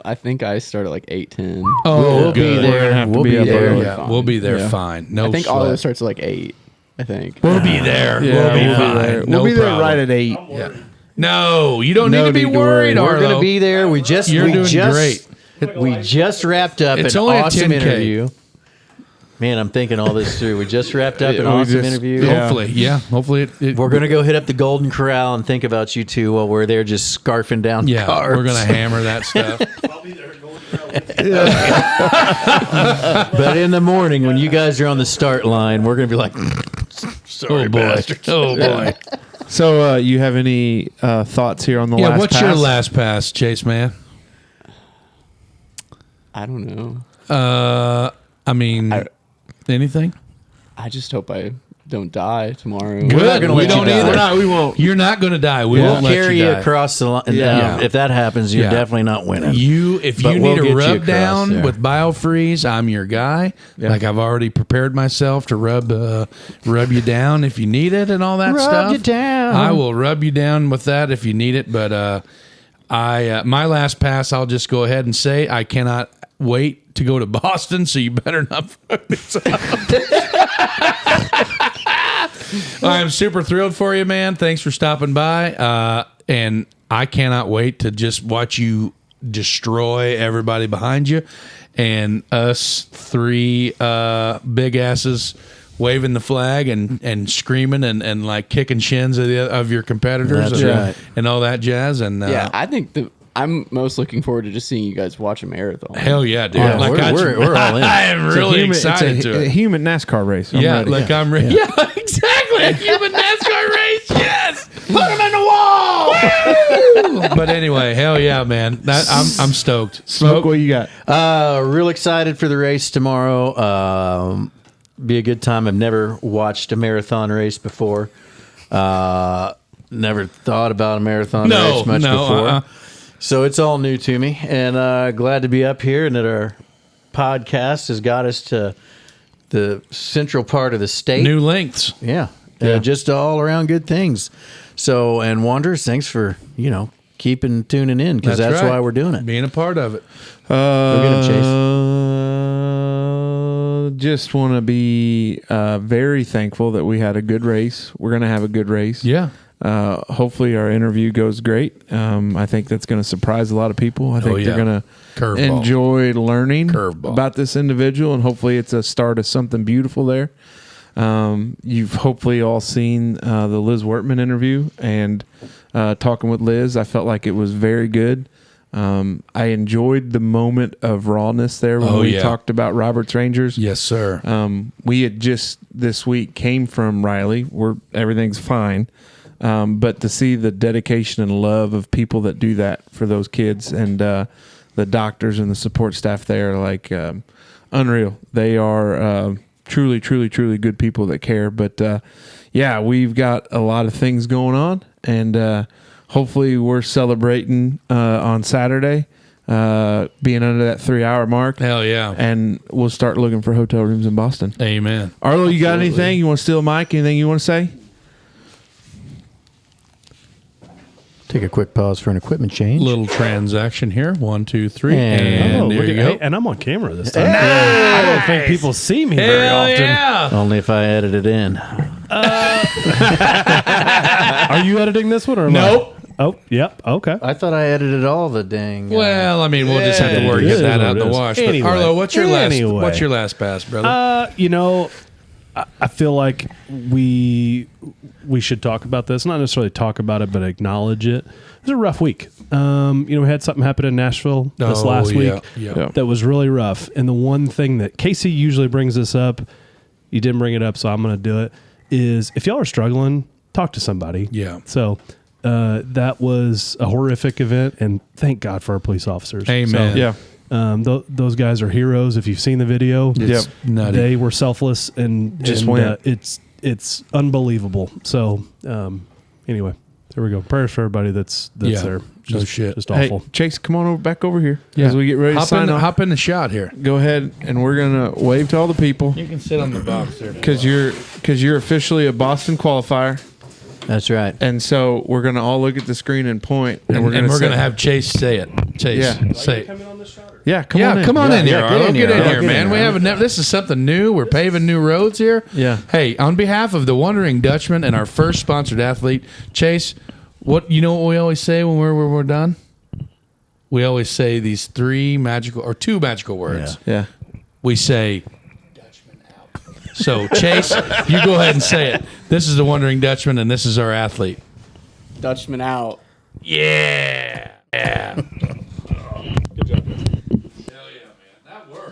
I think I start at 8:10. Oh, We'll be good. We're there. gonna have to We'll be be up there. early. Yeah, we'll be there fine. No I think sweat. Arlo starts at 8. I think. We'll be there. Yeah, we'll be we'll fine. be there. No We'll be there problem. right at 8. Yeah. No, you don't No need to be need to worry. worried, We're Arlo. going to be there. You're doing great. We just wrapped up It's an only a awesome 10K. interview. Man, I'm thinking all this through. We just wrapped up an We awesome just- interview. yeah. Hopefully it We're going to go hit up the Golden Corral and think about you two while we're there just scarfing down cars. we're going to hammer that stuff. But in the morning, when you guys are on the start line, we're going to be like, sorry, Oh, boy. Oh, boy. So you have any thoughts here on the last What's pass? your last pass, Chase, man? I don't know. Anything? I just hope I don't die tomorrow. Good. not gonna We let you don't die. either. We won't. You're not going to die. We we'll won't let carry you you die. across the line. Yeah. If that happens, you're Yeah. definitely not winning. If But you we'll need get a you rub across down there. with BioFreeze, I'm your guy. Like I've already prepared myself to rub you down if you need it and all that Rub stuff. you down. I will rub you down with that if you need it. But my last pass, I'll just go ahead and say I cannot wait to go to Boston. So you better not fuck this up. I'm super thrilled for you, man. Thanks for stopping by. And I cannot wait to just watch you destroy everybody behind you and us three big asses waving the flag and screaming and like kicking shins of your competitors That's and, right. and all that jazz. And Yeah, I think I'm most looking forward to just seeing you guys watch a marathon. hell yeah, dude. Yeah, like we're all in. I am really excited it's to a it. human NASCAR race. I'm Yeah, ready. like I'm ready. Yeah, exactly. A human NASCAR race. Yes. Put him in the wall. But anyway, hell yeah, man. I'm stoked. Smoke, what you got? Real excited for the race tomorrow. Be a good time. I've never watched a marathon race before. Never thought about a marathon race much before. So it's all new to me, and glad to be up here and that our podcast has got us to the central part of the state. New lengths. Yeah. Just all around good things. So, and Wanderers, thanks for, keeping tuning in because that's right. why we're doing it. Being a part of it. Go get him, Chase. Just want to be very thankful that we had a good race. We're going to have a good race. Yeah. hopefully our interview goes great. I think that's going to surprise a lot of people. I think they're going to enjoy learning about this individual, and hopefully it's a start of something beautiful there. You've hopefully all seen the Liz Wertman interview, and talking with Liz, I felt like it was very good. I enjoyed the moment of rawness there when we talked about Roberts Rangers. Yes, sir. We had just this week came from Riley, where everything's fine. But to see the dedication and love of people that do that for those kids, and the doctors and the support staff there, like unreal. They are truly, truly, truly good people that care. But we've got a lot of things going on, and hopefully we're celebrating on Saturday, being under that 3-hour mark. Hell yeah. And we'll start looking for hotel rooms in Boston. Amen. Arlo, you got anything? You want to steal a mic? Anything you want to say? Take a quick pause for an equipment change. Little transaction here. 1, 2, 3. And there you go. Hey, and I'm on camera this time. I don't think people see me very often. Yeah. Only if I edit it in. Are you editing this one or Nope. Oh, yep. Okay. I thought I edited all the dang. Well, I mean, we'll just have to get that out in the wash. Anyway. But Arlo, what's your last pass, brother? I feel like we should talk about this. Not necessarily talk about it, but acknowledge it. It was a rough week. We had something happen in Nashville this last week that was really rough. And the one thing that Casey usually brings this up, you didn't bring it up, so I'm going to do it, is if y'all are struggling, talk to somebody. Yeah. So that was a horrific event, and thank God for our police officers. Amen. Yeah. Those guys are heroes. If you've seen the video, It's nutty. they were selfless and Just went. went. It's unbelievable. So anyway, there we go. Prayers for everybody that's there. No Just, shit. Just Hey, awful. Chase, come on back over here as we get ready to sign off. Hop in the shot here. Go ahead, and we're gonna wave to all the people You can sit on the box there. because you're officially a Boston qualifier, That's right. and so we're gonna all look at the screen and point, and we're And we're say- gonna have Chase say it. Chase, Yeah. say it. yeah, come on in. Come on in here, get Arlo. in Get here, in Arlo. here, Get man. in We here. have this is something new. We're paving new roads here. Yeah. Hey, on behalf of the Wondering Dutchmen and our first sponsored athlete, Chase, what we always say when we're done? We always say these two magical words. Yeah. We say Dutchman out. So Chase, you go ahead and say it. This is the Wondering Dutchman, and this is our athlete. Dutchman out. Yeah. Good job, guys. Hell yeah, man. That worked.